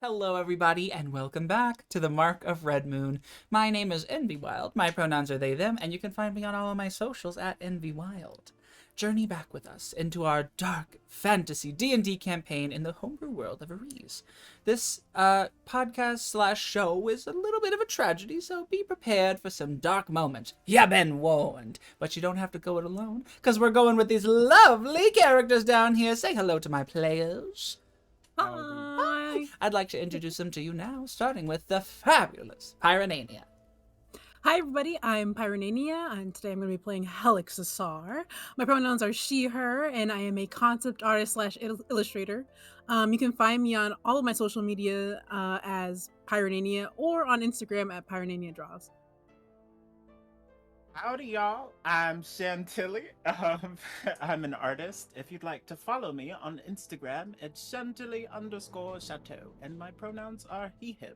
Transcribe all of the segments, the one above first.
Hello, everybody, and welcome back to the Mark of Red Moon. My name is Envy Wild. My pronouns are they, them, and you can find me on all of my socials at Envy Wild. Journey back with us into our dark fantasy D&D campaign in the homebrew world of Aries. This podcast/show is a little bit of a tragedy, so be prepared for some dark moments. Ya been warned, but you don't have to go it alone, because we're going with these lovely characters down here. Say hello to my players. Hi. I'd like to introduce them to you now, starting with the fabulous Pyronaynia. Hi, everybody. I'm Pyronaynia, and today I'm going to be playing Helixasar. My pronouns are she, her, and I am a concept artist/illustrator. You can find me on all of my social media as Pyronaynia or on Instagram at Pyronaynia Draws. Howdy, y'all. I'm Chantilly. I'm an artist. If you'd like to follow me on Instagram, it's Chantilly_chateau, and my pronouns are he, him.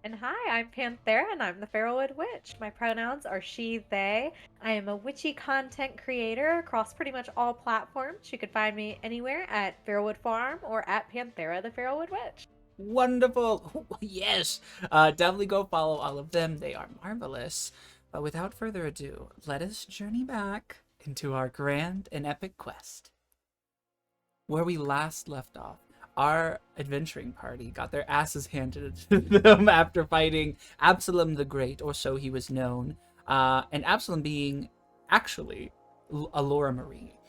And hi, I'm Panthera, and I'm the Farrowwood Witch. My pronouns are she, they. I am a witchy content creator across pretty much all platforms. You can find me anywhere at Farrowwood Farm or at Panthera the Farrowwood Witch. Wonderful. Yes. Definitely go follow all of them. They are marvelous. But without further ado, let us journey back into our grand and epic quest. Where we last left off, our adventuring party got their asses handed to them after fighting Absalom the Great, or so he was known. And Absalom being actually Alora Marie,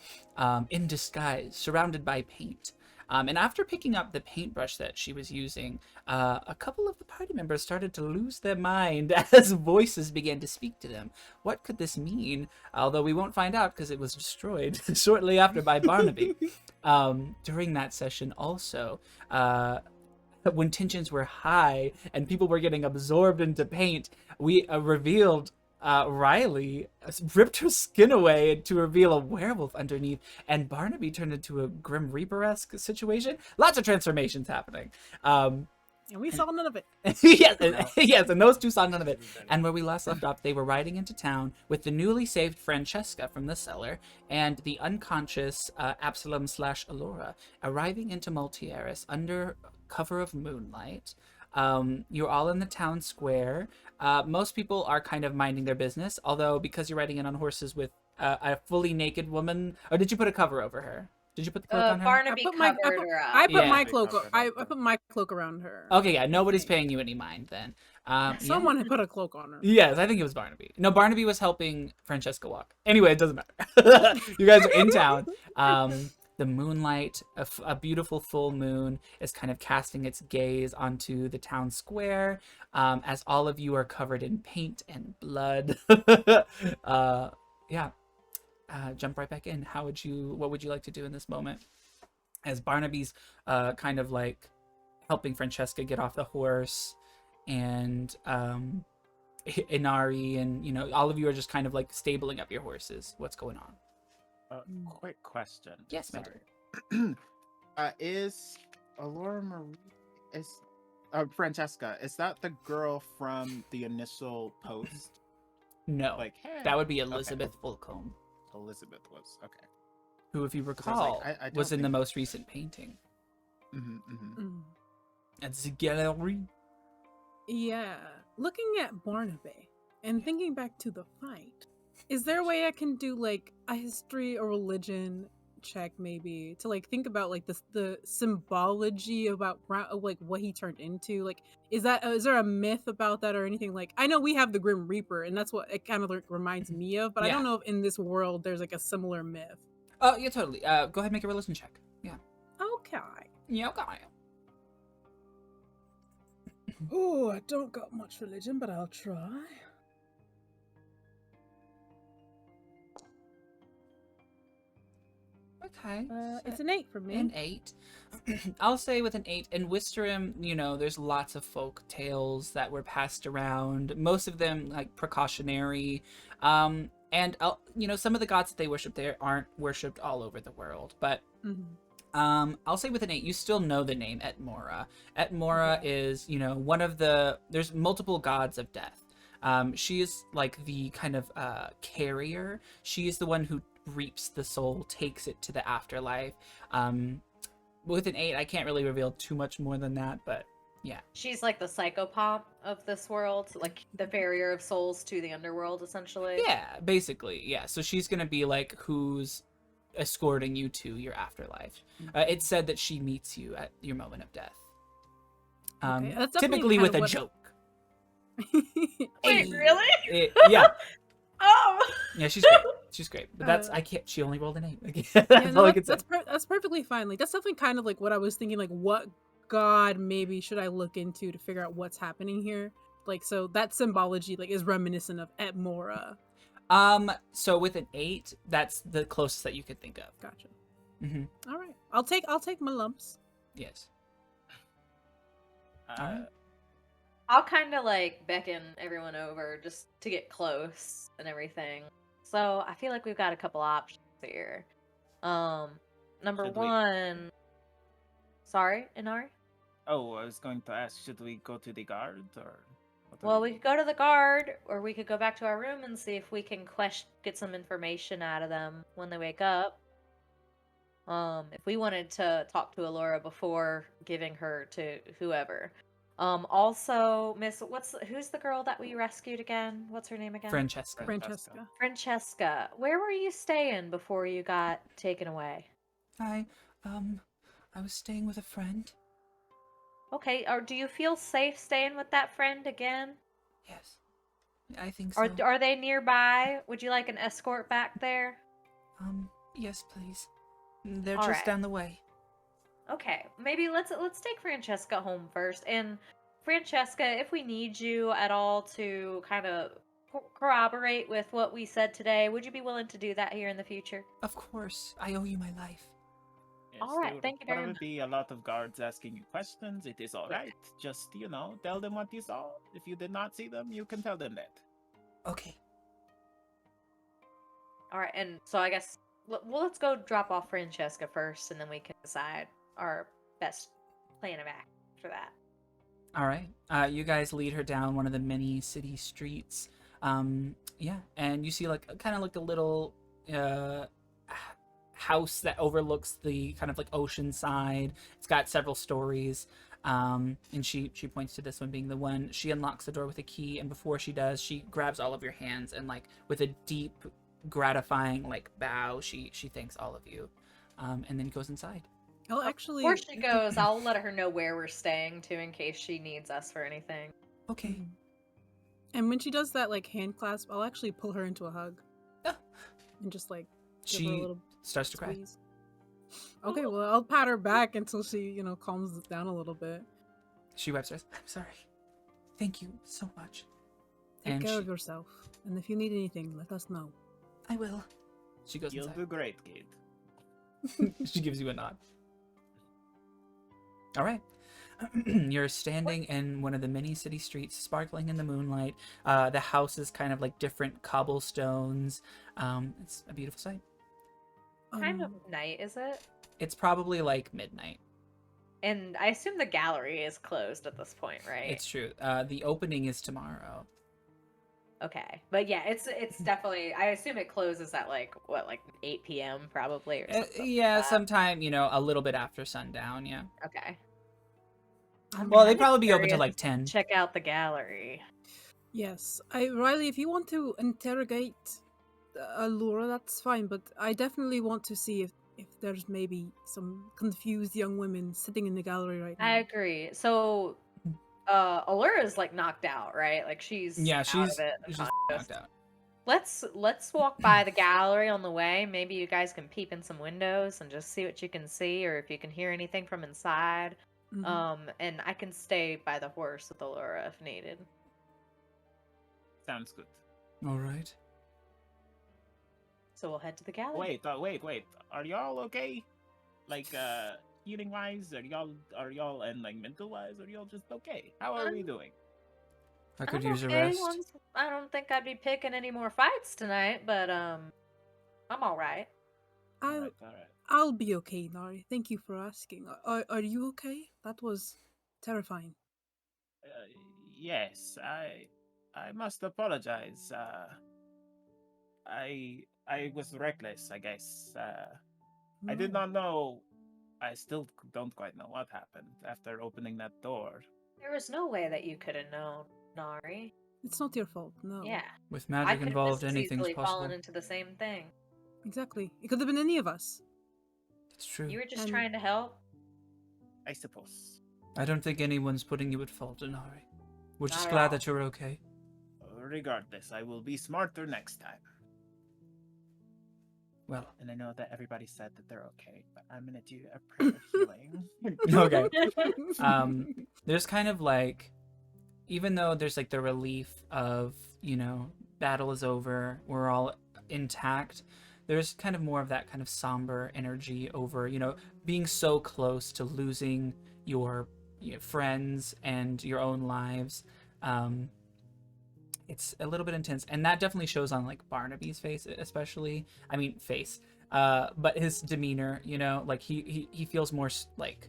in disguise, surrounded by paint. And after picking up the paintbrush that she was using, a couple of the party members started to lose their mind as voices began to speak to them. What could this mean? Although we won't find out because it was destroyed shortly after by Barnaby. During that session also, when tensions were high and people were getting absorbed into paint, we revealed Riley ripped her skin away to reveal a werewolf underneath, and Barnaby turned into a Grim Reaper-esque situation. Lots of transformations happening. And we saw none of it. yes, and those two saw none of it. And where we last left off, they were riding into town with the newly saved Francesca from the cellar and the unconscious Absalom/Alora arriving into Multhieris under cover of moonlight. You're all in the town square. Most people are kind of minding their business, although because you're riding in on horses with a fully naked woman, or did you put a cover over her? Did you put the cloak on her? Barnaby covered her up. I put Yeah. my cloak. I put my cloak around her. Okay, yeah, nobody's paying you any mind then. Someone had put a cloak on her. Yes, I think it was Barnaby. No, Barnaby was helping Francesca walk. Anyway, it doesn't matter. You guys are in town. The moonlight, a beautiful full moon, is kind of casting its gaze onto the town square, as all of you are covered in paint and blood. Jump right back in. What would you like to do in this moment? As Barnaby's kind of like helping Francesca get off the horse, and Inari and all of you are just kind of like stabling up your horses. What's going on? Quick question. Yes, my Sorry. Is Alora Marie Francesca? Is that the girl from the initial post? No, Like, hey. that would be Elizabeth Fulcombe, Elizabeth was okay. who, if you I was recall, like, I don't was in the think- most recent painting at the gallery. Yeah. Looking at Barnaby and thinking back to the fight, is there a way I can do like a history or religion check maybe to like think about like the symbology about like what he turned into? Like, is there a myth about that or anything? Like, I know we have the Grim Reaper, and that's what it kind of like reminds me of, but I don't know if in this world there's like a similar myth. Oh yeah, totally. Go ahead and make a religion check. Yeah. Okay. Yeah, okay. Oh, I don't got much religion, but I'll try. Okay. It's an 8 for me. An 8. I'll say with an 8. In Wisterim, there's lots of folk tales that were passed around. Most of them like precautionary. And some of the gods that they worship there aren't worshipped all over the world. But I'll say with an 8, you still know the name Etmora. Etmora is, one of there's multiple gods of death. She is like the kind of carrier. She is the one who reaps the soul, takes it to the afterlife. with an 8, I can't really reveal too much more than that, but yeah. She's like the psychopomp of this world, like the barrier of souls to the underworld, essentially. Yeah, basically, yeah. So she's gonna be like who's escorting you to your afterlife. It's said that she meets you at your moment of death. Okay, that's definitely Typically kind with of a what- joke. Wait, really? Yeah, Oh! yeah. She's great. She's great. But that's I can't. She only rolled an 8. That's Yeah, no, all I can say. that's perfectly fine. Like that's definitely kind of like what I was thinking. Like, what god maybe should I look into to figure out what's happening here? Like, so that symbology like is reminiscent of Etmora. So with an 8, that's the closest that you could think of. Gotcha. Mm-hmm. All right, I'll take my lumps. Yes. Uh, I'll kind of like beckon everyone over just to get close and everything. So I feel like we've got a couple options here. Number Should we- one. Sorry, Inari? Oh, I was going to ask, should we go to the guard or? what are Well, we doing? could go to the guard, or we could go back to our room and see if we can get some information out of them when they wake up. If we wanted to talk to Alora before giving her to whoever. Also, Miss, who's the girl that we rescued again? What's her name again? Francesca. Francesca. Francesca. Where were you staying before you got taken away? I was staying with a friend. Okay, or do you feel safe staying with that friend again? Yes. I think so. Are they nearby? Would you like an escort back there? Yes, please. They're All just right. down the way. Okay, maybe let's take Francesca home first. And Francesca, if we need you at all to kind of corroborate with what we said today, would you be willing to do that here in the future? Of course. I owe you my life. Yes, All right, there thank you very will much. be a lot of guards asking you questions. It is all right. Just, tell them what you saw. If you did not see them, you can tell them that. Okay. All right, and so I guess let's go drop off Francesca first, and then we can decide our best plan of action for that. All right. You guys lead her down one of the many city streets. Yeah, and you see like kind of like a little house that overlooks the kind of like ocean side. It's got several stories. And she points to this one being the one. She unlocks the door with a key, and before she does, she grabs all of your hands and like with a deep, gratifying like bow, she thanks all of you, and then goes inside. I'll actually. Before she goes, I'll let her know where we're staying too, in case she needs us for anything. Okay. Mhm. And when she does that like hand clasp, I'll actually pull her into a hug. Ah. And just like give her a She little starts to cry. squeeze. Okay, well I'll pat her back until she, calms down a little bit. She wipes her eyes. I'm sorry. Thank you so much. Take And care she- of yourself. And if you need anything, let us know. I will. She goes You'll inside. do great, kid. She gives you a nod. All right. You're standing in one of the many city streets, sparkling in the moonlight. The house is kind of like different cobblestones. It's a beautiful sight. Kind of Um, night, is it? It's probably like midnight. And I assume the gallery is closed at this point, right? It's true. The opening is tomorrow. Okay, but yeah, it's definitely. I assume it closes at like 8 p.m. probably or something. Yeah, like that. sometime, a little bit after sundown, yeah. Okay. Well, they'd kinda probably be open till curious like to 10. Check out the gallery. Yes, Riley, if you want to interrogate Allura, that's fine. But I definitely want to see if there's maybe some confused young women sitting in the gallery right now. I agree. So, Allura's like knocked out, right? Like she's Yeah, out she's of it. she's unconscious. knocked out. Let's walk by the gallery on the way. Maybe you guys can peep in some windows and just see what you can see, or if you can hear anything from inside. Mhm. And I can stay by the horse with Allura if needed. Sounds good. All right. So we'll head to the gallery. Wait. Are y'all okay? Like, healing wise? Are y'all and like mental wise? Are y'all just okay? How are we doing? I could I'm use a okay, rest. I don't think I'd be picking any more fights tonight, but I'm all right. I'll Alright. I'll be okay, Nari. Thank you for asking. Are you okay? That was terrifying. Yes, I must apologize. I was reckless, I guess. I did No. not know I still don't quite know what happened after opening that door. There was no way that you could have known, Nari. It's not your fault, no. Yeah. With I magic could have involved, just as anything's easily possible. fallen into the same thing. Exactly. It could have been any of us. It's true. You were just And- trying to help. I suppose. I don't think anyone's putting you at fault, Inari. We're Not just at glad all. that you're okay. Regardless, I will be smarter next time. Well, And I know that everybody said that they're okay, but I'm gonna do a prayer of healing. okay. There's kind of like, even though there's like the relief of, battle is over, we're all intact, there's kind of more of that kind of somber energy over, being so close to losing your friends and your own lives. It's a little bit intense, and that definitely shows on like Barnaby's face, especially. I mean, but his demeanor, like he feels more like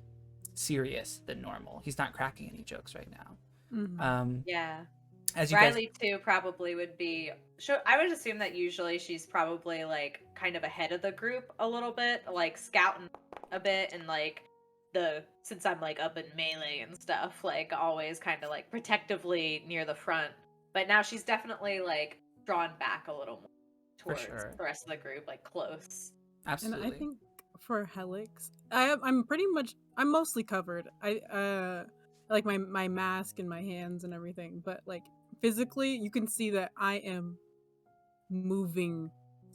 serious than normal. He's not cracking any jokes right now. Mhm. Yeah. As you guys, Riley too probably would be. I would assume that usually she's probably like kind of ahead of the group a little bit, like scouting a bit, and like since I'm like up in melee and stuff, like always kind of like protectively near the front. But now she's definitely like drawn back a little more towards sure. the rest of the group, like close. absolutely. And I think for Helix, I'm mostly covered. I like my mask and my hands and everything, but like physically you can see that I am moving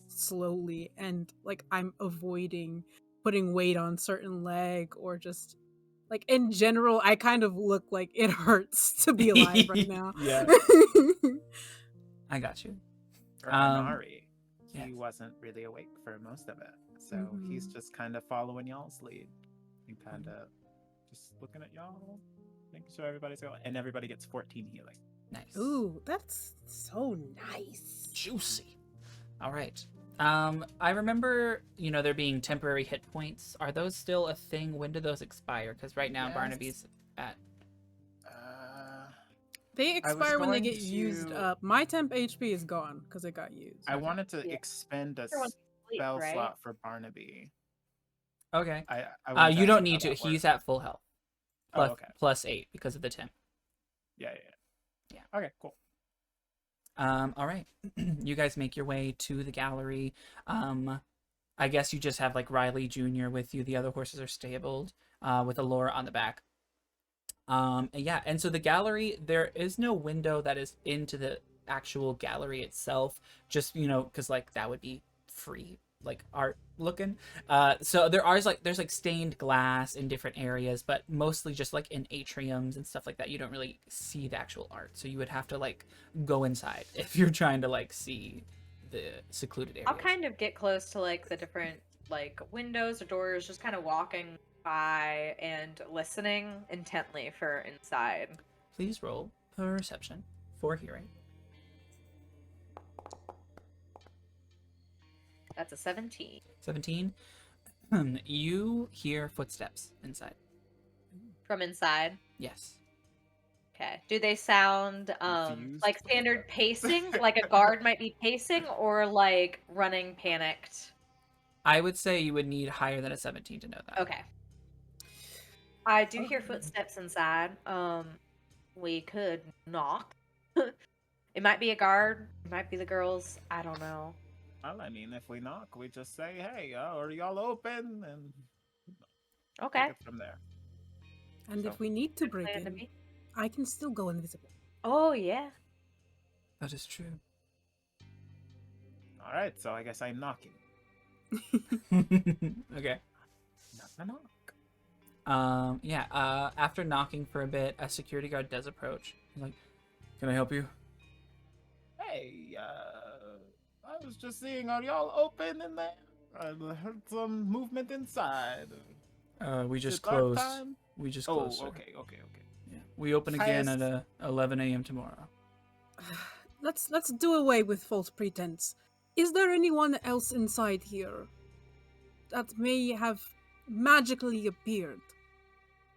slowly and like I'm avoiding putting weight on certain leg, or just like in general I kind of look like it hurts to be alive right now. Yeah. I got you. For Um, Anari, he yes. wasn't really awake for most of it, so he's just kind of following y'all's lead and kind of just looking at y'all, making sure everybody's going, and everybody gets 14 healing. Nice. Ooh, that's so nice. Juicy. All right. I remember, there being temporary hit points. Are those still a thing? When do those expire? Because right now Yes. Barnaby's at. They I was expire when they going get used to- up. My temp HP is gone because it got used. I wanted to Yeah. expend a Everyone's asleep, spell right? slot for Barnaby. Okay. I wanted You ask don't how need to. that He's worked. at full health. Oh, okay. Plus 8 because of the temp. Yeah. Yeah. Okay, cool. All right. You guys make your way to the gallery. I guess you just have like Riley Jr. with you. The other horses are stabled, with Allura on the back. Yeah, and so the gallery, there is no window that is into the actual gallery itself, just, because like that would be free, like art looking. So there's like stained glass in different areas, but mostly just like in atriums and stuff like that. You don't really see the actual art, so you would have to like go inside if you're trying to like see the secluded areas. I'll kind of get close to like the different like windows or doors, just kind of walking by and listening intently for inside. Please roll perception for hearing. That's a 17. 17. You hear footsteps inside. From inside. Yes. Okay. Do they sound Confused like with standard that. pacing, like a guard might be pacing, or like running panicked? I would say you would need higher than a 17 to know that. Okay. I do hear footsteps inside. We could knock. It might be a guard. It might be the girls. I don't know. Well, I mean, if we knock, we just say, "Hey, are y'all open?" and Okay. take it from there. And So, if we need to break Plan to in, be. I can still go invisible. Oh yeah. That is true. All right, so I guess I'm knocking. Okay. Knock. Yeah, after knocking for a bit, a security guard does approach. He's like, "Can I help you?" Hey, I was just seeing, are y'all open in there? I heard some movement inside. We Is just it dark closed. time? We just Oh, closed, sir. okay. Yeah. We open again Highest- at 11 a.m. tomorrow. Let's do away with false pretense. Is there anyone else inside here that may have magically appeared?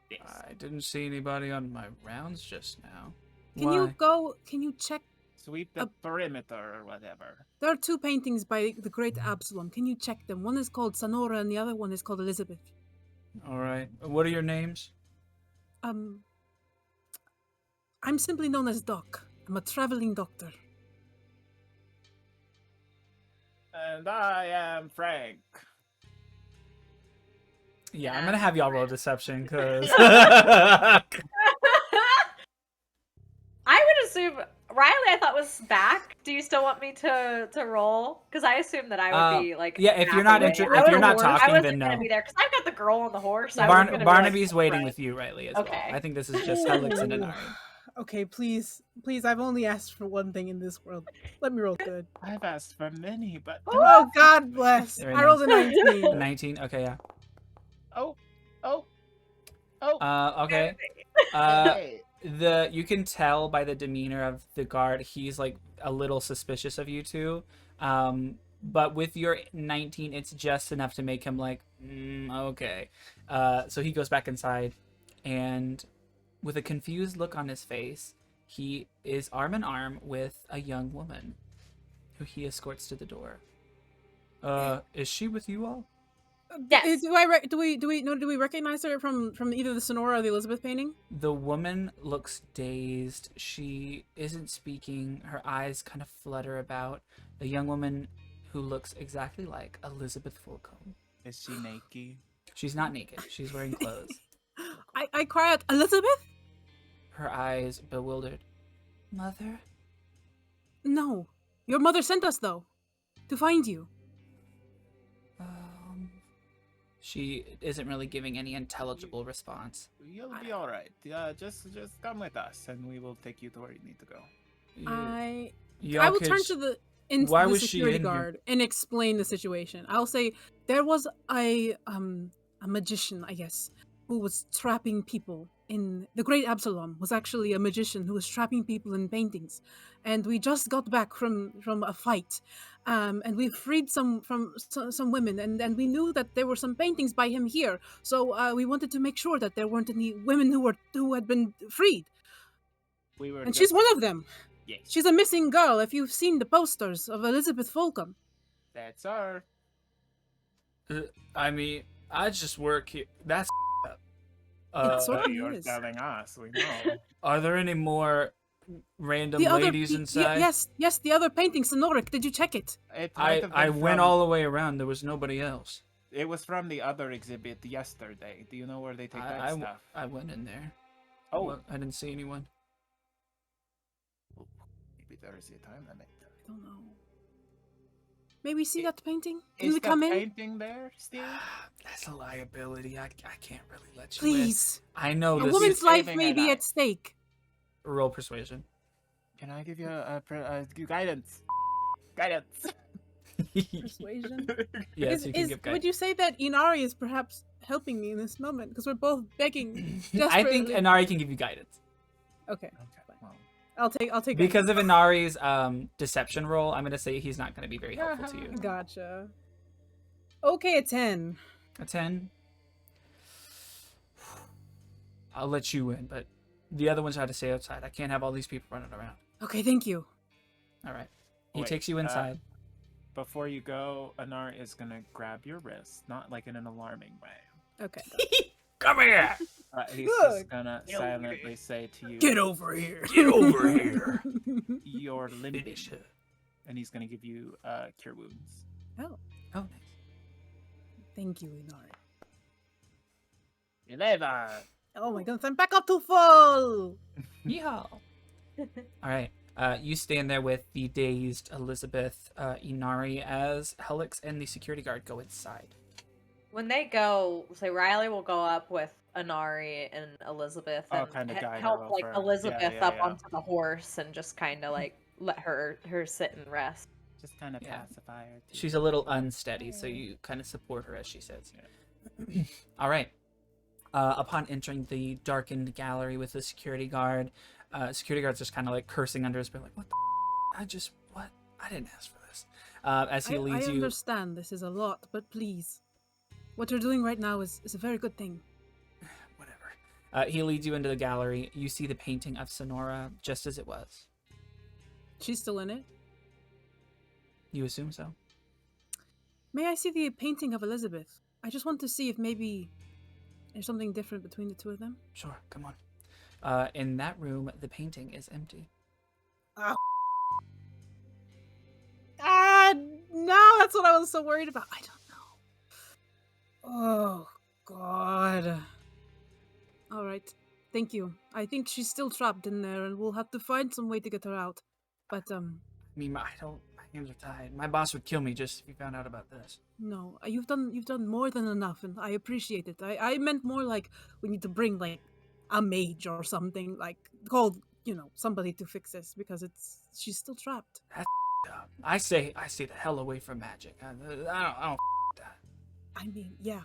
Yes. I didn't see anybody on my rounds just now. Can you check? Sweep the perimeter or whatever. There are two paintings by the great Absalom. Can you check them? One is called Sonora and the other one is called Elizabeth. All right. What are your names? I'm simply known as Doc. I'm a traveling doctor. And I am Frank. Yeah, Yeah. I'm gonna have y'all roll deception because. I would assume Riley. I thought was back. Do you still want me to roll? Because I assumed that I would be like. yeah, if you're half not away. inter- I if you're not wasn't- talking, I wasn't then gonna no. be there because I've got the girl on the horse. I wasn't gonna Barnaby's be like, waiting right. with you, Riley, as well. Okay. I think this is just Helix and Inari. Okay, please, please. I've only asked for one thing in this world. Let me roll good. I've asked for many, but Oh, God bless. Very I rolled a nice. 19. 19. Okay, yeah. oh. Okay. Hey. You can tell by the demeanor of the guard, he's like a little suspicious of you two. But with your 19, it's just enough to make him like, okay. So he goes back inside, and with a confused look on his face, he is arm in arm with a young woman, who he escorts to the door. Is she with you all? Yes. Do we recognize her from either the Sonora or the Elizabeth painting? The woman looks dazed. She isn't speaking. Her eyes kind of flutter about. The young woman who looks exactly like Elizabeth Fulcombe. Is she naked? She's not naked. She's wearing clothes. I cry out, Elizabeth? Her eyes bewildered. Mother? No. Your mother sent us, though, to find you. She isn't really giving any intelligible response. You'll be all right. Just come with us, and we will take you to where you need to go. I Y'all will turn kids- to the Why the was she security in here? guard and explain the situation. I'll say there was a magician, I guess, who was trapping people in the Great Absalom was actually a magician who was trapping people in paintings, and we just got back from a fight, and we freed some women, and we knew that there were some paintings by him here, so we wanted to make sure that there weren't any women who had been freed, We were. and she's one of them. Yes. She's a missing girl. If you've seen the posters of Elizabeth Fulcombe. That's her. I mean, I just work here. That's It's sort of You're is. telling us. We know. Are there any more random The other ladies inside? yes, the other painting, Sonoric. Did you check it? It might have been I went from- all the way around. There was nobody else. It was from the other exhibit yesterday. Do you know where they take that stuff? I went in there. Oh. Well, I didn't see anyone. Maybe there is a time limit. I don't know. May we see I- that painting? Can Is we the come in? painting there still? That's a liability. I can't really let you Please. in. I know A this woman's is life saving may her be life. at stake. roll persuasion. Can I give you a guidance? Guidance. Persuasion. Yes, you can give Would guidance. you say that Inari is perhaps helping me in this moment? Because we're both begging I desperately. think Inari can give you guidance. Okay. Okay. Well, I'll take Because of Inari's deception roll, I'm gonna say he's not gonna be very helpful to you. Gotcha. Okay, a 10. A 10. I'll let you in, but the other ones have to stay outside. I can't have all these people running around. Okay, thank you. All right. He Wait, takes you inside. before you go, Anar is gonna grab your wrist, not like in an alarming way. Okay. Come here. He's Look. just gonna silently say to you, Get over here. Get over here. "You're limping," Finish her. and he's gonna give you cure wounds. Oh, Oh, nice. thank you, Inari. 11. Oh my goodness, I'm back up to full. Yeehaw. All right. You stand there with the dazed Elizabeth, Inari, as Helix and the security guard go inside. When they go, say Riley will go up with Anari and Elizabeth Oh, and kinda guide her help like over. Elizabeth Yeah, up yeah. onto the horse and just kind of like let her sit and rest. Just kind of Yeah. pacify her. too. She's a little unsteady, so you kind of support her as she says. All right. Upon entering the darkened gallery with the security guard's just kind of like cursing under his breath, like, "What the? What? I didn't ask for this." As he I leads you, understand this is a lot, but please, what you're doing right now is a very good thing. whatever. He leads you into the gallery. You see the painting of Sonora just as it was. She's still in it. You assume so. May I see the painting of Elizabeth? I just want to see if maybe There's something different between the two of them. Sure, come on. In that room, the painting is empty. No, that's what I was so worried about. I don't know. Oh, God. All right. Thank you. I think she's still trapped in there, and we'll have to find some way to get her out. But, I mean, my hands are tied. My boss would kill me just if he found out about this. no, you've done more than enough, and I appreciate it. I meant more like we need to bring, like, a mage or something, like, called, somebody to fix this, because she's still trapped. That's up. I say the hell away from magic. I don't that. I mean, yeah.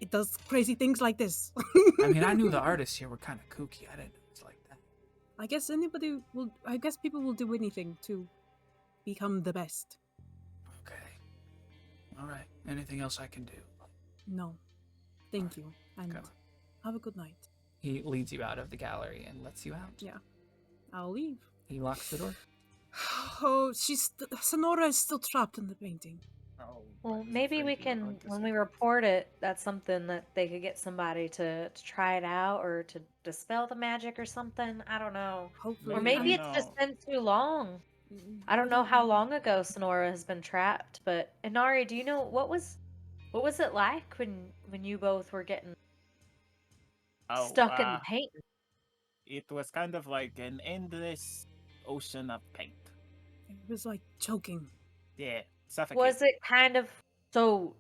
It does crazy things like this. I mean, I knew the artists here were kind of kooky. I didn't know it's like that. I guess people will do anything to become the best. Okay. All right. Anything else I can do? No. Thank you. And Come on. have a good night. He leads you out of the gallery and lets you out. Yeah. I'll leave. He locks the door. Oh, Sonora is still trapped in the painting. Oh, Well, I was maybe we afraid you were can, going to when say we that. report it, that's something that they could get somebody to try it out or to dispel the magic or something. I don't know. Hopefully. Or Maybe maybe I it's just know. been too long. I don't know how long ago Sonora has been trapped, but Inari, do you know what was it like when you both were getting Oh, stuck in the paint? it was kind of like an endless ocean of paint. It was like choking. Yeah, suffocating. Was it kind of so?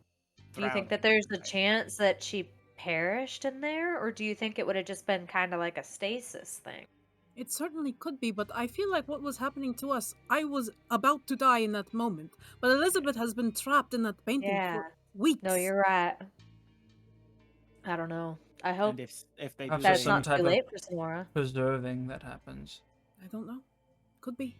Do you think that Drowning, there's a right. chance that she perished in there, or do you think it would have just been kind of like a stasis thing? It certainly could be, but I feel like what was happening to us, I was about to die in that moment. But Elizabeth has been trapped in that painting Yeah. for weeks. No, you're right. I don't know. I hope And if they do Perhaps that there's it's they- some not type too of- late for Sonora. Preserving that happens. I don't know. Could be.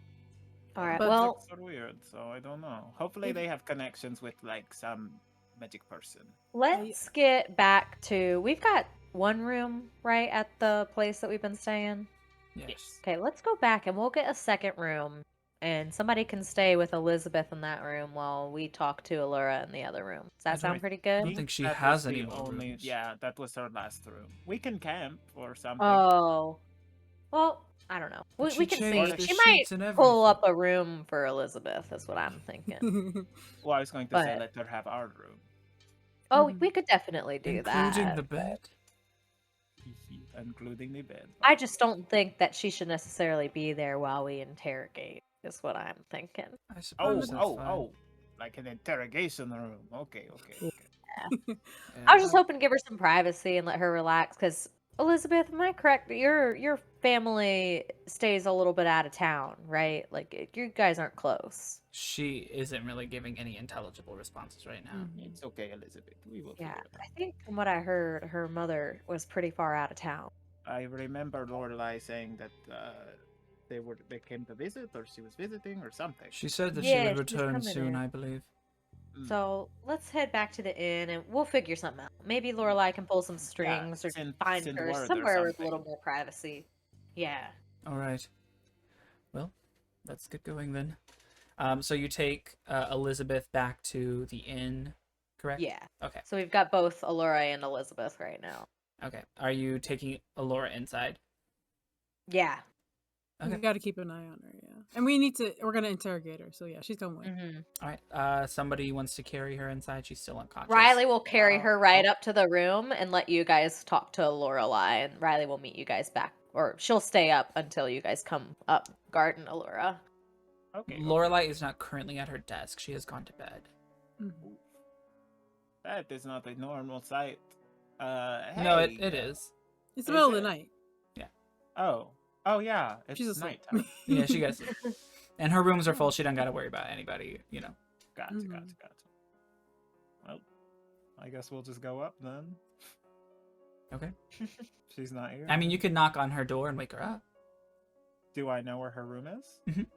All right. But- Well, Magics are weird, so I don't know. Hopefully If- they have connections with like some magic person. let's get back to. We've got one room right at the place that we've been staying. Yes. Okay, let's go back and we'll get a second room, and somebody can stay with Elizabeth in that room while we talk to Allura in the other room. Does that I sound don't- pretty I good? don't think she that was has the any more rooms. Yeah, that was her last room. We can camp or something. Oh, well, I don't know. But We she can see. changed the She might sheets and pull everything. up a room for Elizabeth. Is what I'm thinking. Well, I was going to say But- let her have our room. Oh, Mhm. we could definitely do Including that. the bed. Including the bed. I just don't think that she should necessarily be there while we interrogate. Is what I'm thinking. I suppose that's fine. Oh, like an interrogation room. Okay. Yeah. I was just hoping to give her some privacy and let her relax. Because Elizabeth, am I correct? that Your family stays a little bit out of town, right? Like you guys aren't close. She isn't really giving any intelligible responses right now. It's okay, Elizabeth. We will Yeah, figure it I out. think from what I heard, her mother was pretty far out of town. I remember Lorelai saying that they came to visit, or she was visiting, or something. She said that Yeah, she would she's return coming soon, in. I believe. Mm. So let's head back to the inn and we'll figure something out. Maybe Lorelai can pull some strings or send find word her or somewhere with a something. little more privacy. Yeah. All right. Well, let's get going then. So you take Elizabeth back to the inn, correct? Yeah. Okay. So we've got both Allura and Elizabeth right now. Okay. Are you taking Allura inside? Yeah. Okay. We gotta keep an eye on her, yeah. And we're gonna interrogate her, so yeah, she's coming with. hmm All right. Somebody wants to carry her inside. She's still unconscious. Riley will carry her right oh. up to the room and let you guys talk to Lorelai, and Riley will meet you guys back, or she'll stay up until you guys come up, Garden Allura. Okay. Lorelai is not currently at her desk. She has gone to bed. Mhm. That is not a normal sight. No, Hey. it is. It's the Is middle of the it? night. Oh yeah. It's She's asleep. nighttime. Yeah, she gets it. And her rooms are full. She doesn't got to worry about anybody, you know. Gotcha. Mhm. Well, I guess we'll just go up then. Okay. She's not here. I mean, you could knock on her door and wake her up. Do I know where her room is? Mhm.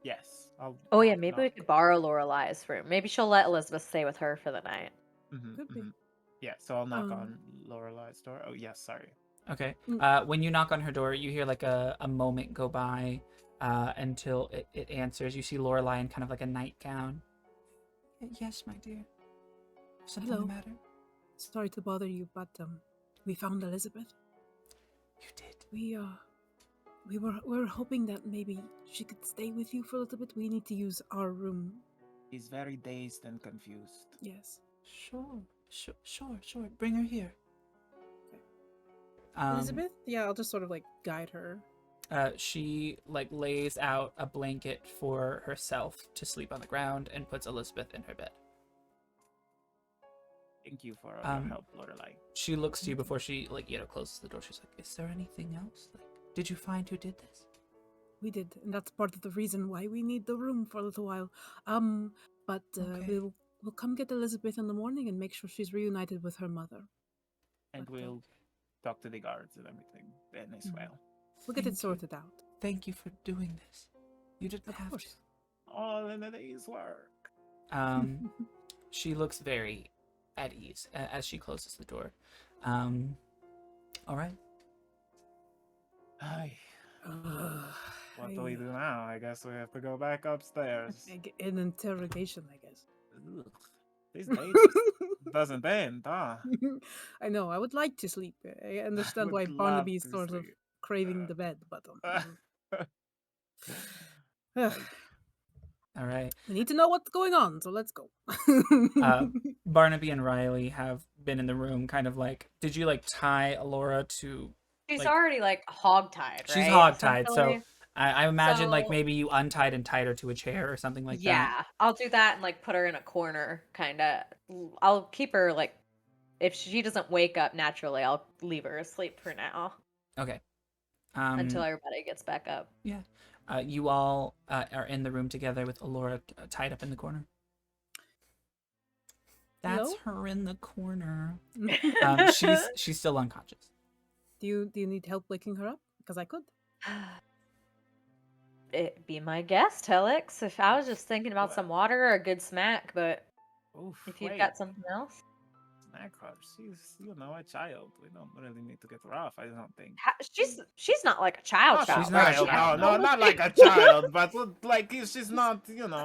Yes. Oh yeah, I'll maybe we knock. could borrow Lorelai's room. Maybe she'll let Elizabeth stay with her for the night. Could be. Yeah, so I'll knock Um, on Lorelai's door. Oh yes, sorry. Okay. Mm. When you knock on her door, you hear like a moment go by until it answers. You see Lorelai in kind of like a nightgown. Yes, my dear. Something Hello. the matter? Sorry to bother you, but We found Elizabeth. You did. We were hoping that maybe she could stay with you for a little bit. We need to use our room. He's very dazed and confused. Yes. Sure. Bring her here. Okay. Um, Elizabeth? Yeah, I'll just sort of like guide her. She like lays out a blanket for herself to sleep on the ground and puts Elizabeth in her bed. Thank you for your Um, help, Lorelai. She looks to you before she closes the door. She's like, "Is there anything else? Like, did you find who did this?" We did, and that's part of the reason why we need the room for a little while. But Okay. we'll come get Elizabeth in the morning and make sure she's reunited with her mother. And But, we'll talk to the guards and everything then as well. We'll get Thank it sorted out. Thank you for doing this. You didn't Of have course. All in a day's work. to. She looks very at ease as she closes the door. All right. Ay, what do we I- do now? I guess we have to go back upstairs. An interrogation, I guess. Ugh. These days doesn't end, huh? I know. I would like to sleep. I understand why would love Barnaby's to sort of sleep. craving the bed, but All right. we need to know what's going on, so let's go. Barnaby and Riley have been in the room, kind of like. Did you like tie Alora to? She's like- already like hogtied, right? She's hogtied, so essentially? I imagine like So- maybe you untied and tied her to a chair or something like that. Yeah, I'll do that and like put her in a corner, kind of. I'll keep her like, if she doesn't wake up naturally, I'll leave her asleep for now Okay. until everybody gets back up. You all are in the room together with Alora tied up in the corner. That's Hello? her in the corner. do She's still unconscious. you need help waking her up? Because I could. It be my guest, Helix. If I was just thinking about What? some water or a good smack, but Oof, if you've wait. got something else, Snack her. She's, a child. We don't really need to get her off, I don't think. she's not like a child. Not child, she's a not a right? child. child. No, not like a child, but like she's not,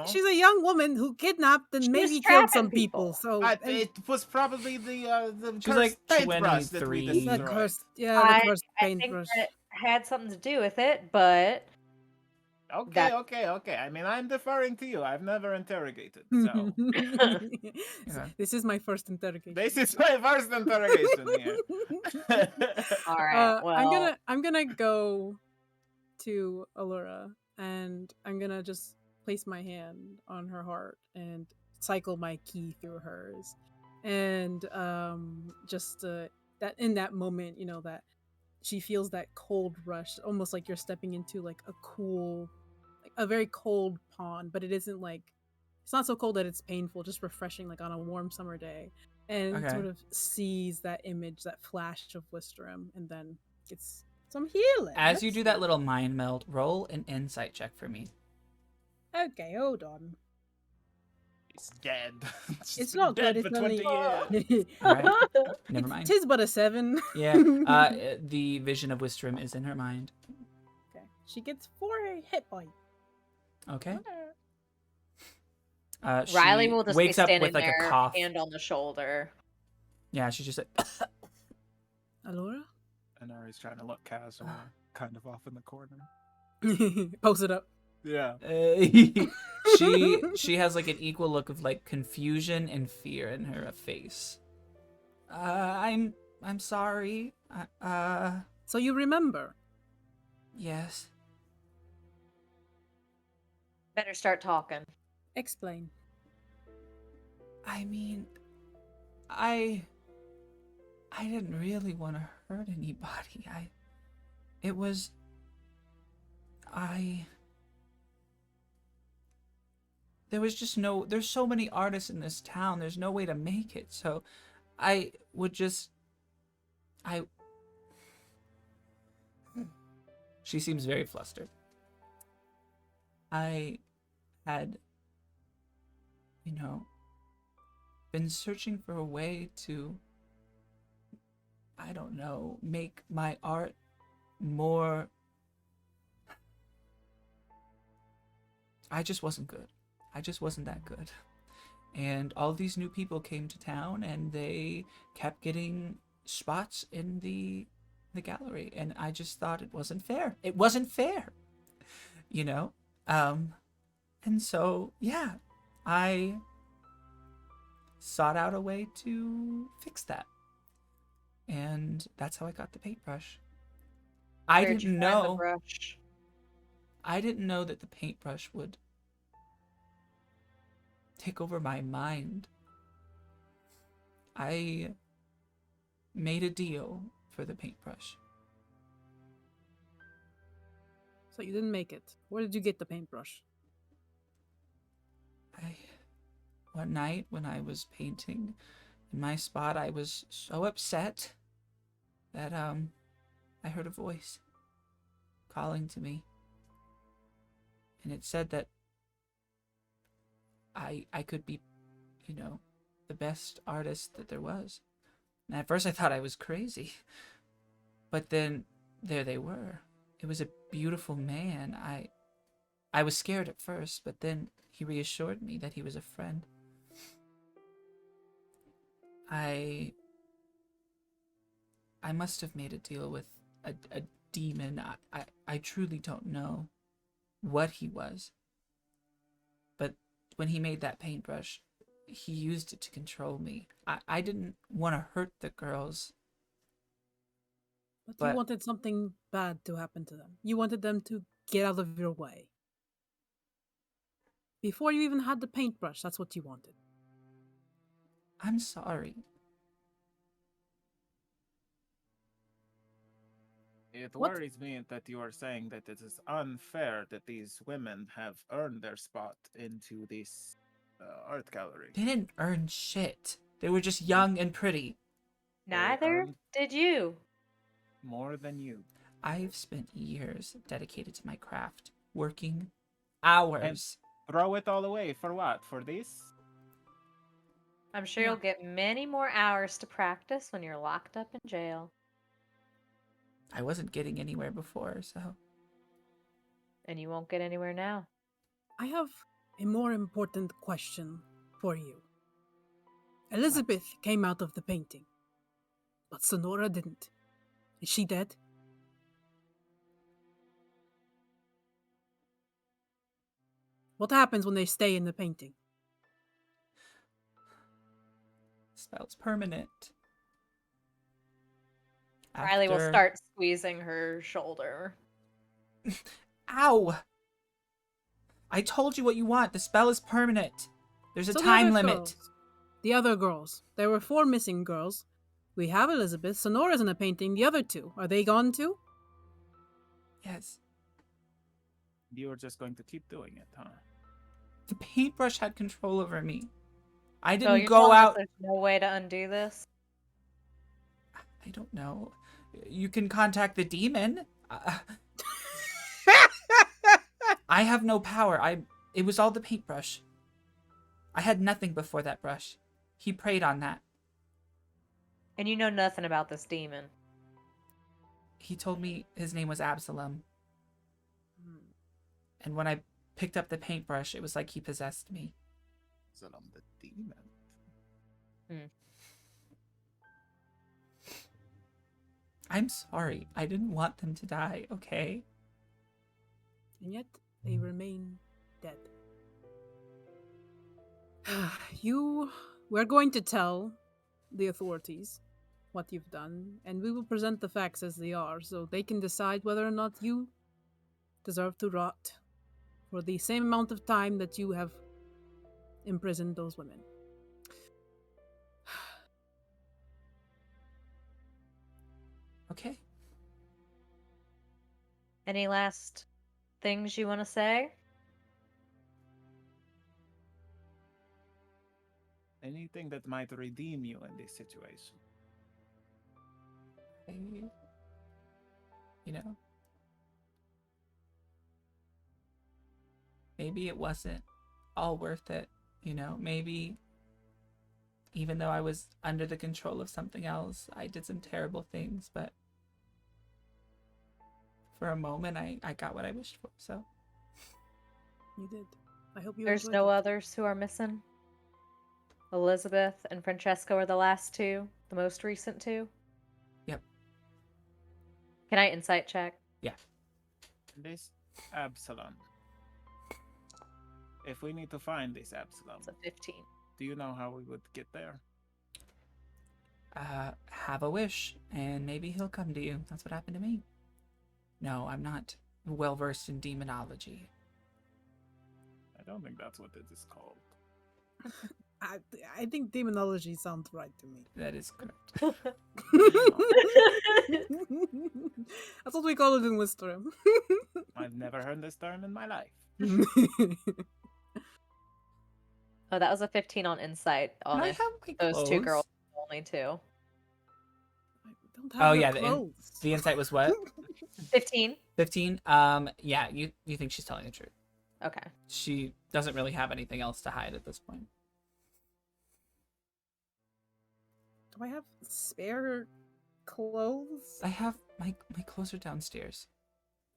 She's a young woman who kidnapped and She was maybe killed some trapping people. people. So But and it was probably the She's cursed like paintbrush that 23. we the destroyed. cursed, the I cursed think paintbrush. that had something to do with it, but Okay, that- okay. I mean, I'm deferring to you. I've never interrogated, so This is my first interrogation. this is my first interrogation here. all right. Well, I'm gonna go to Allura and I'm gonna just place my hand on her heart and cycle my key through hers, and just that in that moment, that she feels that cold rush, almost like you're stepping into like a very cold pond, but it isn't like, it's not so cold that it's painful, just refreshing, like on a warm summer day, and Okay. sort of sees that image, that flash of Wisterum, and then gets some healing. As you Let's do that see. little mind meld, roll an insight check for me. Okay, hold on. It's dead. It's not dead good. for It's 20 only. years. All right. Never mind. Tis but a 7. Yeah. The vision of Wistrom is in her mind. Okay. She gets 4 hit points. Okay. Riley she will just wakes be up standing with like there, a cough. hand on the shoulder. Yeah, she's just like. Allura? And Ari's trying to look casual, kind of off in the corner. Post it up. Yeah. She has like an equal look of like confusion and fear in her face. I'm sorry. So you remember? Yes. Better start talking. Explain. I mean, I didn't really want to hurt anybody. There's so many artists in this town, there's no way to make it, so she seems very flustered. I had, been searching for a way to, I don't know, make my art more. I just wasn't good. I just wasn't that good. And all these new people came to town and they kept getting spots in the gallery, and I just thought it wasn't fair. It wasn't fair, you know. And so yeah, I sought out a way to fix that, and that's how I got the paintbrush. I Where'd you didn't find the know. brush? I didn't know that the paintbrush would take over my mind. I made a deal for the paintbrush. So you didn't make it. Where did you get the paintbrush? One night when I was painting in my spot, I was so upset that I heard a voice calling to me, and it said that I could be, you know, the best artist that there was. And at first I thought I was crazy, but then there they were. It was a beautiful man. I was scared at first, but then he reassured me that he was a friend. I must have made a deal with a demon. I truly don't know what he was. But when he made that paintbrush, he used it to control me. I didn't want to hurt the girls. But you wanted something bad to happen to them. You wanted them to get out of your way. Before you even had the paintbrush, that's what you wanted. I'm sorry. It What? worries me that you are saying that it is unfair that these women have earned their spot into this art gallery. They didn't earn shit. They were just young and pretty. Neither earned- did you. More than you. I've spent years dedicated to my craft, working hours. Throw it all away for what? For this? I'm sure you'll get many more hours to practice when you're locked up in jail. I wasn't getting anywhere before, so. And you won't get anywhere now. I have a more important question for you. Elizabeth came out of the painting, but Sonora didn't. Is she dead? What happens when they stay in the painting? Spell's permanent. Riley will After- start squeezing her shoulder. Ow! I told you what you want. The spell is permanent. There's a So time other limit. girls. The other girls. There were 4 missing girls. We have Elizabeth. Sonora's in the painting. The other 2. Are they gone too? Yes. You are just going to keep doing it, huh? The paintbrush had control over me. I So didn't you're go telling us out. there's no way to undo this? I don't know. You can contact the demon. I have no power. It was all the paintbrush. I had nothing before that brush. He preyed on that. And you know nothing about this demon. He told me his name was Absalom. And when I picked up the paintbrush, it was like he possessed me. Absalom the demon. I'm sorry. I didn't want them to die, okay? And yet, they remain dead. We're going to tell the authorities what you've done, and we will present the facts as they are, so they can decide whether or not you deserve to rot for the same amount of time that you have imprisoned those women. Okay. Any last things you want to say? Anything that might redeem you in this situation. You know, maybe it wasn't all worth it. You know, maybe even though I was under the control of something else, I did some terrible things, but for a moment, I got what I wished for, so. You did. I hope you There's enjoyed no it. others who are missing? Elizabeth and Francesca were the last 2, the most recent 2? Can I insight check? This Absalom. If we need to find this Absalom, It's a 15. do you know how we would get there? Have a wish, and maybe he'll come to you. That's what happened to me. No, I'm not well versed in demonology. I don't think that's what it is called. I think demonology sounds right to me. That is correct. That's what we call it in Wistrom. I've never heard this term in my life. Oh, that was a 15 on insight. Can I On have my those two clothes? girls, only two. Don't have Oh your yeah, clothes. the insight was what? 15. 15. Yeah, you think she's telling the truth. Okay. She doesn't really have anything else to hide at this point. Do I have spare clothes? I have my clothes are downstairs.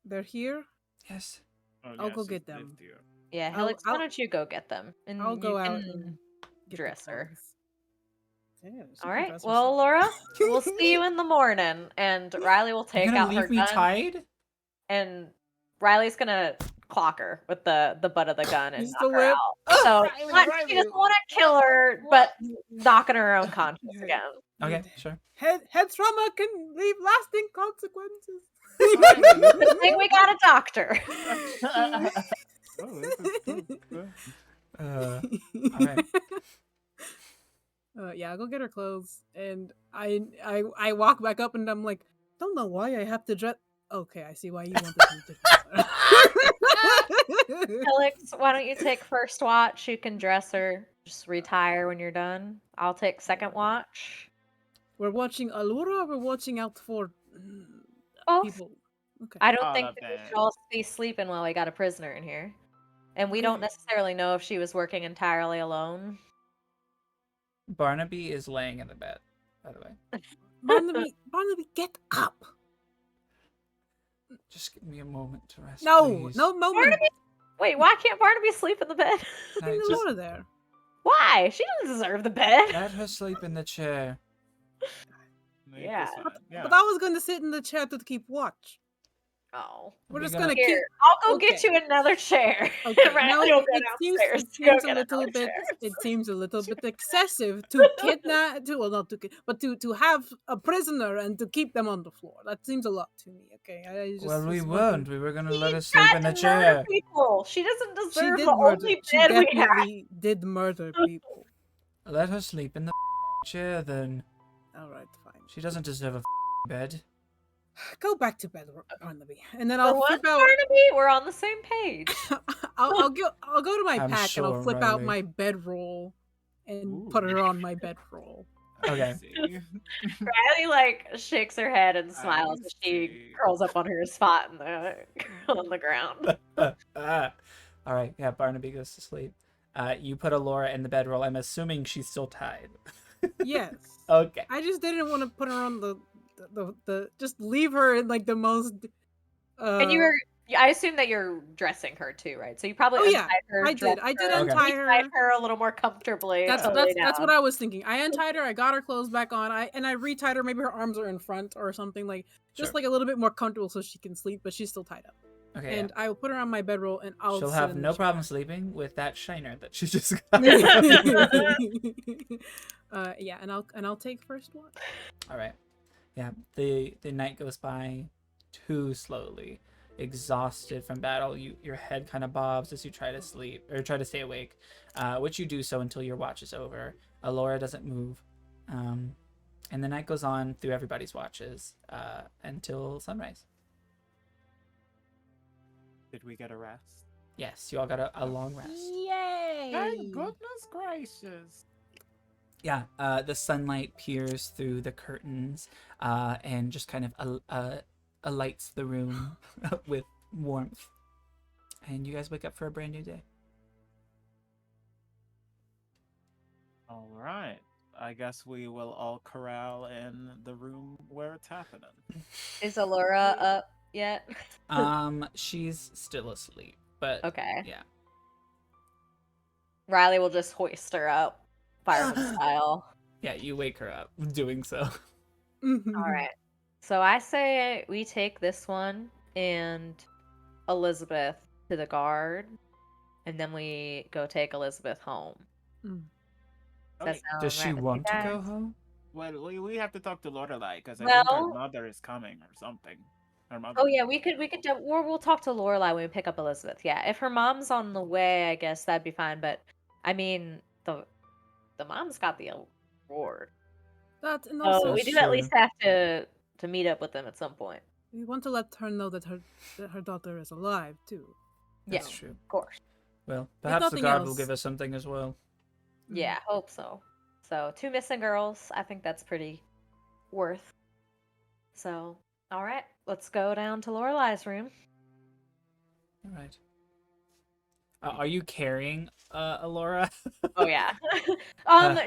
They're here. Yes. Oh, I'll go she's get them. lived here. Yeah, I'll- Helix, why I'll- don't you go get them? And I'll go you out can and get the dress her. clothes. Yeah, she All can right. dress Well, herself. Laura, we'll see you in the morning, and Riley will You're take gonna out her leave me gun, tied? and Riley's gonna clock her with the butt of the gun and Use knock the her whip. out. So Riley, not- Riley. she doesn't want to kill her, but knocking her own conscience again. Okay, sure. Head trauma can leave lasting consequences. Good thing we got a doctor. Oh, this is good. Alright. Yeah, I'll go get her clothes, and I walk back up, and I'm like, don't know why I have to dress. Okay, I see why you wanted me to dress her. Helix, why don't you take first watch? You can dress her. Just retire when you're done. I'll take second watch. We're watching Allura, or we're watching out for Both. people. Okay. I don't All think of that we it. should all be sleeping while we got a prisoner in here. And we don't Okay. necessarily know if she was working entirely alone. Barnaby is laying in the bed, by the way. Barnaby, get up! Just give me a moment to rest. No, please. no moment. Barnaby? Wait, why can't Barnaby sleep in the bed? I Leave just- Allura there. Why? She doesn't deserve the bed. Let her sleep in the chair. Make Yeah. this fine. Yeah. But I was going to sit in the chair to keep watch. Oh. We're We just gotta- gonna keep. Here, I'll go get Okay. you another chair. Okay, Riley no, will go it seems, downstairs it to go seems a get little another bit. chair. It seems a little bit excessive to kidnap. Well, not to, but to have a prisoner and to keep them on the floor. That seems a lot to me. Okay, I just Well, we was weren't. wondering- We were gonna She let her sleep tried in the to murder chair. people. She doesn't She deserve did the murder. only She bed we have. definitely did murder people. Let her sleep in the chair then. All right, fine. She doesn't deserve a bed. Go back to bed, Barnaby, and then For I'll once, flip out. Barnaby, we're on the same page. I'll go to my I'm pack and I'll sure, flip out Riley. my bedroll and put her on my bedroll. Okay. See. Riley like shakes her head and smiles as she see. curls up on her spot in the on the ground. All right. Yeah. Barnaby goes to sleep. You put Allura in the bedroll. I'm assuming she's still tied. Yes. Okay. I just didn't want to put her on the just leave her in like the most. And I assume that you're dressing her too, right? So you probably Oh, yeah, untied her. I did. dressed I did her, untie retied her. her a little more comfortably. That's to lay that's what down. I was thinking. I untied her. I got her clothes back on. I retied her. Maybe her arms are in front or something like just Sure. like a little bit more comfortable so she can sleep, but she's still tied up. Okay. And I will put her on my bedroll and I'll. She'll sit have in the no chair. problem sleeping with that shiner that she just got. Yeah, and I'll take first one. All right. Yeah. The night goes by too slowly. Exhausted from battle, your head kind of bobs as you try to sleep or try to stay awake, which you do so until your watch is over. Allura doesn't move, and the night goes on through everybody's watches until sunrise. Did we get a rest? Yes, you all got a long rest. Yay! Thank goodness gracious. Yeah, the sunlight peers through the curtains and just kind of alights the room with warmth. And you guys wake up for a brand new day. All right. I guess we will all corral in the room where it's happening. Is Allura up yet? She's still asleep, but Okay. yeah. Riley will just hoist her up, fireman style. Yeah, you wake her up doing so. All right. So I say we take this one and Elizabeth to the guard, and then we go take Elizabeth home. Mm. Does that Okay. sound Does she right with you want to guys? go home? Well, we have to talk to Lorelai because I think her Well, mother is coming or something. Her mother. oh yeah, we'll talk to Lorelai when we pick up Elizabeth. Yeah, if her mom's on the way, I guess that'd be fine. But I mean, the mom's got the award, That and so also we That's do at true. least have to meet up with them at some point. we want to let her know that her daughter is alive too. That's Yeah, true. of course. Well, If perhaps the nothing guard will else. give us something as well. Yeah, hope so. So 2 missing girls, I think that's pretty worth. So, all right, let's go down to Lorelai's room. All right. Are you carrying Alora? Oh yeah.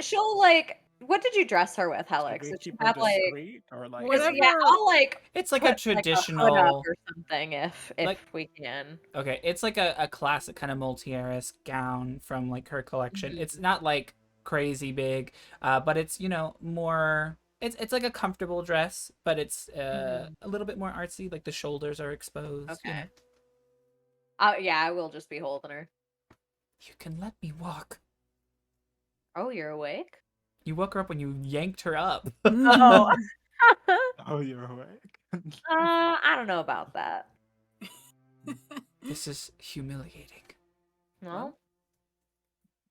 She'll what did you dress her with, Should Alex? we Did she keep her have like discreet or like? Whatever. yeah, I'll It's like a put like a hood up traditional, or something if like we can. okay, it's like a classic kind of Multhieris gown from like her collection. It's not like crazy big, but it's more. It's like a comfortable dress, but it's Mhm. a little bit more artsy. Like the shoulders are exposed. Okay. Yeah, I will just be holding her. You can let me walk. Oh, you're awake? You woke her up when you yanked her up. Oh. Oh, you're awake. I don't know about that. This is humiliating. Well,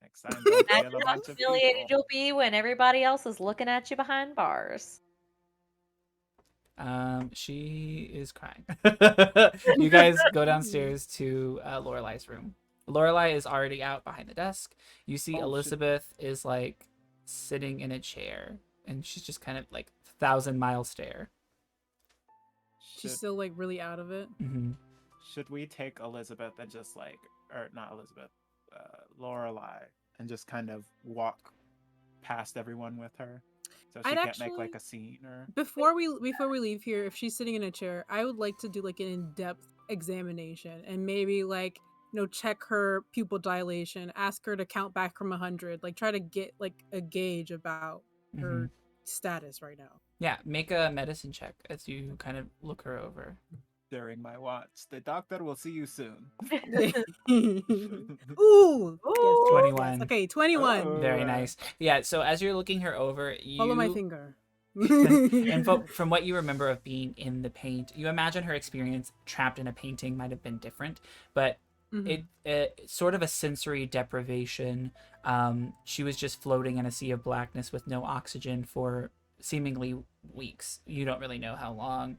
Next time, don't imagine kill a how bunch of humiliated people. you'll be when everybody else is looking at you behind bars. She is crying. You guys go downstairs to Lorelai's room. Lorelai is already out behind the desk. You see Oh, shit. Elizabeth is like sitting in a chair, and she's just kind of like 1,000-mile stare. She's Should, still like really out of it. Mm-hmm. should we take Elizabeth and just like, or not Elizabeth, Lorelai, and just kind of walk past everyone with her, so she I'd can't make like actually- a scene or? Before we leave here, if she's sitting in a chair, I would like to do like an in-depth examination and maybe like check her pupil dilation, ask her to count back from 100, like try to get like a gauge about her status right now. Yeah, make a medicine check as you kind of look her over. During my watch, the doctor will see you soon. Ooh, Ooh. 21. Okay, 21. Oh. Very nice. Yeah, so as you're looking her over, Follow my finger. and from what you remember of being in the paint, you imagine her experience trapped in a painting might have been different, but Mhm. it sort of a sensory deprivation. She was just floating in a sea of blackness with no oxygen for seemingly weeks. You don't really know how long.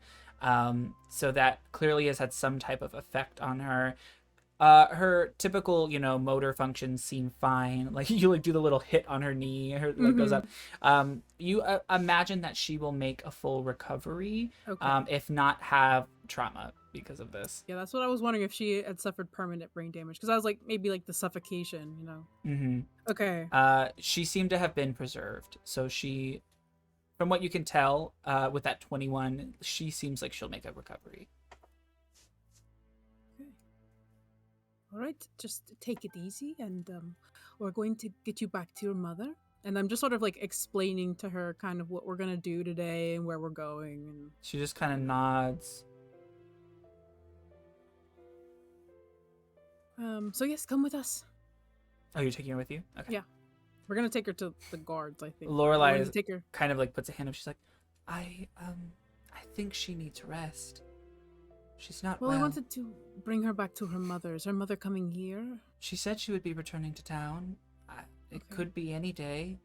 So that clearly has had some type of effect on her. Her typical, motor functions seem fine. Like you like do the little hit on her knee, her like goes up. You imagine that she will make a full recovery, Okay. if not have trauma because of this. Yeah, that's what I was wondering, if she had suffered permanent brain damage, because I was like, maybe like the suffocation, Mm-hmm. Okay. She seemed to have been preserved. So she, from what you can tell, with that 21, she seems like she'll make a recovery. All right, just take it easy, and we're going to get you back to your mother. And I'm just sort of like explaining to her kind of what we're gonna do today and where we're going. She just kind of nods. And so yes, come with us. Oh, you're taking her with you? Okay. Yeah. We're gonna take her to the guards, I think. Lorelai We're going is to take her. kind of like puts a hand up. She's like, I think she needs rest. She's not Well, well. I wanted to bring her back to her mother. Is her mother coming here? She said she would be returning to town. It Okay. could be any day.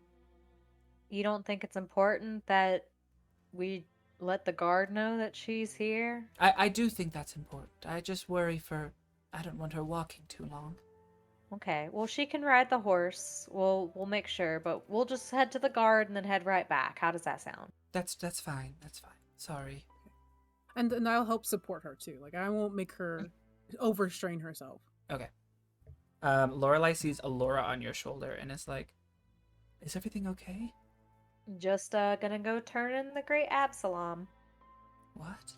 You don't think it's important that we let the guard know that she's here? I do think that's important. I just worry I don't want her walking too long. Okay, well she can ride the horse. We'll make sure, but we'll just head to the guard and then head right back. How does that sound? That's fine. That's fine. Sorry. And I'll help support her too. Like I won't make her overstrain herself. Okay. Lorelai sees Alora on your shoulder and is like, is everything okay? Just gonna go turn in the great Absalom. What?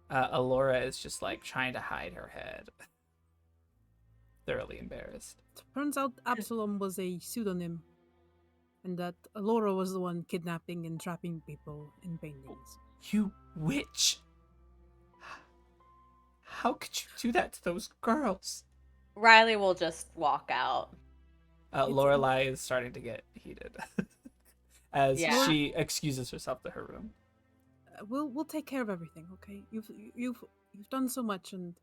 Alora is just like trying to hide her head. Thoroughly embarrassed. Turns out Absalom was a pseudonym, and that Alora was the one kidnapping and trapping people in paintings. You witch! How could you do that to those girls? Riley will just walk out. Lorelai is starting to get heated as Yeah. she excuses herself to her room. We'll take care of everything, okay? You've done so much, and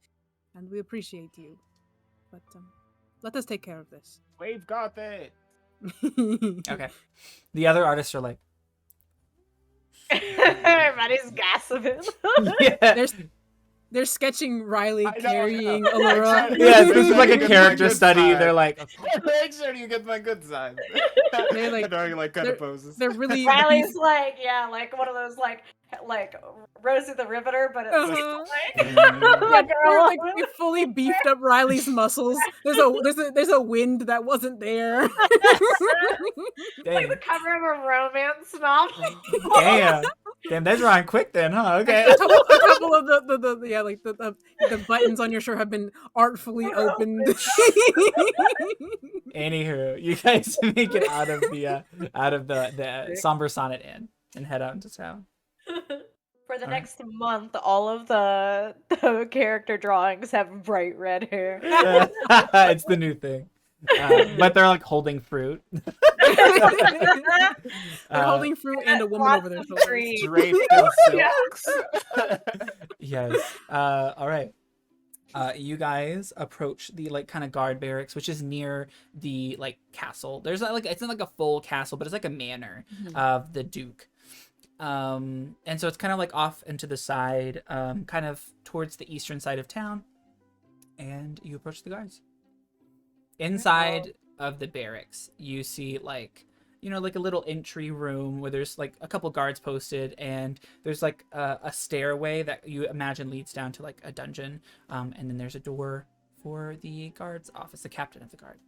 we appreciate you. But let us take care of this. We've got it. Okay. The other artists are like, Everybody's gasping. yeah. They're sketching Riley I know, carrying I know. Allura. Exactly. Yeah, this is like a Make sure you get my character good study. side. They're like, okay. Make sure you get my good side. They're like- They're like kind of poses. They're really Riley's like, yeah, like one of those like Rosie the Riveter, but it's Uh-huh. like, Mhm. like They're a like they fully beefed up Riley's muscles. There's a wind that wasn't there. like Dang. the cover of a romance novel. Damn, they're drawing quick then, huh? Okay. a couple of the buttons on your shirt have been artfully opened. Anywho, you guys make it out of the Somber Sonnet Inn and head out into town. For the Alright. next month, all of the character drawings have bright red hair. It's the new thing. But they're like holding fruit. They're holding fruit and a woman Lots over their of shoulders. trees. Draped in Yeah. silks. Yes. All right. You guys approach the like kind of guard barracks, which is near the like castle. There's like it's not like a full castle, but it's like a manor of the Duke. And so it's kind of like off into the side, kind of towards the eastern side of town. And you approach the guards. Inside of the barracks, you see like, like a little entry room where there's like a couple guards posted, and there's like a stairway that you imagine leads down to like a dungeon. And then there's a door for the guard's office, the captain of the guard.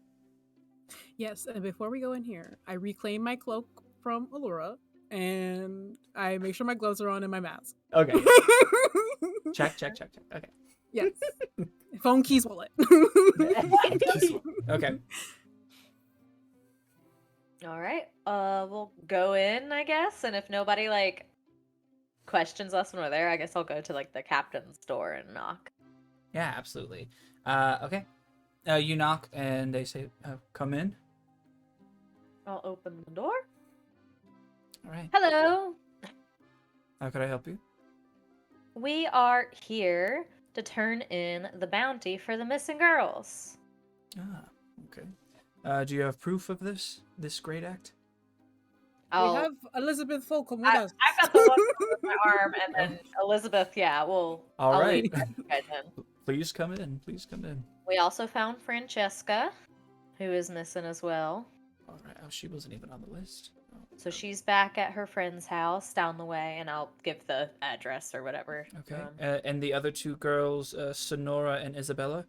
Yes, and before we go in here, I reclaim my cloak from Allura, and I make sure my gloves are on and my mask. Okay. Check. Okay. Yes. Phone, keys, wallet. Okay. All right. We'll go in, I guess, and if nobody like questions us when we're there, I guess I'll go to like the captain's door and knock. Yeah, absolutely. Okay. You knock and they say, come in. I'll open the door. All right. Hello. How could I help you? We are here to turn in the bounty for the missing girls. Ah, okay. Do you have proof of this great act? We have Elizabeth Folcom with us. I've got the one with my arm, and then Elizabeth, yeah, All I'll right. leave you guys in. Please come in. Please come in. We also found Francesca, who is missing as well. All right. Oh, she wasn't even on the list. Oh, So she's back at her friend's house down the way, and I'll give the address or whatever. okay. And the other two girls, Sonora and Isabella?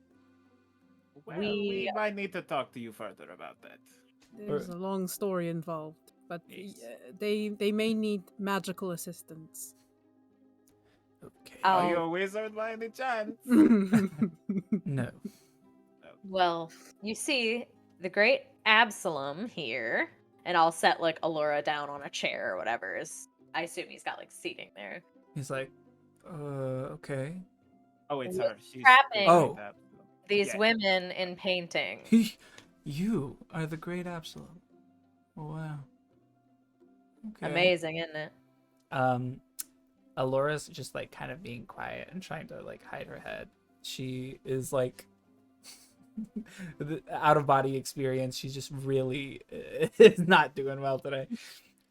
Well, we might need to talk to you further about that. There's a long story involved, but Yes. they may need magical assistance. Okay. Are Oh. you a wizard by any chance? No. Well, you see the great Absalom here, and I'll set like Allura down on a chair or whatever. I assume he's got like seating there. He's like, okay. Oh, it's With her. She's trapping. Oh. These Yeah. women in painting. You are the great Absalom. Wow. Okay. Amazing, isn't it? Alora's just like kind of being quiet and trying to like hide her head. She is like the out of body experience. She's just really is not doing well today.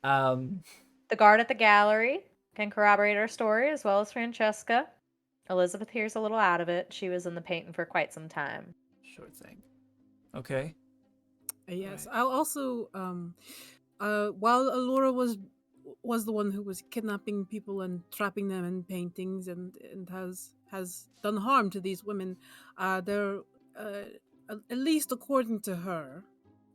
The guard at the gallery can corroborate our story, as well as Francesca. Elizabeth here's a little out of it. She was in the painting for quite some time. Sure thing. Okay. Yes, I'll also while Allura was the one who was kidnapping people and trapping them in paintings and has done harm to these women, there at least according to her,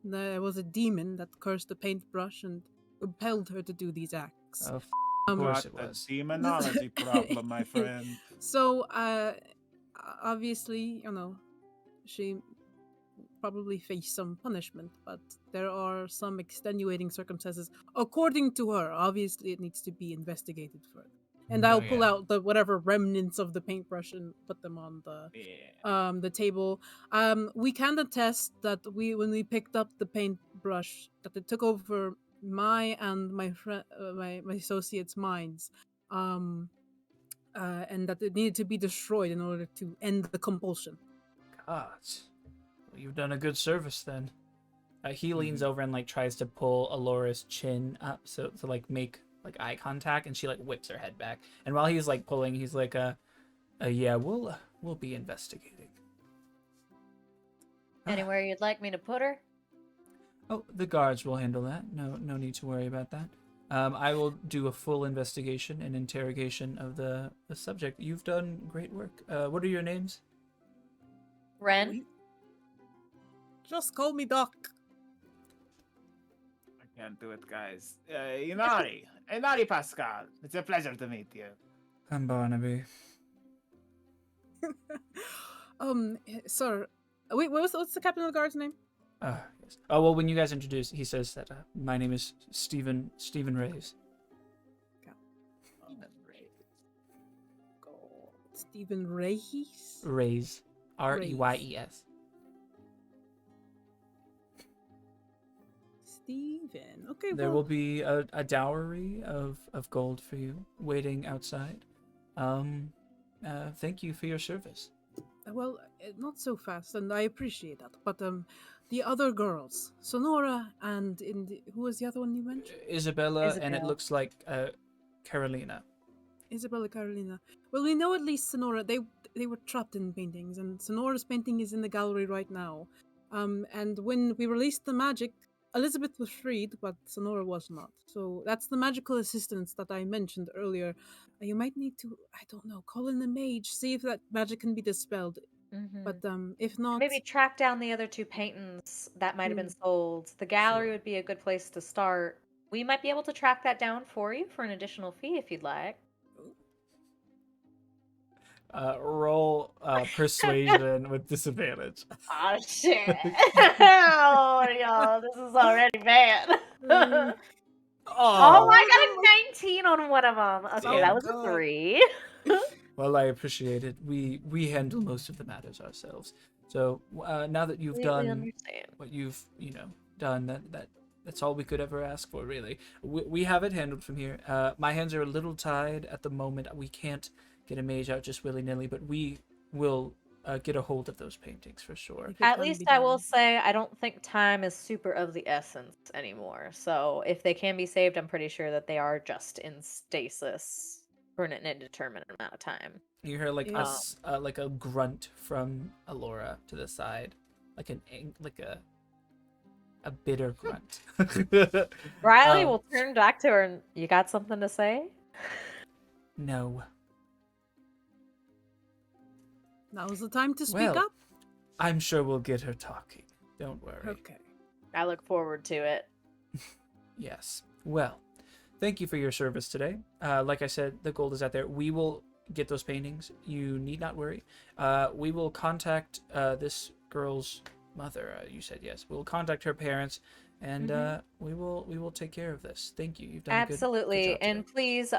there was a demon that cursed the paintbrush and compelled her to do these acts. Of Um, course What it a was. demonology problem, my friend. So, obviously, she probably faced some punishment, but there are some extenuating circumstances. According to her, obviously it needs to be investigated further. And Oh, I'll pull yeah. out the whatever remnants of the paintbrush and put them on Yeah. the table. We can attest that when we picked up the paintbrush, that it took over my and my friend, my associates' minds, and that it needed to be destroyed in order to end the compulsion. God, well, you've done a good service then. He leans Mhm. over and like tries to pull Alora's chin up so to like make like eye contact, and she like whips her head back. And while he's like pulling, he's like, yeah, we'll be investigating." Anywhere you'd like me to put her? Oh, the guards will handle that. No need to worry about that. I will do a full investigation and interrogation of the subject. You've done great work. What are your names? Ren? Just call me Doc. I can't do it, guys. Inari Pascal. It's a pleasure to meet you. I'm Barnaby. Sir, wait, what's the captain of the guard's name? Yes. Oh, well, when you guys introduce, he says that my name is Stephen Reyes. Stephen Reyes. Reyes. Reyes. Stephen. Okay, There well, will be a dowry of gold for you waiting outside. Thank you for your service. well, not so fast, and I appreciate that. But the other girls, Sonora and who was the other one you mentioned? Isabella, and it Isabel. looks like Carolina. Isabella Carolina. Well, we know at least Sonora. They were trapped in paintings, and Sonora's painting is in the gallery right now. And when we released the magic, Elizabeth was freed, but Sonora was not. So that's the magical assistance that I mentioned earlier. You might need to, I don't know, call in the mage, see if that magic can be dispelled. Mm-hmm. But if not, Maybe track down the other two paintings that might have been sold. The gallery would be a good place to start. We might be able to track that down for you for an additional fee if you'd like. Roll persuasion with disadvantage. Oh shit! Oh y'all, this is already bad. Oh, I got a 19 on one of them. Okay, that was a 3. Well, I appreciate it. We handle most of the matters ourselves. So now that you've Completely done understand. what you've done, that's all we could ever ask for, really. We have it handled from here. My hands are a little tied at the moment. We can't get a mage out just willy-nilly, but we will get a hold of those paintings for sure. At least I will say I don't think time is super of the essence anymore. So if they can be saved, I'm pretty sure that they are just in stasis for an indeterminate amount of time. You hear like like a grunt from Alora to the side, like a bitter grunt. Riley will turn back to her and, "You got something to say?" No. now's the time to speak Well, up. I'm sure we'll get her talking. Don't worry. Okay. I look forward to it. Yes. Well, thank you for your service today. Like I said, the gold is out there. We will get those paintings. You need not worry. We will contact this girl's mother. You said yes. We'll contact her parents, and we will take care of this. Thank you. You've done Absolutely. a good job And today. please,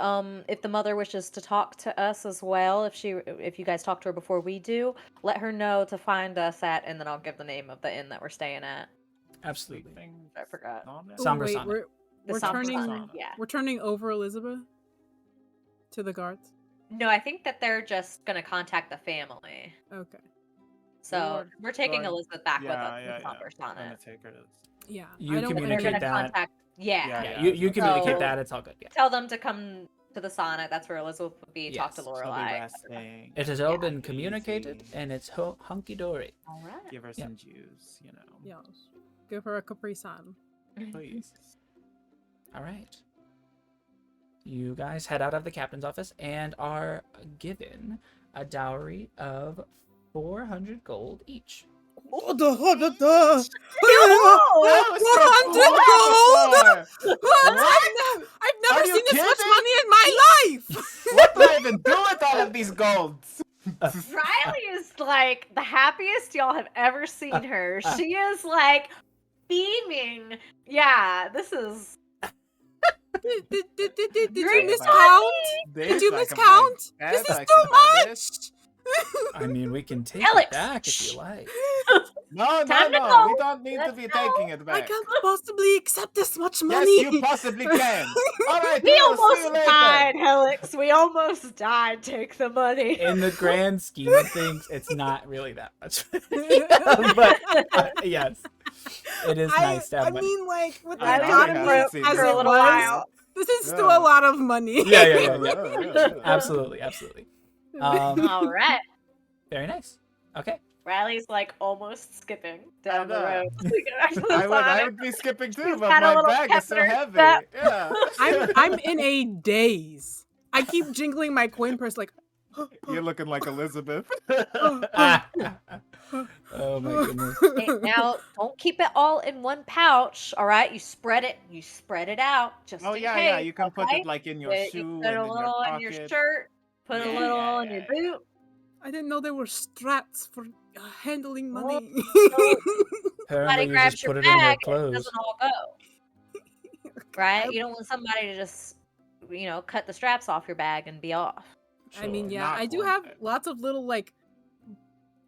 if the mother wishes to talk to us as well, if you guys talk to her before we do, let her know to find us at, and then I'll give the name of the inn that we're staying at. Absolutely. I forgot. Somber wait, Sonnet. we're Somber turning Sonnet, yeah. we're turning over Elizabeth to the guards. No, I think that they're just gonna contact the family. Okay. So we're taking going- Elizabeth back with us Yeah. with Somber I'm gonna Sonnet. take her to... Yeah. You I don't And they're communicate gonna that. contact. Yeah. Yeah. You communicate So- that. It's all good. Yeah. Tell them to come to the Sonnet. That's where Elizabeth would be. Talk to Yes. She'll be Lorelai. resting. It has all Yeah. been communicated, Easy. and it's hunky dory. All right. Give her Yeah. some juice, you know. Yes. Give her a Capri Sun. Please. All right. You guys head out of the captain's office and are given a dowry of 400 gold each. Oh, the I've never Are you seen this much kidding? money in my life. What do I even do with all of these golds? Riley is like the happiest y'all have ever seen her. She is like beaming. Yeah, this is Did you Drink miscount? Did you miscount? This is too much. I mean, we can take Alex, it back if shh. you like. No, Time to no. go. We don't need to Let's be go. taking it I back. can't possibly accept this much Yes, money. you possibly can. All right, We deal. See you almost later. died, Helix. We almost died. Take the money. In the grand scheme of things, it's not really that much. But yes, it is nice to have I money. mean, like, with the I got economy it as for it a little was, while. this is still a lot of money. Yeah. Absolutely. All right. Very nice. Okay. Riley's like almost skipping down the know. road. to get back to the I sauna. would be skipping too, She's but got a my little bag is so pep in her heavy. step. Yeah. I'm in a daze. I keep jingling my coin purse like. You're looking like Elizabeth. Oh my goodness. Hey, now don't keep it all in one pouch. All right, you spread it out just Oh in yeah, case. yeah. You can put okay? it like in your You shoe put and a in your little pocket. in your shirt. Put a Yeah, little yeah, in your yeah. boot. I didn't know there were strats for handling money. Apparently, you grabs just your put it in your bag and it clothes. doesn't all go. Right? You don't want somebody to just, cut the straps off your bag and be off. I mean, Sure, yeah, not I do one have bag. lots of little like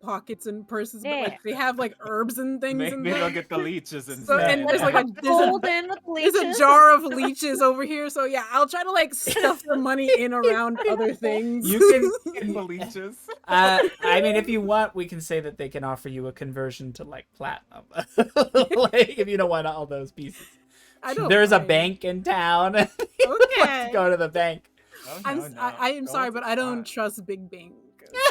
pockets and purses, but Yeah. like they have like herbs and things in Maybe they'll them. get the leeches So, instead. and there's like a Fold in with there's a leeches. jar of leeches over here. So yeah, I'll try to like stuff the money in around other things. You in the leeches. I mean, if you want, we can say that they can offer you a conversion to like platinum, like if you don't want all those pieces. I don't There's a mind. bank in town. Let's Okay. go to the bank. Oh, I am Gold sorry, is but I don't fine. trust Big Bank.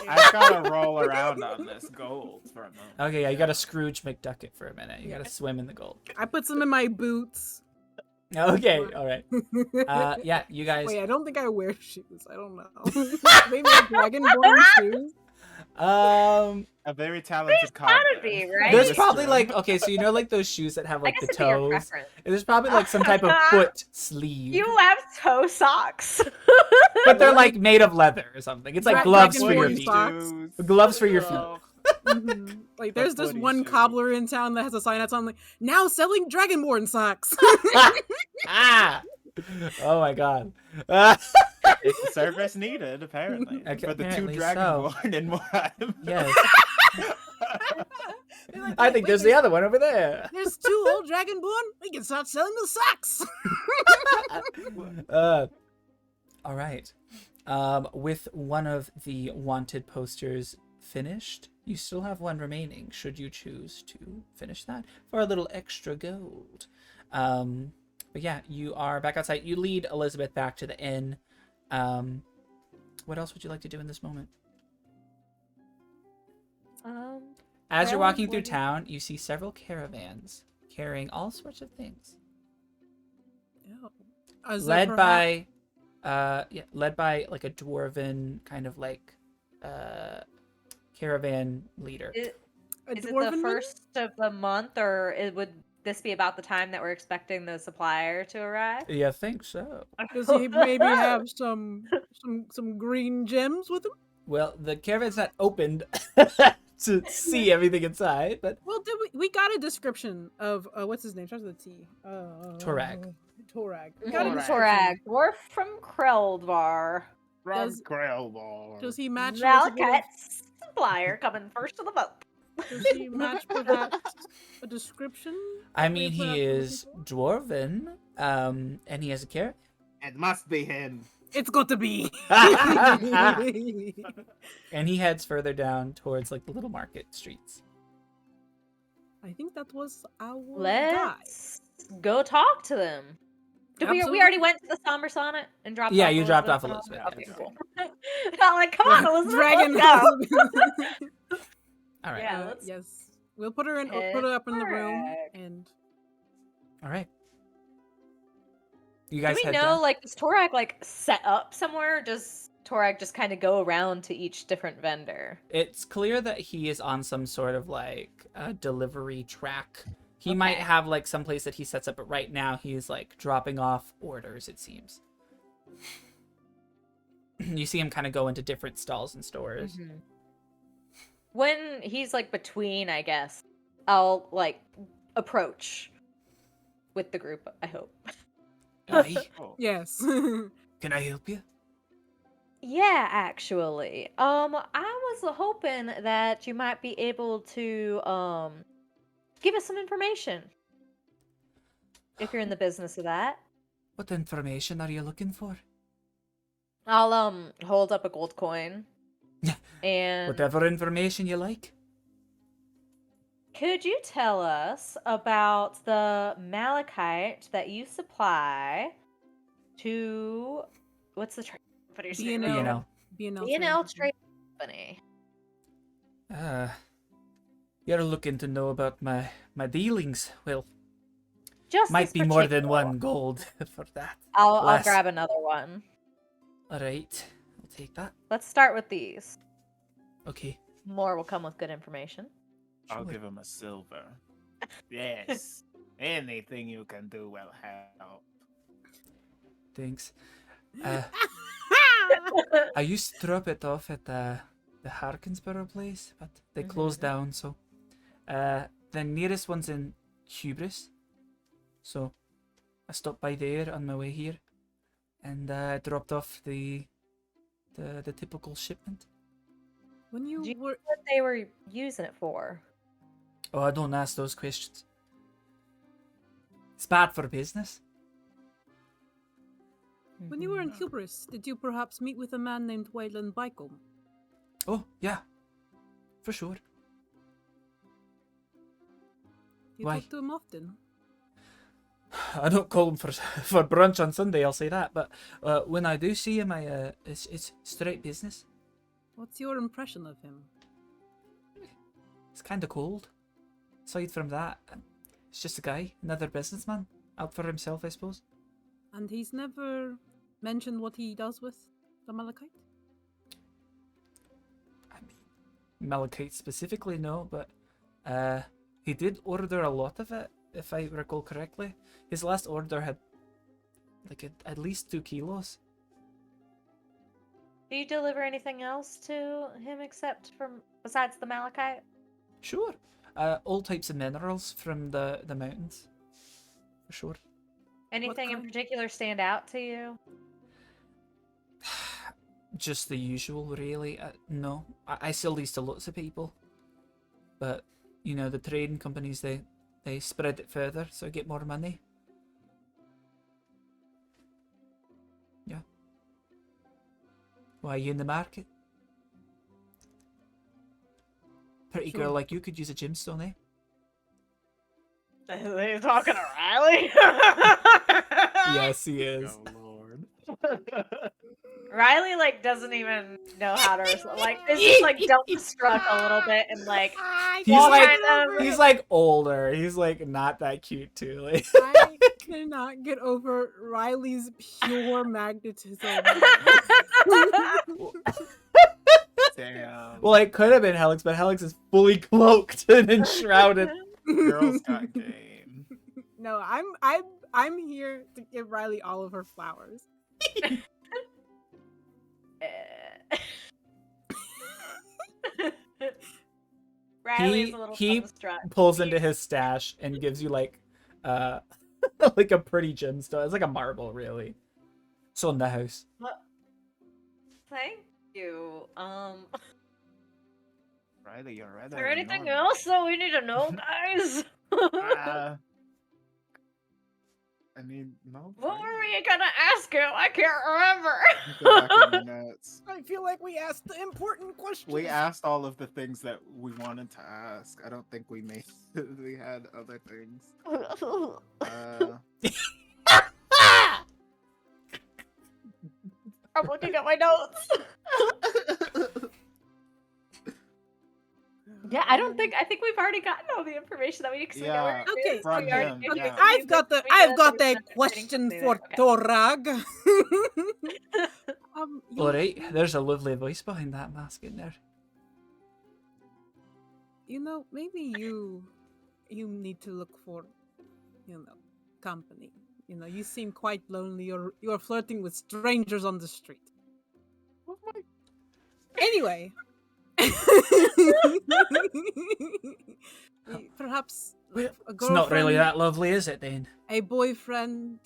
I've got to roll around on this gold for a moment. Okay, yeah, you got to Scrooge McDuck it for a minute. You got to swim in the gold. I put some in my boots. Okay, all right. Yeah, you guys. Wait, I don't think I wear shoes. I don't know. They make dragonborn shoes. A very talented There's cobbler. gotta be, right? There's This probably room. like, okay, so you know like those shoes that have I like guess the it'd be your toes. preference. There's probably like some type of foot sleeve, You have toe socks. but they're like made of leather or something. It's like Dra- gloves for your dragonborn feet. socks. Gloves for your feet. Oh, Mhm. Like there's this footy one shoe. cobbler in town that has a sign outside like now selling dragonborn socks. Ah! Oh my god. it's a service needed, apparently. Okay, for the apparently two so. dragonborn in one. Yes. They're like, I "Wait, think wait, there's the other one over there. There's two old dragonborn. We can start selling the socks. All right. With one of the wanted posters finished, you still have one remaining, should you choose to finish that for a little extra gold. But yeah, you are back outside. You lead Elizabeth back to the inn. What else would you like to do in this moment? As you're walking through town, you see several caravans carrying all sorts of things. Led by like a dwarven kind of like caravan leader. Is it the first of the month, or would this be about the time that we're expecting the supplier to arrive? Yeah, I think so. Does he maybe have some green gems with him? Well, the caravan's not opened to see everything inside, but Well, we got a description of what's his name? Starts with a T. Torag. Torag. We Torag. got a Torag, description. dwarf from Kreldvar. Does- Grailbar. Does he match? with the Malekite's supplier coming first of the month. Does he match perhaps a description? I mean, We've he is dwarven, and he has a caravan. It must be him. It's got to be. And he heads further down towards like the little market streets. I think that was our guy. Let's go talk to them. Did we Absolutely. already went to the Somber Sonnet and dropped Yeah, off you dropped off Elizabeth? Elizabeth, Okay, yeah. cool. I'm like, come on, Elizabeth, Dragon. let's go. All right. Yeah, let's Yes. We'll put her in. We'll put her up in the room, Correct. and All right. You Do guys we head know, down. like, does Torag, like, set up somewhere, or does Torag just kind of go around to each different vendor? It's clear that he is on some sort of like delivery track. He might have like some place that he sets up, but right now he's like dropping off orders, it seems. You see him kind of go into different stalls and stores. Mm-hmm. When he's, like, between, I guess, I'll, like, approach with the group, I hope. Aye. Oh, Yes. Can I help you? Yeah, actually. I was hoping that you might be able to give us some information if you're in the business of that. What information are you looking for? I'll hold up a gold coin. And Whatever information you like. could you tell us about the malachite that you supply to what's the trade company's name? B&L. B&L. B&L. B&L Trade Company. You're looking to know about my dealings. Well, Just might this be more than particular one one. gold for that. I'll Less. grab another one. Alright, I'll take that. Let's start with these. Okay. More will come with good information. I'll Sure. give him a silver. Yes. Anything you can do will help. Thanks. I used to drop it off at the Harkinsborough place, but they closed down, so the nearest one's in Hubris. So I stopped by there on my way here and dropped off the typical shipment. When Do you you know were what they were using it for? Oh, I don't ask those questions. It's bad for business. when you were in Hubris, did you perhaps meet with a man named Wayland Bycombe? Oh, yeah. For sure. You Why? talk to him often. I don't call him for brunch on Sunday, I'll say that. But when I do see him, it's straight business. What's your impression of him? It's kind of cold. Aside from that, it's just a guy, another businessman, out for himself, I suppose. And he's never mentioned what he does with the malachite? I mean, malachite specifically, no, but he did order a lot of it, if I recall correctly. His last order had like at least 2 kilos. Do you deliver anything else to him except from besides the malachite? Sure. All types of minerals from the mountains. For sure. Anything in kind? particular stand out to you? Just the usual, really. No, I sell these to lots of people. But, you know, the trading companies, they spread it further, so I get more money. Yeah. Why, are you in the market? Pretty girl Sure. like you could use a gemstone, eh? Are you talking to Riley? Yes, he is. Oh lord. Riley like doesn't even know how to like is just like dumbstruck a little bit and like He's Well, like kind of- he's like older. He's like not that cute too. Like I cannot get over Riley's pure magnetism. Damn. well, it could have been Helix, but Helix is fully cloaked and enshrouded. Girls got game. No, I'm here to give Riley all of her flowers. Riley is a little he dumbstruck. pulls into his stash and gives you like like a pretty gemstone. It's like a marble, really. It's on the house. Thank you. Riley, you're rather Is there anything enormous. else that we need to know, guys? I mean, no. What Riley. were we gonna ask him? I can't remember. Go back in my notes. I feel like we asked the important questions. We asked all of the things that we wanted to ask. I don't think we made. We had other things. I'm looking at my notes. Yeah, I think we've already gotten all the information that we need. Yeah, Okay, from we already him, gave yeah. you I've got the- a question for Okay. Torag. You- Alright, there's a lovely voice behind that mask in there. You know, maybe you need to look for, company. You know, you seem quite lonely. You're flirting with strangers on the street. Anyway, perhaps Well, a it's not really girlfriend, that lovely, is it then? a boyfriend,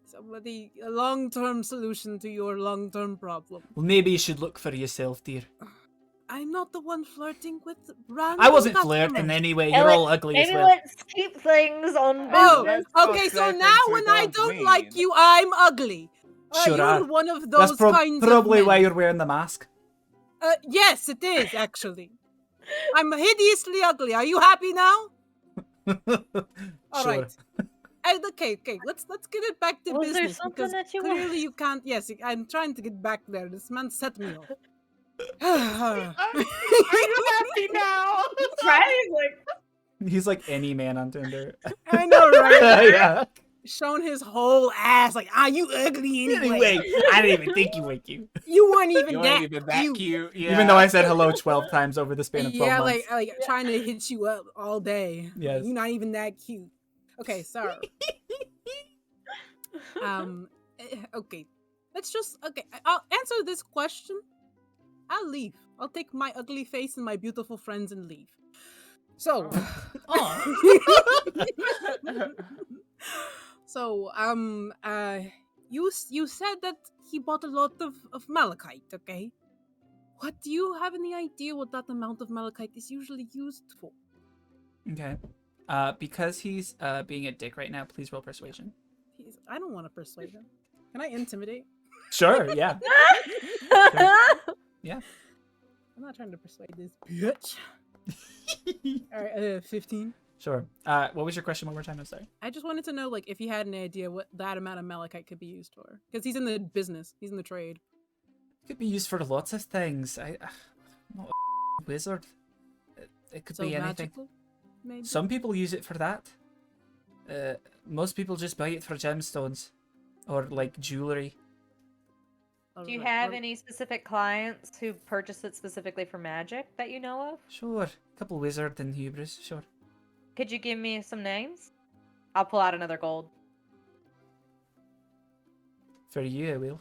someone a long-term solution to your long-term problem. Well, maybe you should look for yourself, dear. I'm not the one flirting with random I wasn't customers. flirting anyway. You're all ugly as Maybe well. let's keep things on Oh, business. okay, so now when I don't like you, I'm ugly. Sure You're are. one of That's those kinds probably of why men. you're wearing the mask. Yes, it is, actually. I'm hideously ugly. Are you happy now? All Sure. right. Okay. Let's get it back to Was there business something because that you clearly wanted? you can't. Yes, I'm trying to get back there. This man set me off. Are you happy now? Right? Like, He's like any man on Tinder. I know, right? Yeah. Shown his whole ass, like, you ugly anyway. Anyway, I didn't even think you were cute. You weren't even You that ain't even that cute. Yeah. Even though I said hello 12 times over the span of 12 Yeah, months. like trying to hit you up all day. Yes. You're not even that cute. Okay, sorry. Okay. I'll answer this question. I'll leave. I'll take my ugly face and my beautiful friends and leave. So, so, you said that he bought a lot of malachite, okay? What do you have any idea what that amount of malachite is usually used for? Okay. Because he's being a dick right now, please roll persuasion. I don't want to persuade him. Can I intimidate? Sure, yeah. Yeah. I'm not trying to persuade this bitch. Alright, 15. Sure. What was your question one more time? I'm sorry. I just wanted to know, like, if he had an idea what that amount of malachite could be used for. Because he's in the business. He's in the trade. Could be used for lots of things. I'm not a wizard. It could So be anything. magical, maybe? Some people use it for that. Most people just buy it for gemstones. Or, like, jewelry. do you have any specific clients who purchase it specifically for magic that you know of? Sure. A couple wizard and hubris, sure. Could you give me some names? I'll pull out another gold. For you, I will.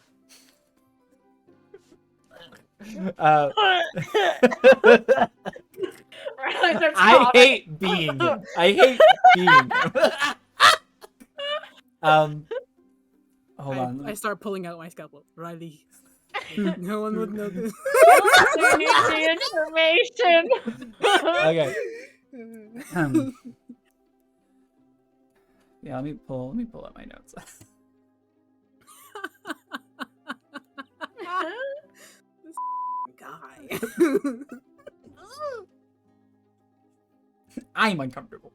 I hate being him. I hate being him. Hold on. I start pulling out my scalpel. Riley. No one would know this. You need the information. Okay. Yeah, let me pull up my notes. This guy. I'm uncomfortable.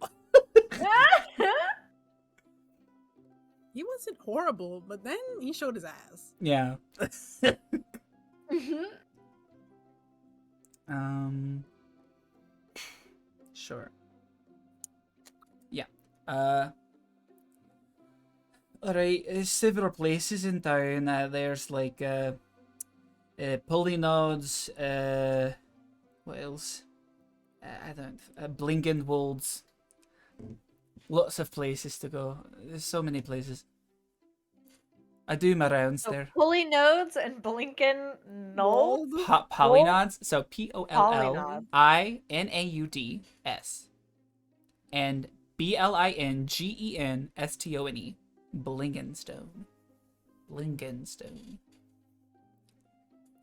He wasn't horrible, but then he showed his ass. Yeah. Mhm. Sure. Yeah. Alright, there's several places in town. There's like Polynodes, what else? I don't Blinkenwolds. Lots of places to go. There's so many places. I do my rounds So there. pulley nodes and blinking nodes. Polynodes. So Pollynauds. And Blingenstone. Blingenstone. Blingenstone.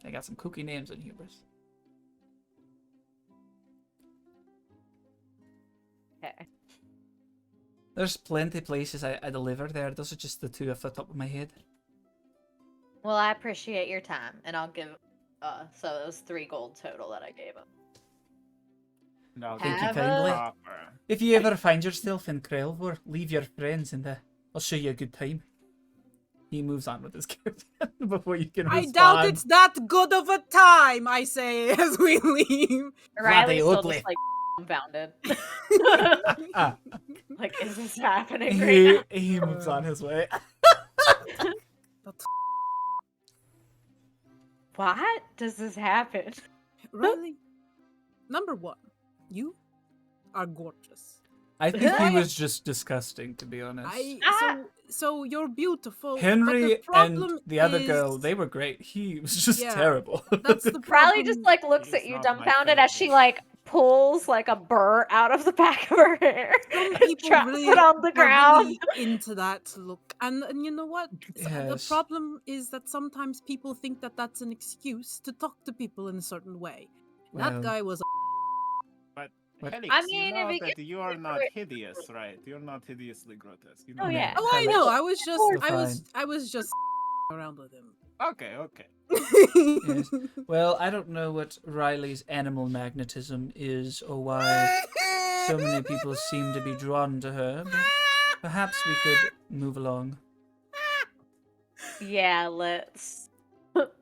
I got some kooky names in hubris. Okay. There's plenty of places I deliver there. Those are just the two off the top of my head. Well, I appreciate your time, and I'll give. So it was 3 gold total that I gave him. No, Thank you Have kindly. a- If you ever find yourself in Krelvor, leave your friends and I'll show you a good time. He moves on with his character before you can respond. I doubt it's that good of a time, I say, as we leave. Riley's still ugly. just like dumbfounded. Ah, Like, is this happening right now? he moves on his way. What does this happen? Riley, number one, you are gorgeous. I think he was just disgusting, to be honest. So you're beautiful. but Henry the and problem the other is- girl, they were great. He was just Yeah, terrible. That's the problem. Riley just like looks He's at you not my dumbfounded as she favorite. like pulls like a burr out of the back of her hair Some and people drops really it on the are ground. really into that look, and you know what? The Yes. problem is that sometimes people think that that's an excuse to talk to people in a certain way. That Well, guy was. But What? Helix, I you mean, if know he that gets you are to not it- hideous, right? You're not hideously grotesque. You Oh know yeah. that. Oh, I Alex. know. I was just. We're I was just around with him. Okay, okay. Yes. Well, I don't know what Riley's animal magnetism is or why so many people seem to be drawn to her, but perhaps we could move along. Yeah, let's.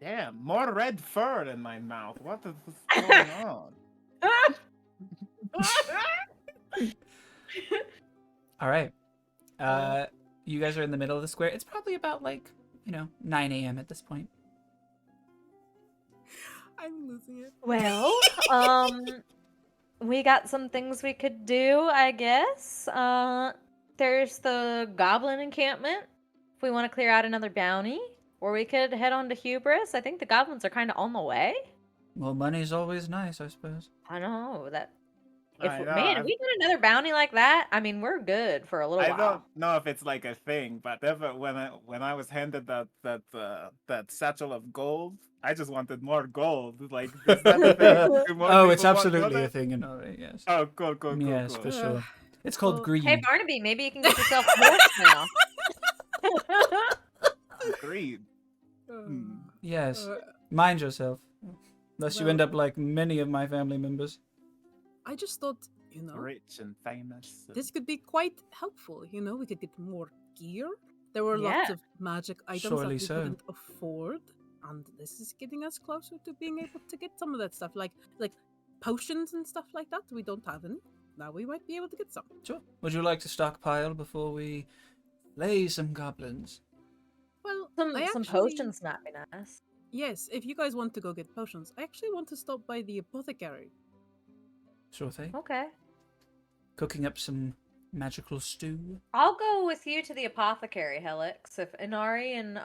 Damn, more red fur in my mouth. What is going on? All right. You guys are in the middle of the square. It's probably about 9 a.m. at this point. I'm losing it. Well, we got some things we could do, I guess. There's the goblin encampment if we want to clear out another bounty, or we could head on to Hubris. I think the goblins are kind of on the way. Well, money's always nice, I suppose. I know that. I know, Man, if I've- we get another bounty like that, I mean, we're good for a little I while. don't know if it's like a thing, but when I was handed that satchel of gold, I just wanted more gold. Like, is that a thing? Do more Oh, it's people want absolutely a gold? thing in Norway, yes. Oh, cool, cool, cool, Yes, cool. for Uh, sure. It's called well, greed. Hey, Barnaby, maybe you can get yourself a horse now. Agreed. Yes. Uh, Mind yourself. Lest you end well- up like many of my family members. I just thought, Rich and famous. this could be quite helpful. We could get more gear. There were lots Yeah. of magic items Surely that we so. couldn't afford, and this is getting us closer to being able to get some of that stuff, like potions and stuff like that. We don't have any. Now we might be able to get some. Sure. Would you like to stockpile before we lay some goblins? Well, Some I some actually- potions might be nice. Yes, if you guys want to go get potions, I actually want to stop by the apothecary. Sure thing. Okay. Cooking up some magical stew. I'll go with you to the apothecary, Helix. If Inari and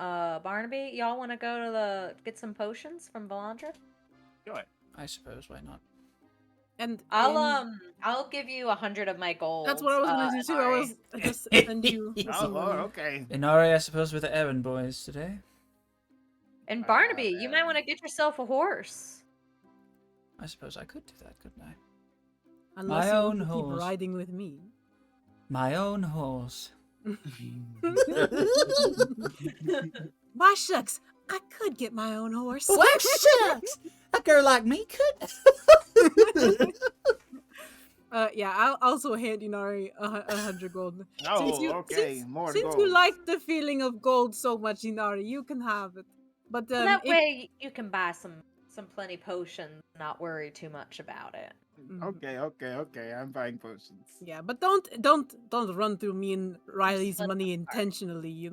Barnaby, y'all want to go to get some potions from Valandra? Sure. I suppose, why not? And I'll give you 100 of my gold. that's what I was gonna do too. Inari. I just send you. Oh, some money. okay. Inari, I suppose, with the errand boys today. And Ah, Barnaby, you might man. want to get yourself a horse. I suppose I could do that, couldn't I? Unless My you own want to keep horse. riding with me. My own horse. My shucks, I could get my own horse. What shucks? A girl like me could. Yeah, I'll also hand Inari 100 gold. Oh, okay. More since gold. you like the feeling of gold so much, Inari, you can have it. But So that if- way you can buy some plenty potions, not worry too much about it. Okay. I'm buying potions. yeah, but don't run through me and Riley's Let money them start. intentionally.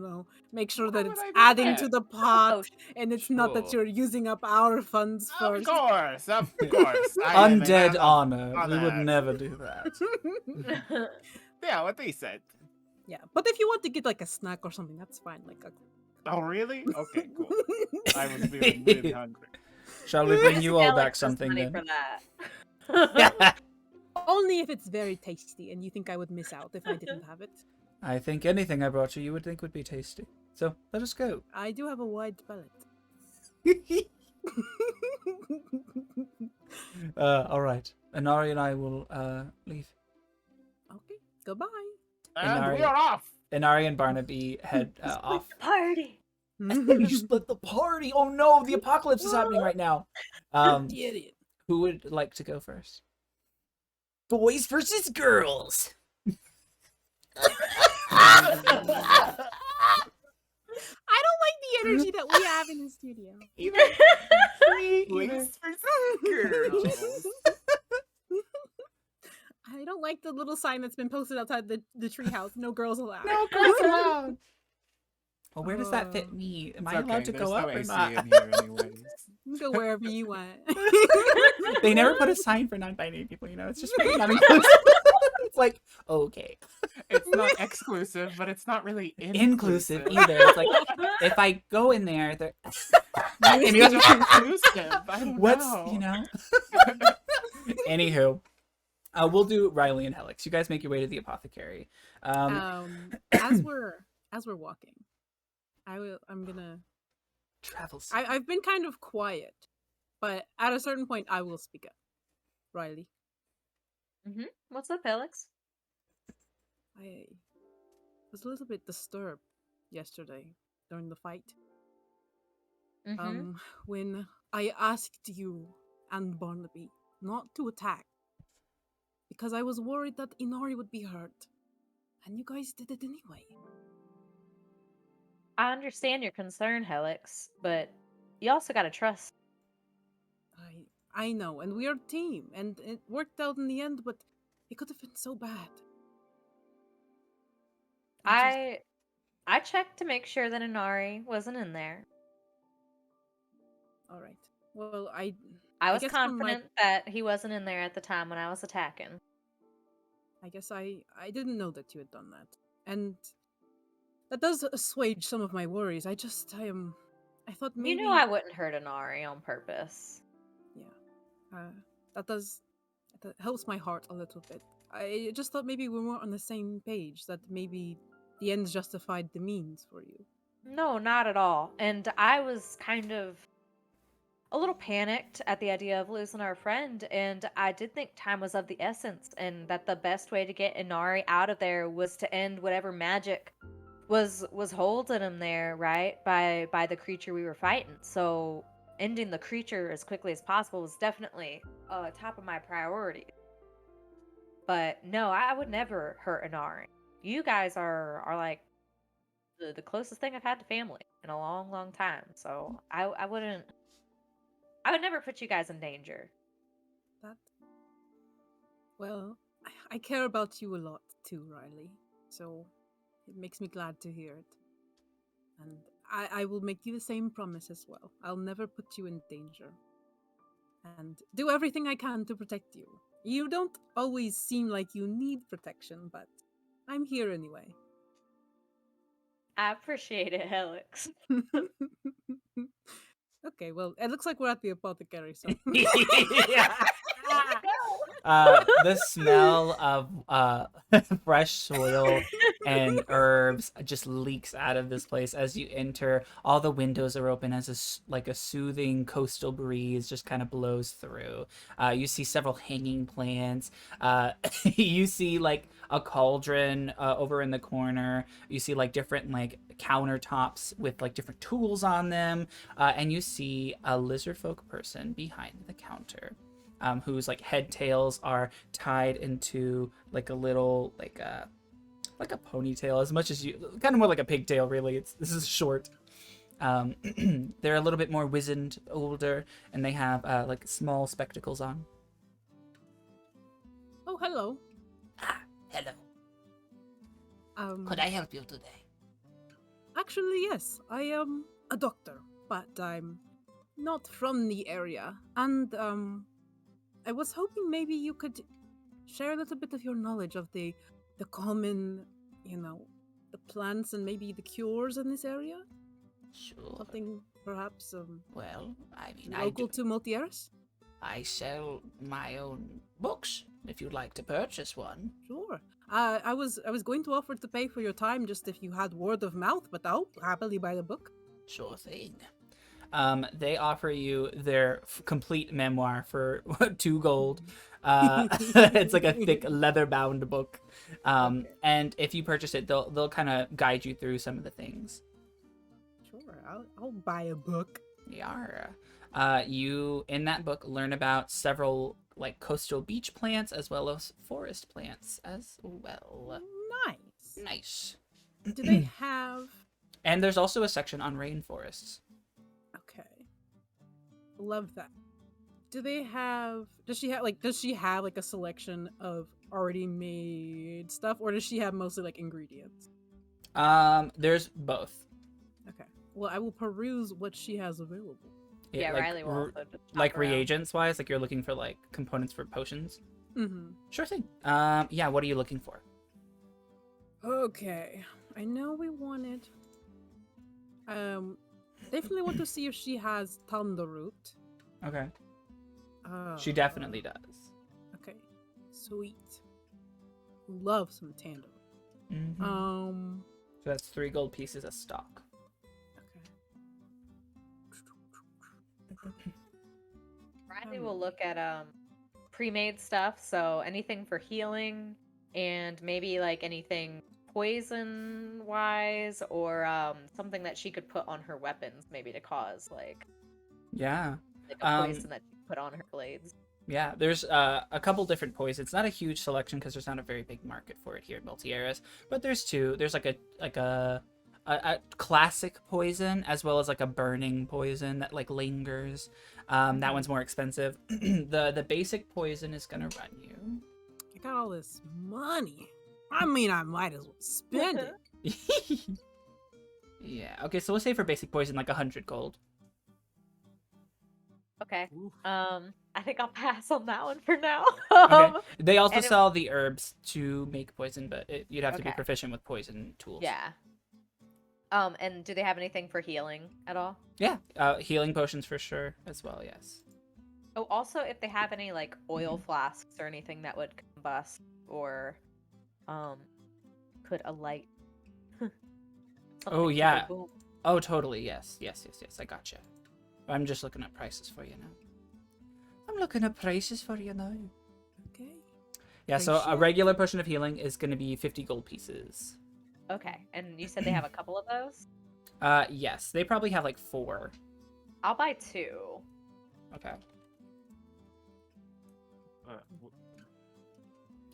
Make sure that Why it's would I do adding that? to the pot, Potion. and it's not that Sure. you're using up our funds Of first. course, of course. I am a Undead man of honor. We would honor. never do that. Yeah, what they said. Yeah, but if you want to get like a snack or something, that's fine. Oh, really? Okay, cool. I was feeling really hungry. Shall we bring you all Alex back has something money then? for that. only if it's very tasty, and you think I would miss out if I didn't have it. I think anything I brought you would think would be tasty. So let us go. I do have a wide palate. All right. Inari and I will leave. Okay, goodbye. And Inari. we are off. Inari and Barnaby head off. Party. You split the party. Oh no, the apocalypse is happening right now. Idiot. Who would like to go first? Boys versus girls. I don't like the energy that we have in the studio. Boys versus girls. I don't like the little sign that's been posted outside the treehouse. No girls allowed. No girls allowed. Well, where does that fit me? Am It's I allowed okay, to there's go no up or AC not? in here anyways. You can go wherever you want. They never put a sign for non-binary people, it's just really not inclusive. It's like, okay. It's not exclusive, but it's not really Inclusive inclusive. either. It's like, if I go in there, they're... It's just inclusive. I don't What's, know. Anywho, we'll do Riley and Helix. You guys make your way to the apothecary. As we're walking, I'm gonna. Travels. I've been kind of quiet, but at a certain point, I will speak up. Riley, What's up, Felix? I was a little bit disturbed yesterday during the fight. When I asked you and Barnaby not to attack because I was worried that Inari would be hurt, and you guys did it anyway. I understand your concern, Helix, but you also gotta trust. I know, and we are a team, and it worked out in the end, but it could have been so bad. I checked to make sure that Inari wasn't in there. All right. Well, I was guess from confident that he wasn't in there at the time when I was attacking. I guess I didn't know that you had done that, and that does assuage some of my worries. I thought maybe You know I wouldn't hurt Inari on purpose. Yeah, that helps my heart a little bit. I just thought maybe we weren't on the same page. That maybe the ends justified the means for you. No, not at all. And I was kind of a little panicked at the idea of losing our friend, and I did think time was of the essence, and that the best way to get Inari out of there was to end whatever magic was holding him there, right? By the creature we were fighting. So ending the creature as quickly as possible was definitely top of my priority. But no, I would never hurt Inari. You guys are like the closest thing I've had to family in a long, long time. So I would never put you guys in danger. Well, I care about you a lot too, Riley. So it makes me glad to hear it. And I will make you the same promise as well. I'll never put you in danger. And do everything I can to protect you. You don't always seem like you need protection, but I'm here anyway. I appreciate it, Helix. Okay, well, it looks like we're at the apothecary, so. The smell of fresh soil and herbs just leaks out of this place as you enter. All the windows are open as a soothing coastal breeze just kind of blows through. You see several hanging plants. You see like a cauldron over in the corner. You see like different like countertops with like different tools on them, and you see a lizard folk person behind the counter. Whose like head tails are tied into like a little like a ponytail, as much as you kind of more like a pigtail really. This is short. They're a little bit more wizened, older, and they have like small spectacles on. Oh, hello. Hello. Could I help you today? Actually, yes. I am a doctor, but I'm not from the area, and I was hoping maybe you could share a little bit of your knowledge of the common, the plants and maybe the cures in this area. Sure. Something perhaps Well, I mean, local to Multhieris. I sell my own books. If you'd like to purchase one. Sure. I was going to offer to pay for your time just if you had word of mouth, but I'll happily buy the book. Sure thing. They offer you their complete memoir for 2 gold. It's like a thick leather-bound book. Okay. And if you purchase it, they'll kind of guide you through some of the things. Sure, I'll buy a book. Yeah. You in that book learn about several like coastal beach plants as well as forest plants as well. Nice. Do they have? And there's also a section on rainforests. Okay. Love that. Do they have? Does she have like a selection of already made stuff, or does she have mostly like ingredients? There's both. Okay. Well, I will peruse what she has available. Yeah, like, Riley will also like reagents wise, like you're looking for like components for potions. Mm-hmm. Sure thing. Yeah. What are you looking for? Okay. I know we wanted. Definitely want to see if she has thunder root. Okay. She definitely does. Sweet. Love some tandoori. Mhm. So that's 3 gold pieces of stock. Okay. Riley will look at pre-made stuff, so anything for healing and maybe like anything poison wise or something that she could put on her weapons maybe to cause like Yeah. a poison that she could put on her blades. Yeah, there's a couple different poisons. Not a huge selection because there's not a very big market for it here in Multhieris, but there's 2. There's like a classic poison as well as like a burning poison that like lingers. That one's more expensive. The basic poison is gonna run you. I got all this money. I mean, I might as well spend it. Yeah. Okay, so we'll say for basic poison like 100 gold. Okay. Oof. I think I'll pass on that one for now. Okay. They also and it- sell the herbs to make poison, but you'd have to be Okay. proficient with poison tools. Yeah. And do they have anything for healing at all? Yeah. Healing potions for sure as well. Yes. Oh, also if they have any like oil flasks or anything that would combust or could alight. Oh, Something yeah. super boom. Oh, totally. Yes. I gotcha. I'm just looking at prices for you now. I'm looking at prices for you now. Okay. Yeah, Are so you a sure? regular potion of healing is going to be 50 gold pieces. Okay, and you said they have a couple of those? Yes, they probably have like 4. I'll buy 2. Okay.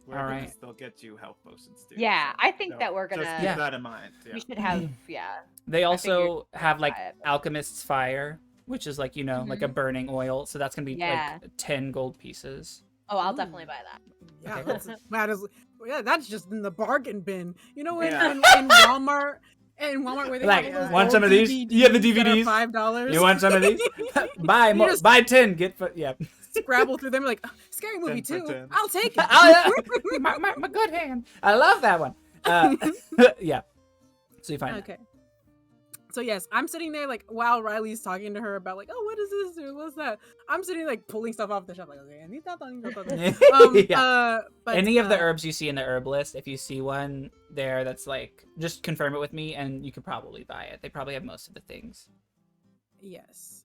We're All gonna right. still get you health potions too. Yeah, so- I think so that we're Just gonna. keep Yeah. that in mind. Yeah. We should have. Yeah. They also figured have like buy it. alchemist's fire, which is like, like a burning oil. So that's going to be Yeah. like 10 gold pieces. Oh, I'll Ooh. definitely buy that. Yeah, Okay, that's that is. Yeah, that's just in the bargain bin. You know, Yeah. in Walmart. In Walmart, where they Like, have all those want old some of these? Yeah, the DVDs that are DVDs. $5. You want some of these? buy You more, just- buy 10, get yeah. Scrabble through them like scary movie 10 for too. 10. I'll take it. Oh, yeah. my good hand. I love that one. Yeah. So you find it. Okay. So yes, I'm sitting there like while Riley's talking to her about like, oh, what is this or what's that? I'm sitting like pulling stuff off the shelf like, okay, I need that. Yeah. But, Any of the herbs you see in the herb list, if you see one there that's like, just confirm it with me and you could probably buy it. They probably have most of the things. Yes.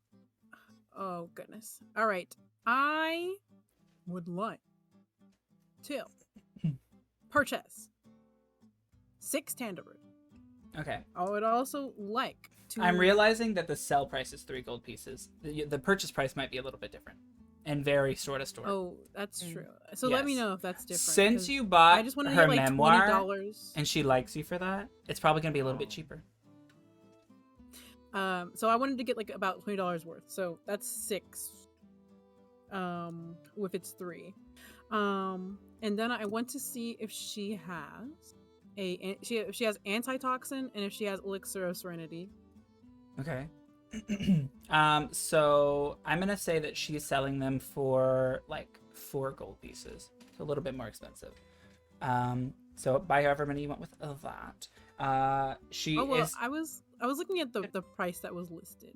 Oh goodness. All right. I would like to purchase 6 tandoori. Okay. I would also like to. I'm realizing that the sell price is 3 gold pieces. The purchase price might be a little bit different and vary store to store. Oh, that's true. So let me Yes. know if that's different. Since 'cause you bought I just want to her get like memoir $20. and she likes you for that, it's probably going to be a little bit cheaper. So I wanted to get like about $20 worth. So that's 6. If it's 3. And then I want to see if she has if she has antitoxin and if she has elixir of serenity. Okay. So I'm going to say that she's selling them for like 4 gold pieces. So a little bit more expensive. So buy however many you want with that. She Oh well, is... I was looking at the price that was listed.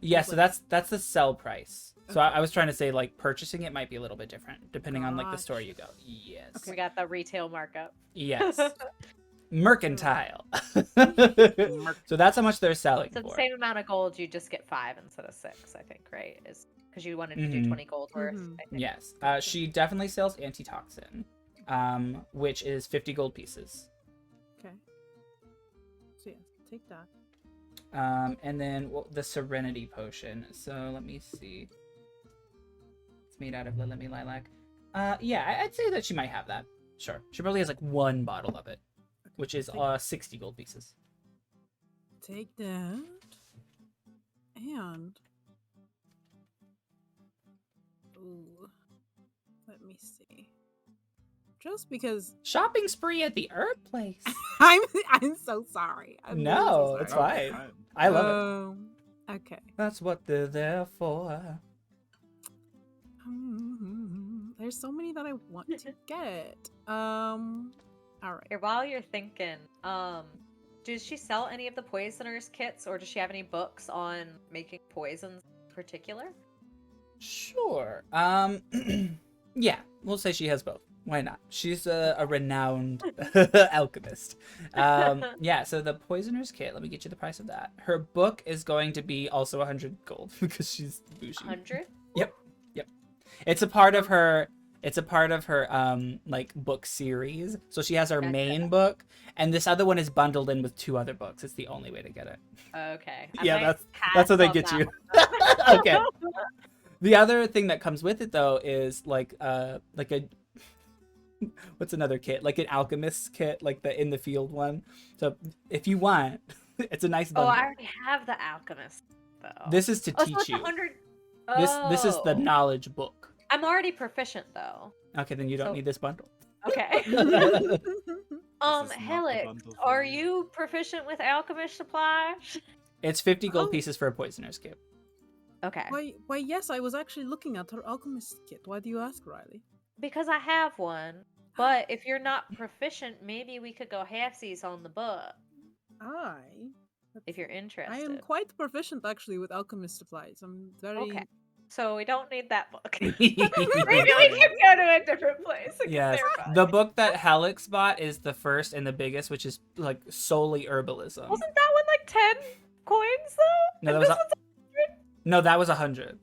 Yeah, so like- that's the sell price. So Okay. I was trying to say like purchasing it might be a little bit different depending on like the Gotcha. store you go. Yes. We got the retail markup. Yes. Mercantile. Merc- So that's how much they're selling So the for. same amount of gold, you just get 5 instead of 6. I think, right? Is because you wanted to do Mhm. 20 gold worth. Mhm. I think. Yes. She definitely sells antitoxin, which is 50 gold pieces. Okay. So yeah, take that. And then the Serenity Potion. So let me see. It's made out of Lilimi Lilac. Yeah, I'd say that she might have that. Sure. She probably has like 1 bottle of it, which is 60 gold pieces. Take that. And ooh, let me see. Just because Shopping spree at the herb place. I'm so sorry. I'm really No, so it's sorry. fine. I love it. Okay. That's what they're there for. There's so many that I want to get. All right. Here, while you're thinking, does she sell any of the poisoners kits, or does she have any books on making poisons in particular? Sure. Yeah, we'll say she has both. Why not? She's a renowned alchemist. Yeah, so the Poisoner's Kit, let me get you the price of that. Her book is going to be also 100 gold because she's bougie. 100? Yep. It's a part of her like book series. So she has her Gotcha. main book, and this other one is bundled in with 2 other books. It's the only way to get it. Okay. I Yeah, might that's pass how they on get that you. one. Okay. The other thing that comes with it though is like a what's another kit? Like an alchemist's kit, like the in the field one. So if you want, it's a nice Oh, bundle. I already have the alchemist though. This is to so teach it's you. 100. This is the Oh. knowledge book. I'm already proficient though. Okay, then you don't So- need this bundle. Okay. This is not the Helix, bundle for are you. you proficient with alchemist supplies? It's 50 gold Oh. pieces for a poisoner's kit. Okay. Why, yes, I was actually looking at her alchemist kit. Why do you ask, Riley? Because I have one. But if you're not proficient, maybe we could go halfsies on the book if you're interested. I am quite proficient actually with alchemist supplies. I'm very Okay. So we don't need that book. Maybe Yes. we can go to a different place. and get there fine. The book that Helix bought is the first and the biggest, which is like solely herbalism. Wasn't that one like 10 coins though? No, that And was this a- No, that was 100.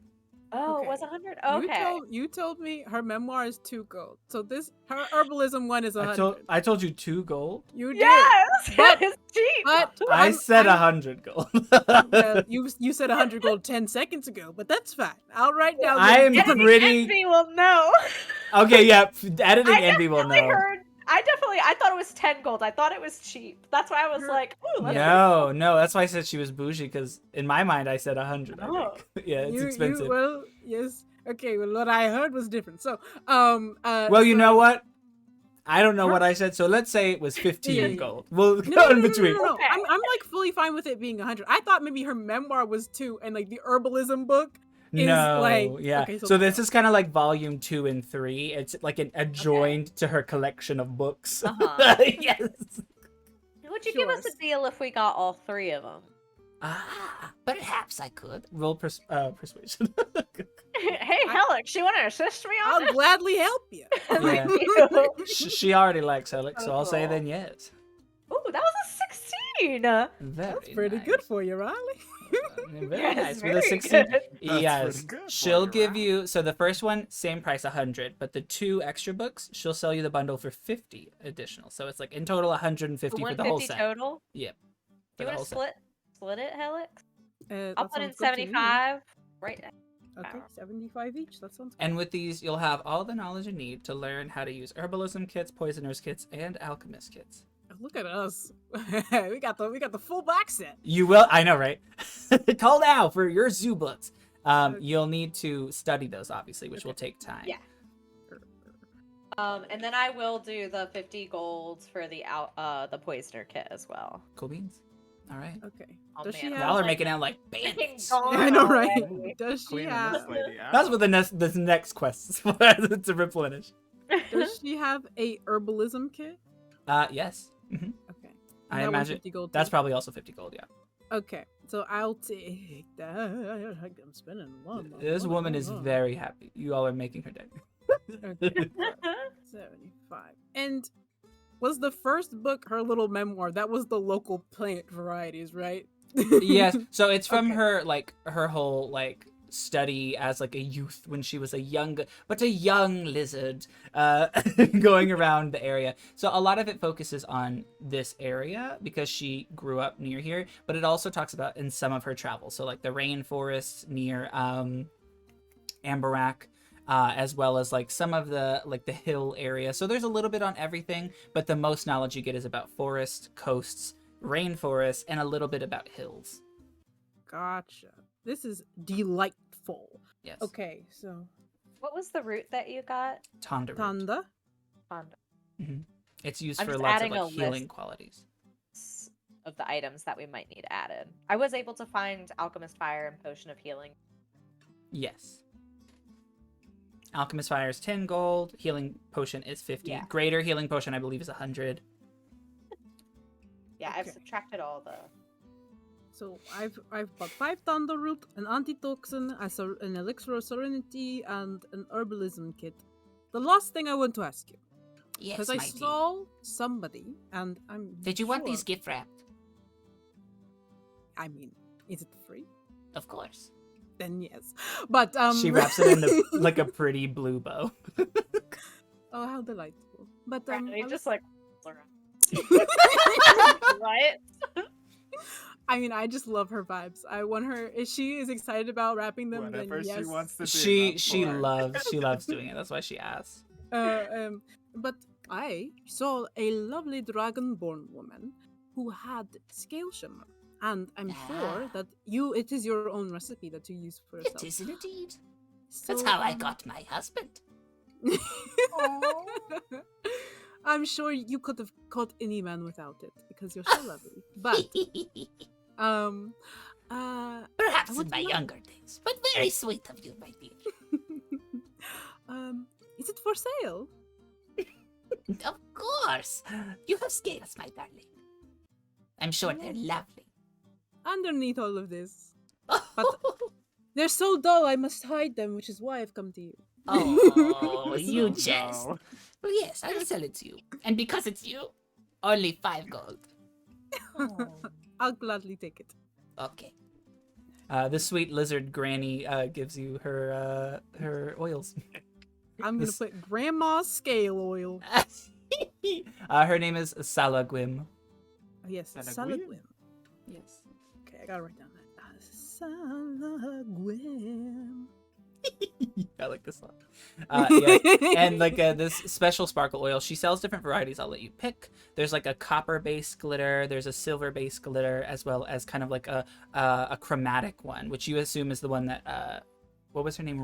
Oh, Okay. it was 100? Okay. You told me her memoir is 2 gold. So her herbalism one is 100. I told you 2 gold. You did. Yes! But- it's cheap! But I said 100 gold. well, you said 100 gold 10 seconds ago, but that's fine. I'll write down. I am Editing pretty- Envy will know. Okay, yeah. Editing I Envy will definitely know. heard. I thought it was 10 gold. I thought it was cheap. That's why I was like, ooh, let's No, that's why I said she was bougie, because in my mind I said 100. I Oh. think. Yeah, it's expensive. Well, yes. Okay, well, what I heard was different. So, Well, you know what? I don't know what I said, so let's say it was 15 Yeah. gold. We'll No, go no, in no, between. No, no, no. Okay. I'm like fully fine with it being 100. I thought maybe her memoir was 2, and like the herbalism book is No, like yeah. okay, so this is kind of like volume 2 and 3. It's like an adjoined to her collection of books. Uh-huh. Yes. Would you give us Sure. a deal if we got all 3 of them? Perhaps I could roll persuasion. Hey, Helix, you want to assist me on I'll this? gladly help you. Yeah. Thank you. She already likes Helix, so I'll say Oh. then yes. Ooh, that was a 16. Very That's pretty nice. good for you, Riley. Very Yes, nice. With a very 16. good. Yes. pretty good for She'll you, give right? you, so the first one, same price, 100, but the 2 extra books, she'll sell you the bundle for 50 additional. So it's like in total 150 for the whole 150 set. total? Yep. Do For you the want whole to set. split it, Helix? That I'll put in sounds good to me. 75 right now. Okay, 75 each. That sounds good. And with these, you'll have all the knowledge you need to learn how to use herbalism kits, poisoners kits, and alchemist kits. Look at us. we got the full box set. You will, I know, right? Call now for your zoo books. Okay. You'll need to study those, obviously, which will take time. Yeah. And then I will do the 50 golds for the poisoner kit as well. Cool beans. All right. Okay. Oh, Does she man. have? Y'all are like- making out like Freaking bandits. gone I know, right? already. Does she Cleaning have? this lady out. That's what the next quest is for, to replenish. Does she have a herbalism kit? Yes. hmm Okay. I That one's imagine 50 gold that's too? probably also 50 gold, yeah. Okay, so I'll take that. I'm spending one. This woman is very happy. You all are making her day. Okay. 75. And was the first book her little memoir? That was the local plant varieties, right? Yes. So it's from Okay. her, like, her whole, like, study as, like, a youth when she was a young lizard going around the area. So a lot of it focuses on this area because she grew up near here, but it also talks about in some of her travels. So, like, the rainforest near Ambarak, as well as like some of the hill area. So there's a little bit on everything, but the most knowledge you get is about forests, coasts, rainforests, and a little bit about hills. Gotcha. This is delightful. Yes. Okay, so What was the root that you got? Tonda root. Tanda. Fondo. It's used I'm for just lots of adding like a healing list. qualities. Of the items that we might need added. I was able to find Alchemist Fire and Potion of Healing. Yes. Alchemist Fire is 10 gold. Healing Potion is 50. Yeah. Greater Healing Potion, I believe, is 100. Yeah, I've Okay. subtracted all the. So I've bought 5 Tanda root, an antitoxin, an elixir of serenity, and an herbalism kit. The last thing I want to ask you: Yes, Because I my dear. saw somebody, and I'm. Did you want these sure- gift wrapped? I mean, is it free? Of course. Then yes. But She wraps it in like a pretty blue bow. Oh, how delightful! But He I just was- like right. I mean, I just love her vibes. I want her. If she is excited about wrapping them, Whatever then yes. she wants to do. She I'm for it. loves doing it. That's why she asks. But I saw a lovely dragonborn woman who had scale shimmer, and I'm sure Ah. that it is your own recipe that you use for yourself. It is indeed. So, That's how I got my husband. I'm sure you could have caught any man without it because you're so lovely. But um, Perhaps want in to my know- younger days, but very sweet of you, my dear. is it for sale? Of course. You have scales, my darling. I'm sure they're lovely. Underneath all of this, they're so dull. I must hide them, which is why I've come to you. Oh, you So jest. dull. Well, yes, I'll sell it to you. And because it's you, only 5 gold. I'll gladly take it. Okay. The sweet lizard granny gives you her oils. I'm gonna This- put grandma's scale oil. Her name is Salagwim. Yes, Salagwim? Salagwim. Yes. Okay, I gotta write down that. Salagwim. I like this song. Yeah. And like this special sparkle oil, she sells different varieties. I'll let you pick. There's like a copper-based glitter. There's a silver-based glitter, as well as kind of like a chromatic one, which you assume is the one that what was her name?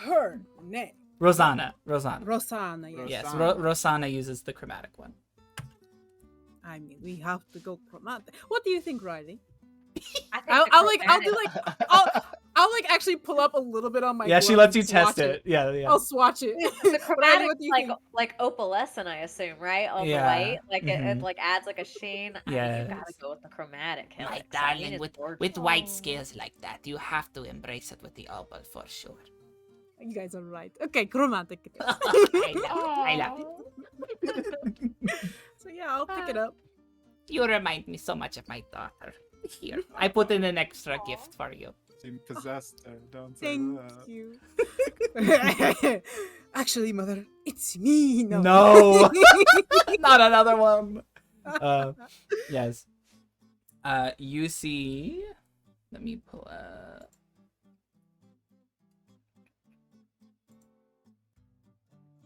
Her name. Rosanna. Rosanna, yes. Yes, Rosanna. Rosanna uses the chromatic one. I mean, we have to go chromatic. What do you think, Riley? I think I'll like actually pull up a little bit on my. Yeah, she glove lets and you test swatch it. Yeah, yeah. I'll swatch it. the Riley, chromatic what do you like think? like opalescent, I assume, right? Over Yeah, white, like it mhm. like adds like a sheen. I mean, you gotta Yes. go with the chromatic. My Helix. I mean, darling, it's with gorgeous. white scales like that, you have to embrace it with the opal for sure. You guys are right. Okay, chromatic. it is. I love it. So yeah, I'll pick it up. You remind me so much of my daughter. Here, I put in an extra gift for you. She possessed her. Don't say Thank that. you. Actually, mother, it's me. No. No, not another one. Yes. You see. Let me pull up.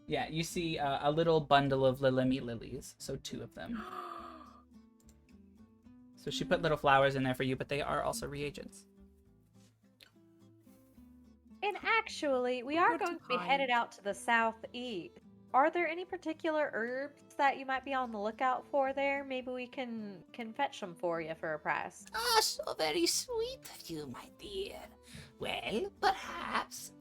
Yeah, you see a little bundle of Lilimi lilies, so 2 of them. So she put little flowers in there for you, but they are also reagents. And actually, we are Good going to be time. headed out to the southeast. Are there any particular herbs that you might be on the lookout for there? Maybe we can fetch them for you for a price. Ah, so very sweet of you, my dear. Well, perhaps.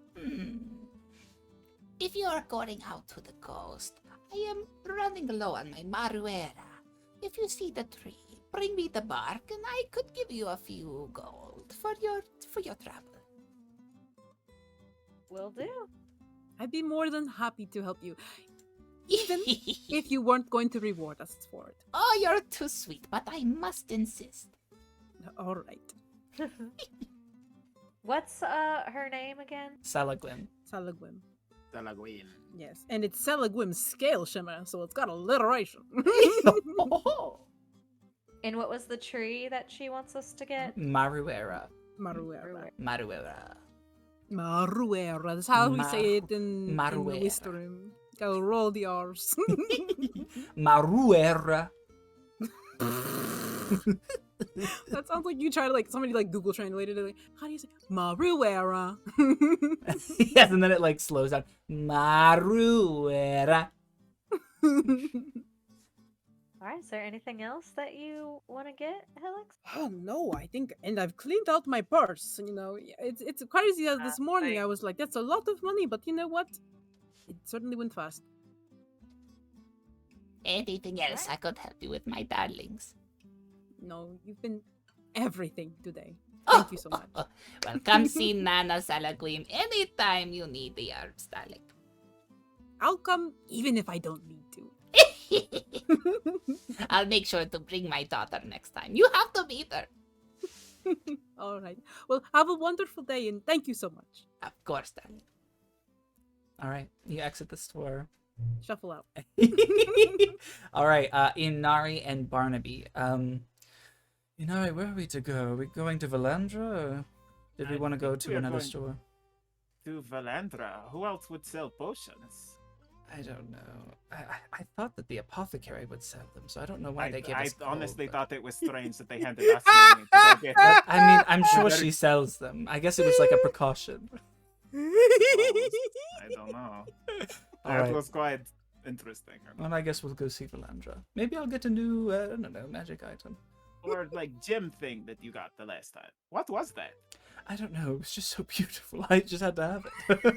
If you are going out to the coast, I am running low on my maruera. If you see the tree, bring me the bark, and I could give you a few gold for your trouble. Will do. I'd be more than happy to help you, even if you weren't going to reward us for it. Oh, you're too sweet, but I must insist. All right, What's her name again? Salagwim. Salagwim. Salagwin. Yes, and it's Salagwim's scale shimmer, so it's got alliteration. And what was the tree that she wants us to get? Maruera. Maruera. Maruera. Maruera. That's how we say it in the Maruera. Wisdom. Gotta roll the R's. Maruera. That sounds like you try to like somebody like Google translated it. Like, how do you say Maruera? Yes, and then it like slows down. Maruera. All right. Is there anything else that you want to get, Helix? Oh no, I think, and I've cleaned out my purse. You know, it's crazy that this morning right. I was like, that's a lot of money, but you know what? It certainly went fast. Anything else I could help you with, my darlings? No, you've been everything today. Thank you so much. Well, come see Nana Salagwim anytime you need the herbs, darling. I'll come even if I don't need to. I'll make sure to bring my daughter next time. You have to meet her. All right. Well, have a wonderful day and thank you so much. Of course, then. All right, you exit the store. Shuffle out. All right, Inari and Barnaby. Inari, where are we to go? Are we going to Valandra, or did we I want to go think to we are another going store? To Valandra. Who else would sell potions? I don't know. I thought that the apothecary would sell them, so I don't know why they gave us gold, honestly but- thought it was strange that they handed us money to go get it. I mean, I'm sure she sells them. I guess it was like a precaution. I don't know. All That right. was quite interesting. Well, I guess we'll go see Valandra. Maybe I'll get a new, I don't know, magic item. Or like gem thing that you got the last time. What was that? I don't know. It was just so beautiful. I just had to have it.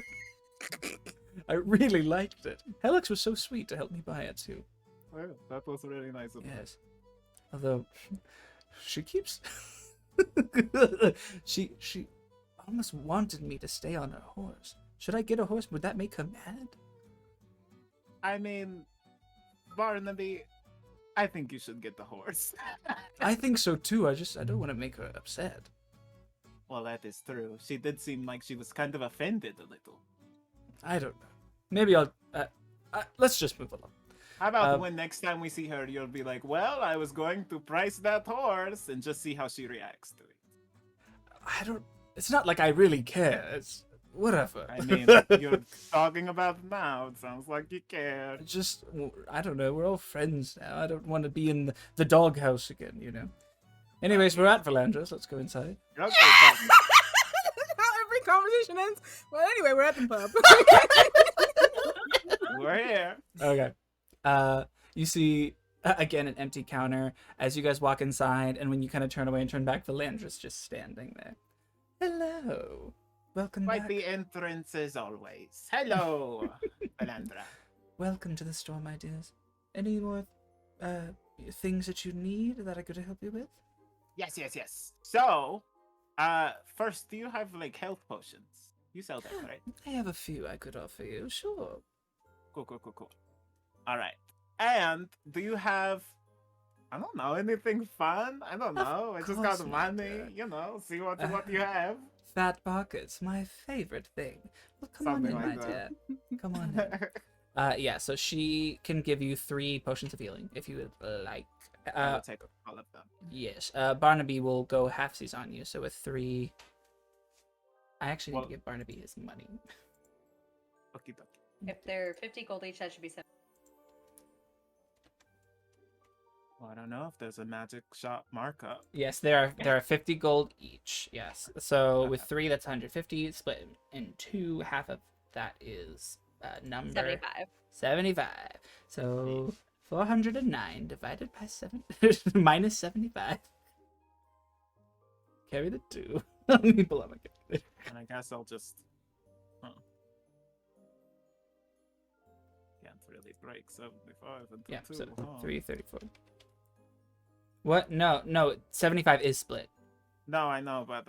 I really liked it. Helix was so sweet to help me buy it too. Well, that was really nice of her. Yes. Although she keeps she almost wanted me to stay on her horse. Should I get a horse? Would that make her mad? I mean, Barnaby, I think you should get the horse. I think so too. I don't want to make her upset. Well, that is true. She did seem like she was kind of offended a little. I don't know. Maybe I'll let's just move along. How about when next time we see her, you'll be like, well, I was going to price that horse, and just see how she reacts to it. It's not like I really care. It's whatever. I mean, you're talking about it now. It sounds like you care. Just, I don't know. We're all friends now. I don't want to be in the doghouse again, you know. Anyways, we're at Valandra, so let's go inside. Okay, How every conversation ends. Well, anyway, we're at the pub. we're here. Okay. You see again an empty counter as you guys walk inside, and when you kind of turn away and turn back, Valandra's just standing there. Hello. Welcome Quite back. the entrance as always. Hello, Valandra. Welcome to the store, my dears. Any more things that you need that I could help you with? Yes. So, first, do you have like health potions? You sell that, right? I have a few I could offer you. Sure. Cool. All right. And do you have, I don't know, anything fun? I don't know. I just course got not, money, dear. you know, see what you have. Fat pockets, my favorite thing. Well, come Something on in, like my that. dear. Come on in. Yeah, so she can give you 3 potions of healing if you would like. I'll take all of them. Yes. Barnaby will go halfsies on you, so with 3. I actually need to give Barnaby his money. Okay. If they're 50 gold each, that should be 7. Well, I don't know if there's a magic shop markup. Yes, there are 50 gold each. Yes. So with 3, that's 150. Split in 2, half of that is number 75. So 409 divided by 7 minus 75. Carry the 2. Let me pull out my calculator. And I guess I'll just. Can't really break 75 into Yeah, 2. so huh? 334. What? No, 75 is split. No, I know, but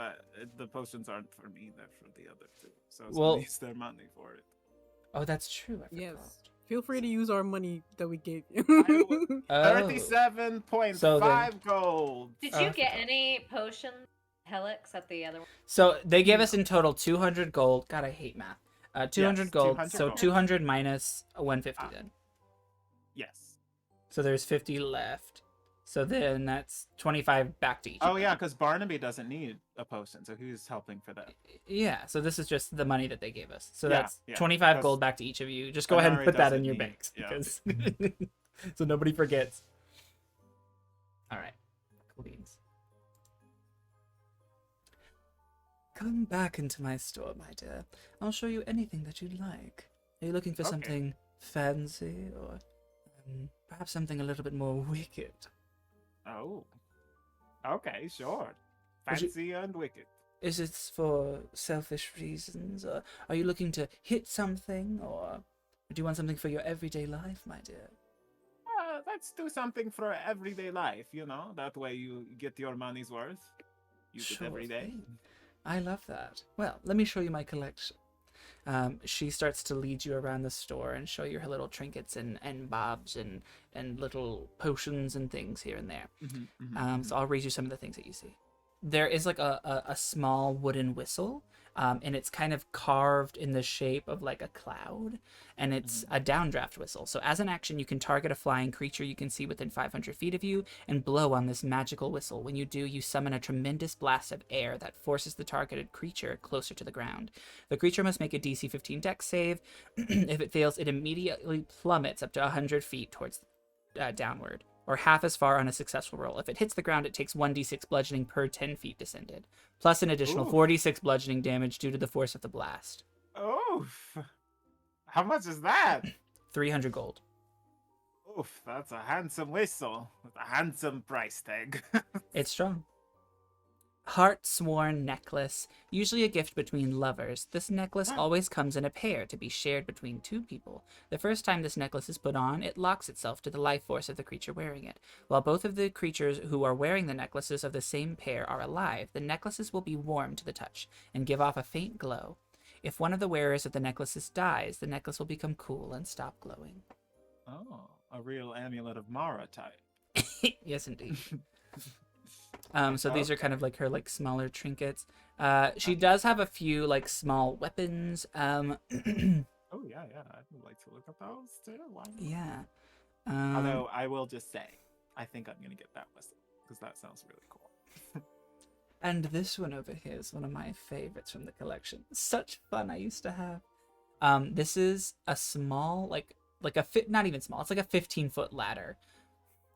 the potions aren't for me, they're for the other 2. So it's Well- gonna use their money for it. Oh, that's true. I forgot. Yes. Feel free to use our money that we gave you. Oh. 37.5 So then- gold. Did Oh, you I get forgot. any potions, Helix, at the other one? So they gave us in total 200 gold. God, I hate math. 200 Yes, gold. 200 So gold. 200 minus 150 then. Yes. So there's 50 left. So then that's 25 back to each. Oh of yeah, them. because Barnaby doesn't need a potion, so he's helping for that. Yeah. So this is just the money that they gave us. So Yeah, that's yeah, 25 because gold back to each of you. Just go ahead and Anari put that in doesn't your need- banks yeah. because so nobody forgets. All right. Cool beans. Come back into my store, my dear. I'll show you anything that you'd like. Are you looking for Okay. something fancy or perhaps something a little bit more wicked? Oh. Okay, sure. Would you- Fancy and wicked. Is it for selfish reasons, or are you looking to hit something, or do you want something for your everyday life, my dear? Let's do something for everyday life, you know? That way you get your money's worth. Use it every day. thing. I love that. Well, let me show you my collection. She starts to lead you around the store and show you her little trinkets and bobs and little potions and things here and there. So I'll read you some of the things that you see. There is like a small wooden whistle, and it's kind of carved in the shape of like a cloud, and it's a downdraft whistle. So as an action, you can target a flying creature you can see within 500 feet of you and blow on this magical whistle. When you do, you summon a tremendous blast of air that forces the targeted creature closer to the ground. The creature must make a DC 15 dex save. If it fails, it immediately plummets up to 100 feet towards downward, or half as far on a successful roll. If it hits the ground, it takes 1d6 bludgeoning per 10 feet descended, plus an additional 46 bludgeoning damage due to the force of the blast. Oof. How much is that? 300 gold. Oof, that's a handsome whistle with a handsome price tag. It's strong. Heart-sworn necklace, usually a gift between lovers. This necklace always comes in a pair to be shared between two people. The first time this necklace is put on, it locks itself to the life force of the creature wearing it. While both of the creatures who are wearing the necklaces of the same pair are alive, the necklaces will be warm to the touch and give off a faint glow. If one of the wearers of the necklaces dies, the necklace will become cool and stop glowing. Oh, a real amulet of Mara type. Yes, indeed. So these are kind of like her like smaller trinkets. She does have a few like small weapons. Oh yeah, I would like to look at those too. Why not? Yeah. Although I will just say, I think I'm gonna get that whistle because that sounds really cool. And this one over here is one of my favorites from the collection. Such fun I used to have. This is a small not even small. It's like a 15-foot ladder.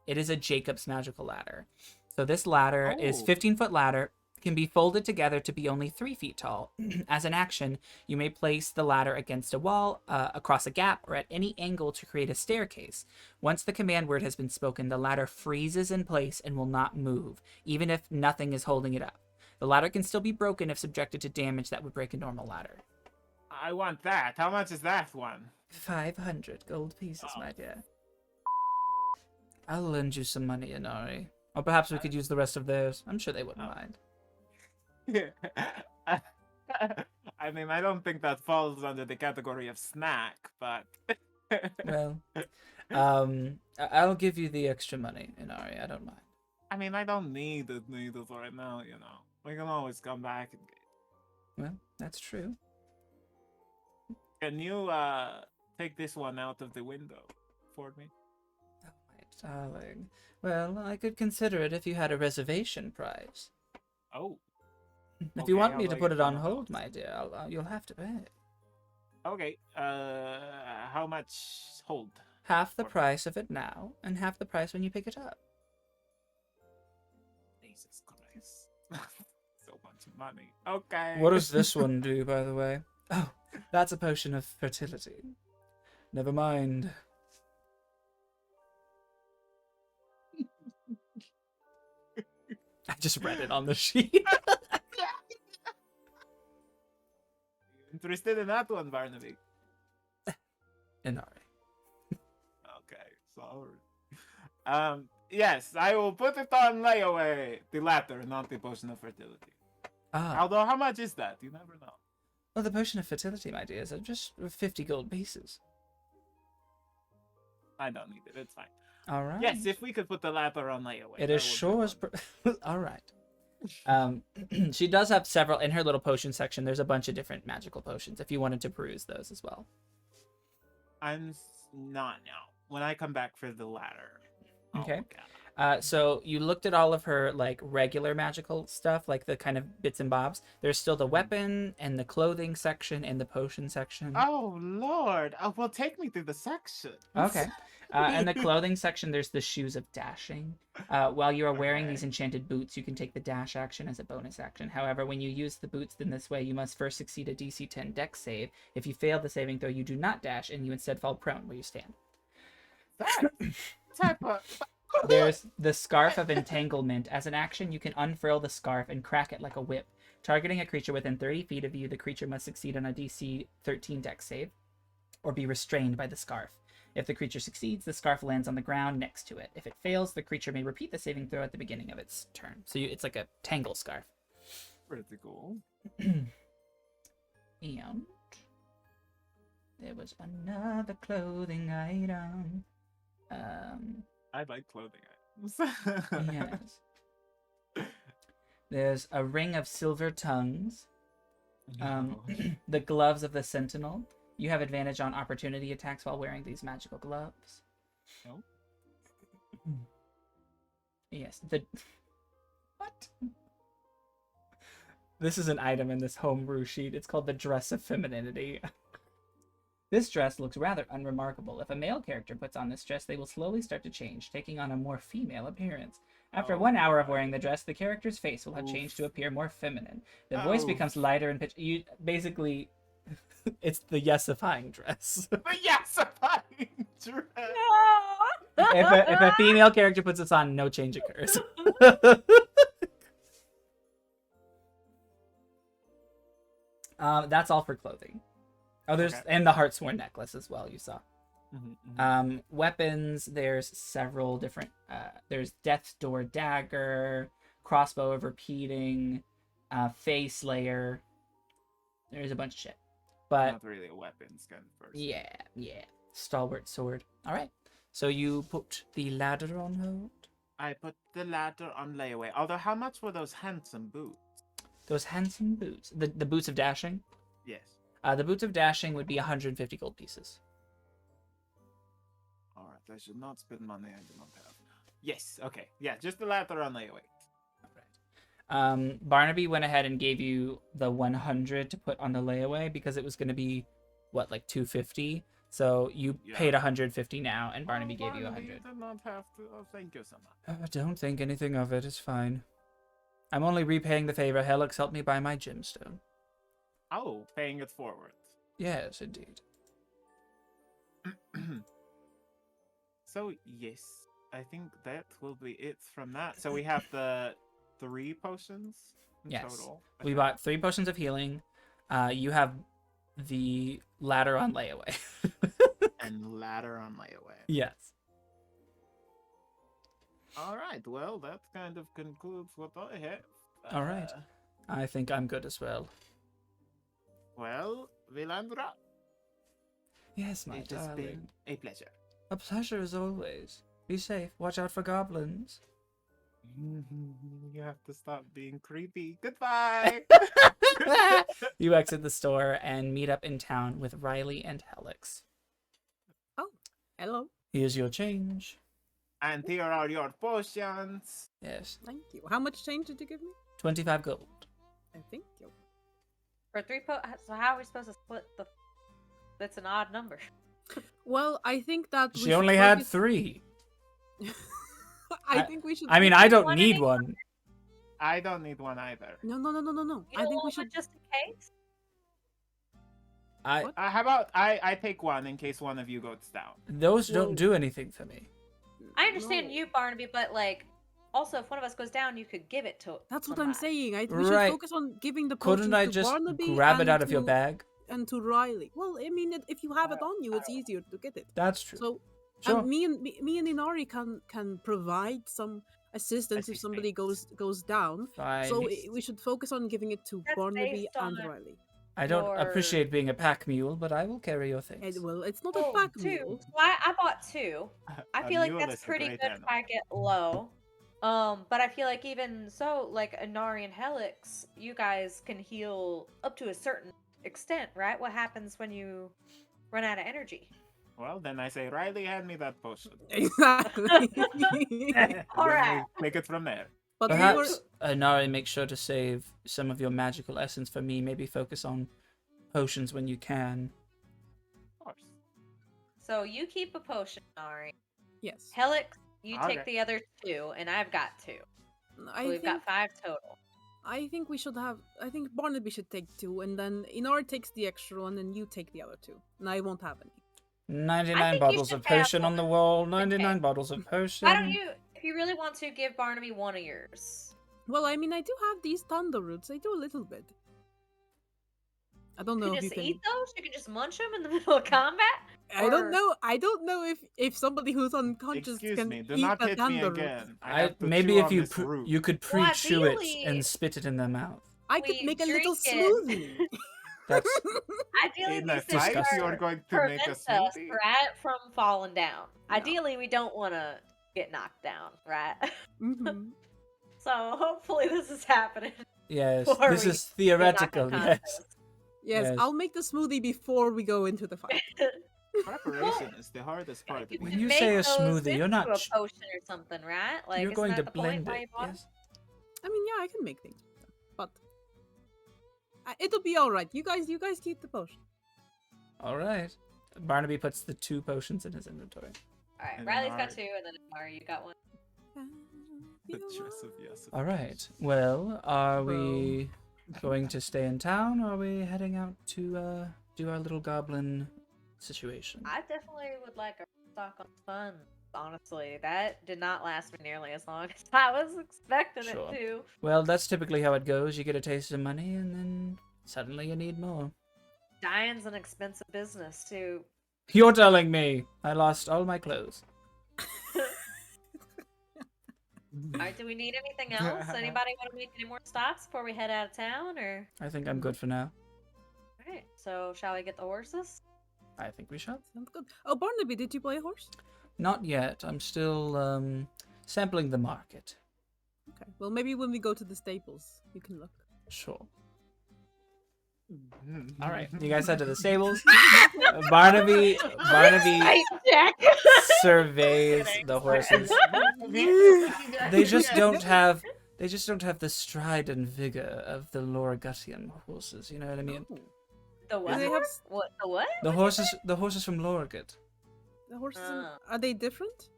It is a Jacob's magical ladder. So this ladder is 15-foot ladder, can be folded together to be only 3 feet tall. As an action, you may place the ladder against a wall, across a gap, or at any angle to create a staircase. Once the command word has been spoken, the ladder freezes in place and will not move, even if nothing is holding it up. The ladder can still be broken if subjected to damage that would break a normal ladder. I want that. How much is that one? 500 gold pieces, my dear. I'll lend you some money, Inari. Or perhaps we could use the rest of theirs. I'm sure they wouldn't mind. I mean, I don't think that falls under the category of snack, but... Well, I'll give you the extra money, Inari. I don't mind. I mean, I don't need the needles right now, you know. We can always come back and get... Well, that's true. Can you, take this one out of the window for me? Oh, my darling. Well, I could consider it if you had a reservation price. Oh. If you want me I'll to lay put it it on down. hold, my dear, you'll have to pay. Okay, how much hold? Half the Okay. price of it now, and half the price when you pick it up. Jesus Christ. So much money. Okay. What does this one do, by the way? Oh, that's a potion of fertility. Never mind. I just read it on the sheet. Interested in that one, Barnaby? Inari. Okay, sorry. Yes, I will put it on layaway. The latter, not the potion of fertility. Ah, Although, how much is that? You never know. well, the potion of fertility, my dears, are just 50 gold pieces. I don't need it. It's fine. All right. Yes, if we could put the latter on layaway. It that is would be sure as... wonderful. All right. She does have several... In her little potion section, there's a bunch of different magical potions, if you wanted to peruse those as well. I'm not now. When I come back for the ladder. I'll Okay. look at it. So you looked at all of her like regular magical stuff, like the kind of bits and bobs. There's still the weapon and the clothing section and the potion section. Oh, Lord. Oh, well, take me through the section. Okay. And the clothing section, there's the shoes of dashing. While you are wearing Okay. these enchanted boots, you can take the dash action as a bonus action. However, when you use the boots in this way, you must first succeed a DC 10 dex save. If you fail the saving throw, you do not dash, and you instead fall prone where you stand. That type of... There's the Scarf of Entanglement. As an action, you can unfurl the scarf and crack it like a whip. Targeting a creature within 30 feet of you, the creature must succeed on a DC 13 dex save, or be restrained by the scarf. If the creature succeeds, the scarf lands on the ground next to it. If it fails, the creature may repeat the saving throw at the beginning of its turn. So it's like a tangle scarf. Pretty cool. And There was another clothing item. I like clothing items. Yes. There's a ring of silver tongues. No. The gloves of the sentinel. You have advantage on opportunity attacks while wearing these magical gloves. No. Yes. What? This is an item in this homebrew sheet. It's called the Dress of Femininity. This dress looks rather unremarkable. If a male character puts on this dress, they will slowly start to change, taking on a more female appearance. After 1 hour of wearing the dress, the character's face will have changed to appear more feminine. The voice becomes lighter in pitch. You basically, it's the yesifying dress. The yesifying dress. No! If a female character puts this on, no change occurs. That's all for clothing. Oh, there's and the Heartsworn necklace as well. You saw. Weapons. There's several different. There's Death's Door dagger, crossbow of repeating, face slayer. There's a bunch of shit. But not really a weapons kind of person. Yeah. Stalwart sword. All right. So you put the ladder on hold. I put the ladder on layaway. Although, how much were those handsome boots? Those handsome boots. The boots of dashing. Yes. The boots of dashing would be 150 gold pieces. All right. I should not spend money I do not have. Yes. Okay. Yeah. Just the ladder on layaway. Barnaby went ahead and gave you the 100 to put on the layaway because it was going to be what, like 250. So you paid 150 now, and Barnaby gave you 100. You did not have to. Oh, thank you so much. Don't think anything of it. It's fine. I'm only repaying the favor Helix helped me buy my gemstone. Oh, paying it forward. Yes, indeed. So yes, I think that will be it from that. So we have the 3 potions in total. We Okay. bought 3 potions of healing. You have the ladder on layaway. And ladder on layaway. Yes. All right. Well, that kind of concludes what I have. All right. I think I'm good as well. Well, Vilandra, Yes, my it has darling. been a pleasure. A pleasure as always. Be safe. Watch out for goblins. You have to stop being creepy. Goodbye. You exit the store and meet up in town with Riley and Helix. Oh, hello. Here's your change. And here are your potions. Yes. Thank you. How much change did you give me? 25 gold. Thank you. For 3 so how are we supposed to split the... That's an odd number. Well, I think that we She should only had focus- 3. I think we should. I mean, I don't One need anymore? one. I don't need one either. No. You I think don't we want should. one just in case? What? How about I take one in case one of you goes down. Those Well- don't do anything for me. I understand No. you, Barnaby, but like, also if one of us goes down, you could give it to. That's what somebody. I'm saying. We should Right. focus on giving the potions Couldn't I to just Barnaby grab it and out of your to- bag? and to Riley. Well, I mean, if you have it on you, it's easier to get it. That's true. So, Sure. me and Inari can provide some assistance if somebody goes down. Fine. So we should focus on giving it to That's Barnaby based and on- Riley. I don't your- appreciate being a pack mule, but I will carry your things. Well, it's not Oh, a pack 2. mule. So I bought 2. I A feel like mule that's is a pretty great good animal. if I get low. But I feel like even so, like Inari and Helix, you guys can heal up to a certain extent, right? What happens when you run out of energy? Well, then I say, Riley, hand me that potion. Exactly. All right. Take it from there. But we were, Perhaps, Nari, make sure to save some of your magical essence for me. Maybe focus on potions when you can. Of course. So you keep a potion, Inari. yes. Helix, you Okay. take the other 2, and I've got 2. So I we've think got 5 total. I think we should have. I think Barnaby should take 2, and then Inari takes the extra one, and you take the other 2. And I won't have any. 99 think you bottles should of have potion on the one. wall. 99 Okay. bottles of potion. Why don't you, if you really want to, give Barnaby one of yours? Well, I mean, I do have these thunder roots. I do a little bit. I don't You know can if you just can. eat those? You can just munch them in the middle of combat? I don't or- know. I don't know if somebody who's unconscious Excuse can me, do eat not a hit me thunder root. again. I, to maybe chew if on you this root. you could Well, pre-chew it ideally- and spit it in their mouth. I could We make a little drink it. smoothie. That's Ideally, In these a things fight, disgusting. you are going to make a prevent us, smoothie? right, from falling down. No. Ideally, we don't want to get knocked down, right? Mm-hmm. So hopefully this is happening. yes. Before This we is get knocked theoretical. unconscious. Yes. Yes, I'll make the smoothie before we go into the fight. Preparation is the hardest part. You When can you make say a those smoothie, you're into not a potion or something, right? Like, you're isn't going to that the point blend why it. you bought Yes. I mean, yeah, I can make things, but it'll be all right. You guys keep the potion. All right. Barnaby puts the 2 potions in his inventory. All right, And Riley's then got our- 2, and then Amari, you got 1. The choice of yes. All right. Well, are we going to stay in town, or are we heading out to do our little goblin situation? I definitely would like a stock on fun. Honestly, that did not last me nearly as long as I was expecting Sure. it to. Well, that's typically how it goes. You get a taste of money, and then suddenly you need more. Dying's an expensive business too. You're telling me I lost all my clothes. All right, do we need anything else? Anybody want to make any more stops before we head out of town, or? I think I'm good for now. All right, so shall we get the horses? I think we shall. Sounds good. Oh, Barnaby, did you play a horse? Not yet. I'm still sampling the market. Okay. Well, maybe when we go to the stables, you can look. Sure. All right. You guys head to the stables. Barnaby Jack. surveys the horses. They just don't have the stride and vigor of the Lorgutian horses. You know what I mean? Oh, The what? they have What? The what? The horses from Lorgut. the horses. Ah. Are they different?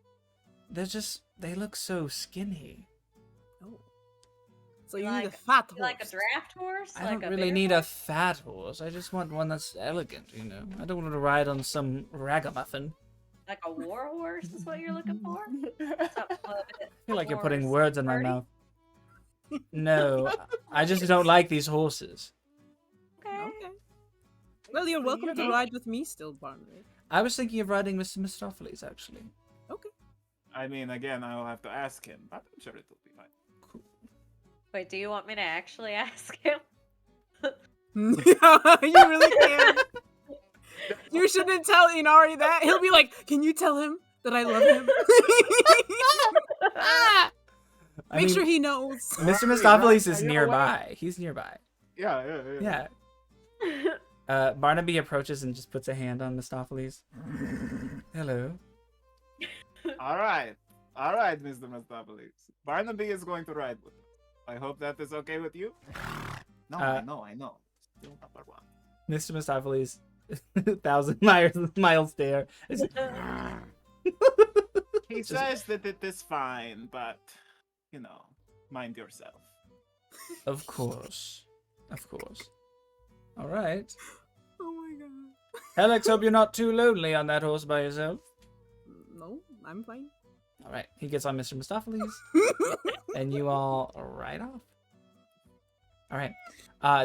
They look so skinny. Oh. So You you need a like- fat horse. You like a draft horse? I Like don't a really bigger need one? a fat horse. I just want one that's elegant, you know. I don't want to ride on some ragamuffin. Like a war horse is what you're looking for? Something a little bit I feel like you're more putting words in my sturdy? mouth. No, I just don't like these horses. Okay. Okay. Well, you're welcome to ride with me still, Barnaby. I was thinking of riding Mr. Mistopheles, actually. Okay. I mean, again, I'll have to ask him, but I'm sure it'll be fine. Wait, do you want me to actually ask him? You really can. You shouldn't tell Inari that. He'll be like, "Can you tell him that I love him?" I Make mean, sure he knows. Mr. Right, Mistopheles right, is you know nearby. He's nearby. Yeah. Yeah. Barnaby approaches and just puts a hand on Mistopheles. Hello. All right, Mr. Mastopheles. Barnaby is going to ride with us. I hope that is okay with you. No, I know. Still number 1. Mr. Mistopheles, 1,000 miles there. He says that it is fine, but mind yourself. Of course. All right. Oh my god. Alex, hope you're not too lonely on that horse by yourself. No, I'm fine. All right. He gets on Mr. Mistopheles, and you all ride off. All right.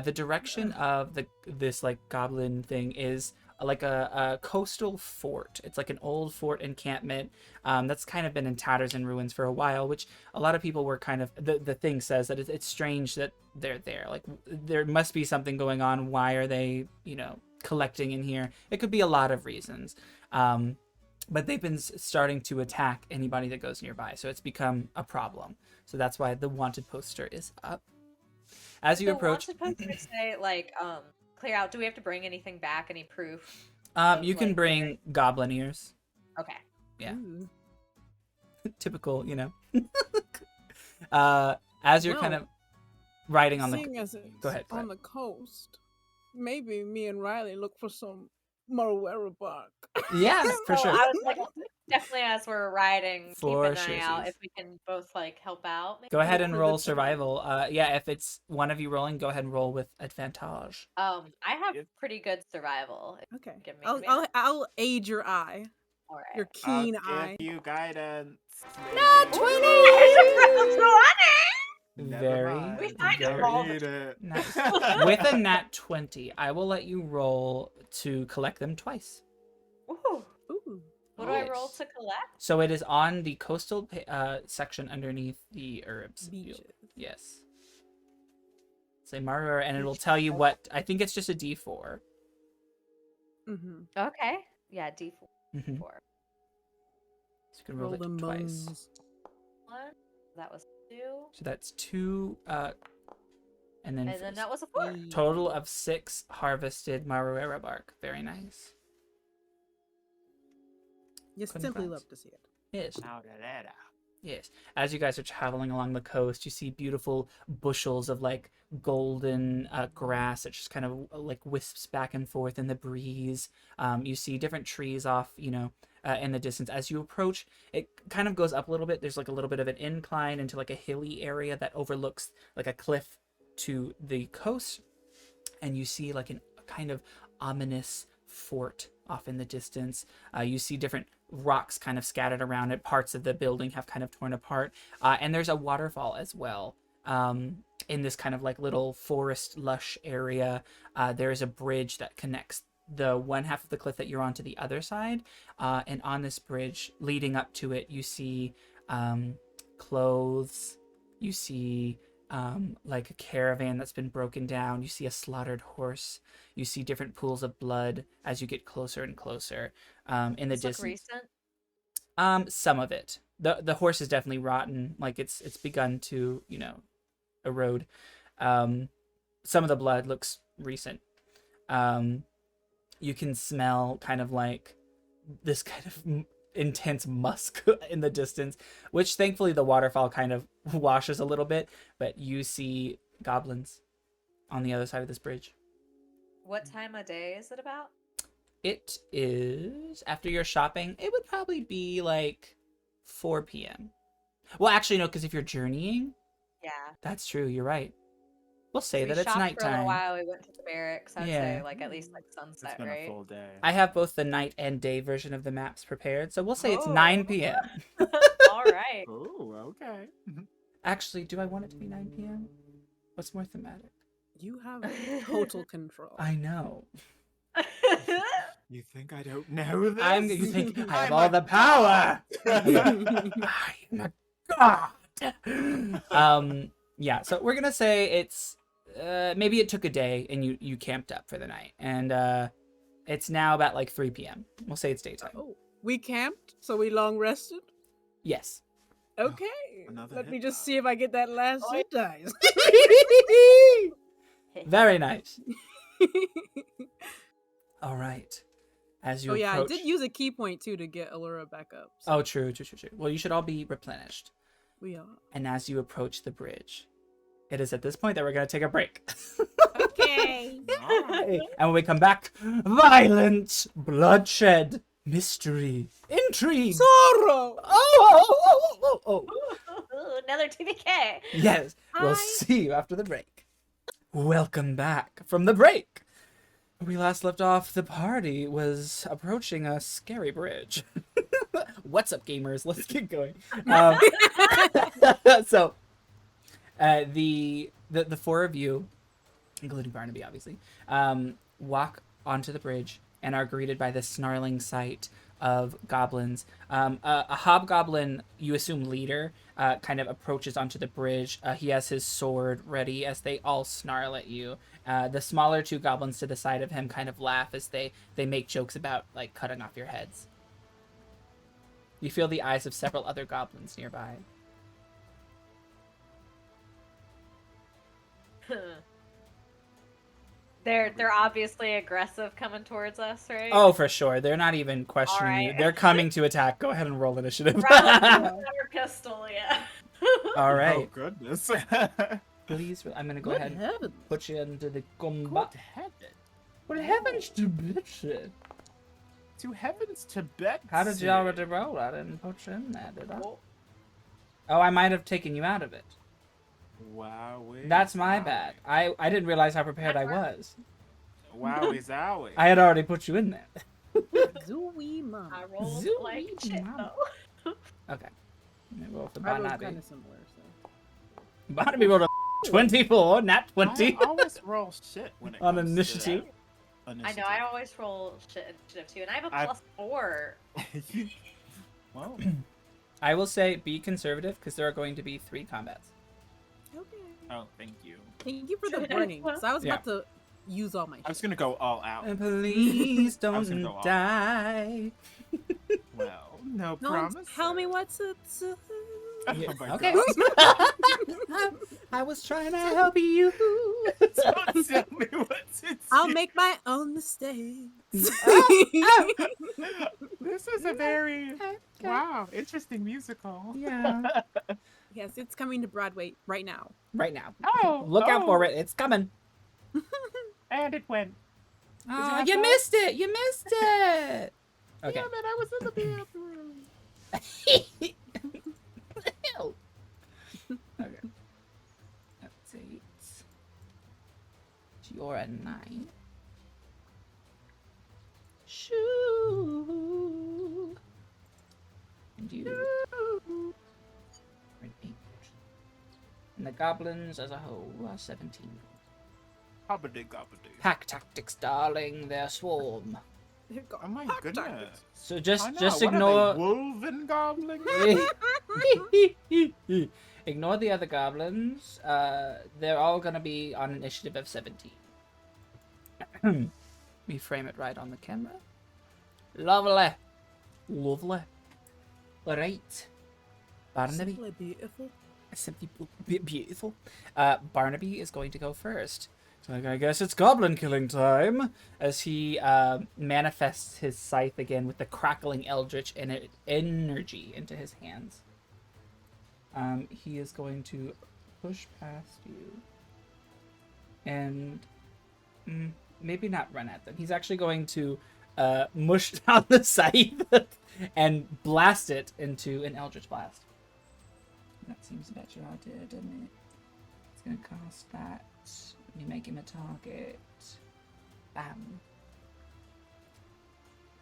The direction of this like goblin thing is like a coastal fort. It's like an old fort encampment that's kind of been in tatters and ruins for a while, which a lot of people were kind of the thing says that it's strange that they're there. Like there must be something going on. Why are they collecting in here? It could be a lot of reasons. But they've been starting to attack anybody that goes nearby, so it's become a problem. So that's why the wanted poster is up. As you approach, The wanted poster say like clear out. Do we have to bring anything back? Any proof? you can like, bring goblin ears. Okay. Yeah. Ooh. Typical, as you're kind Well, of riding on Seeing the. as it's Go ahead. on the coast, maybe me and Riley look for some marwera bark. Yeah, for So sure. I was like, definitely as we're riding, For keep an eye out sure. if we can both like help out. Go ahead Look and for roll the- survival. Yeah, if it's one of you rolling, go ahead and roll with advantage. I have Yep. pretty good survival. Okay. Give me I'll, a I'll I'll aid your eye, All right. your keen I'll eye. give you guidance. Not Never Very, mind. We find it very all the Read it. nice. With a nat 20, I will let you roll to collect them twice. Ooh. Ooh. What do I roll Nice. to collect? So it is on the coastal section underneath the herbs. Beaches. Yes. Say Marauera, and it'll tell you what. I think it's just a D4. Mm-hmm. Okay. Yeah, D4. Mm-hmm. So you can roll it them twice. bones. 1. That was 2. So that's 2, and then that was a 4. total of 6 harvested Marauera bark. Very nice. You simply Congrats. love to see it. Yes. Marauera. Yes. As you guys are traveling along the coast, you see beautiful bushels of like golden grass that just kind of like wisps back and forth in the breeze. You see different trees off, in the distance. As you approach, it kind of goes up a little bit. There's like a little bit of an incline into like a hilly area that overlooks like a cliff to the coast. And you see like a kind of ominous fort off in the distance. You see different rocks kind of scattered around it. Parts of the building have kind of torn apart. And there's a waterfall as well. In this kind of like little forest lush area, there is a bridge that connects the one half of the cliff that you're on to the other side. And on this bridge leading up to it, you see clothes. You see like a caravan that's been broken down. You see a slaughtered horse. You see different pools of blood as you get closer and closer. In the distance. Recent? Some of it. The horse is definitely rotten. Like it's begun to, erode. Some of the blood looks recent. You can smell kind of like this kind of intense musk in the distance, which thankfully the waterfall kind of washes a little bit, but you see goblins on the other side of this bridge. What time of day is it about? It is, after your shopping, it would probably be like 4 p.m. Well, actually, no, because if you're journeying, Yeah. that's true. You're right. We'll say that it's shopped for a little nighttime. while. We went to the barracks. I'd Yeah. say like at least like sunset, It's been right? a full day. I have both the night and day version of the maps prepared, so we'll say it's Oh. 9 p.m. All right. Oh, okay. Actually, do I want it to be 9 p.m.? What's more thematic? You have total control. I know. You think I don't know this? You think I have I'm all a the power? god. I am a god. Yeah, so we're gonna say it's maybe it took a day and you camped up for the night, and it's now about like 3 p.m. We'll say it's daytime. Oh, we camped, so we long rested. Yes. Okay, Another let hit me just die. see if I get that last hit dice. Very nice. All right. As you Oh yeah, approach... I did use a key point too to get Allura back up. So Oh, true. Well, you should all be replenished. we are. And as you approach the bridge, it is at this point that we're going to take a break. Okay. And when we come back, violence, bloodshed, mystery, intrigue. Sorrow. Oh. Another TBK. Yes, we'll see you after the break. Welcome back from the break. When we last left off, the party was approaching a scary bridge. What's up, gamers? Let's get going. So, the four of you, including Barnaby, obviously, walk onto the bridge and are greeted by this snarling sight of goblins. A hobgoblin, you assume leader, kind of approaches onto the bridge. He has his sword ready as they all snarl at you. The smaller two goblins to the side of him kind of laugh as they make jokes about like cutting off your heads. You feel the eyes of several other goblins nearby. They're obviously aggressive coming towards us, right? Oh, for sure. They're not even questioning you. Alright. They're coming to attack. Go ahead and roll initiative. Our pistol, yeah. All Oh right. goodness. Please, I'm going to go Good ahead and heavens. put you into the Good combat. heaven. What happens to bitch? To heavens to bet. How did you already roll? I didn't put you in there, did I? Oh, I might have taken you out of it. Wowie. That's my bad. I didn't realize how prepared I was. Wowie zowie. I had already put you in there. Zooey mama. I rolled Zooey like shit mama. though. Okay. Let me roll for I was Barnaby. kind of similar, so. Barnaby rolled a 24, not 20. I always roll shit when it On comes initiative. To I know, I always roll shit initiative too, and I have a +4. Well, I will say be conservative because there are going to be 3 combats. Okay. Oh, thank you. Thank you for the warning. So I was Yeah. about to use all my I was shit. gonna go all out. And please I was gonna don't go off. die. Well, no Don't promise. tell me what to do. Oh my Okay. god. I was trying to help you. Don't tell me what to do. I'll make my own mistakes. This is a very wow, interesting musical. Yeah. Yes, it's coming to Broadway right now. Right now. Oh, Look out for it. It's coming. And it went. Oh, have you that? missed it. You missed it. Okay. Damn it, I was in the bathroom. Ew. Okay. That's 8. You're a 9. Shoo. And you are an 8. And the goblins as a whole are 17. Hobbity gobbity. Pack tactics, darling. They're swarm. Oh my goodness. So I just know, what ignore. are they, wolven goblins? Ignore the other goblins. They're all gonna be on initiative of 17. We frame it right on the camera. Lovely. Lovely. Alright. Barnaby. Simply beautiful. Simply beautiful. Barnaby is going to go first. So I guess it's goblin killing time. As he manifests his scythe again with the crackling eldritch energy into his hands. He is going to push past you. And maybe not run at them. He's actually going to mush down the scythe and blast it into an eldritch blast. That seems a better idea, doesn't it? It's going to cast that. Let me make him a target. Bam.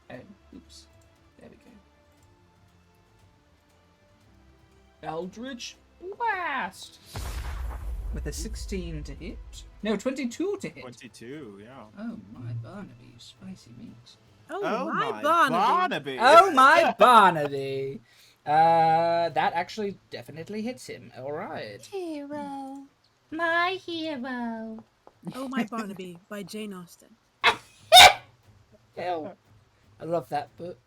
Oh, oops. There we go. Eldritch Blast! With a 16 to hit. No, 22 to hit. 22, yeah. Oh my Barnaby, spicy meat. Oh, my Barnaby. Barnaby. Oh my Barnaby! That actually definitely hits him. Alright. Hero. My hero. Oh, my Barnaby by Jane Austen. Ew. I love that book.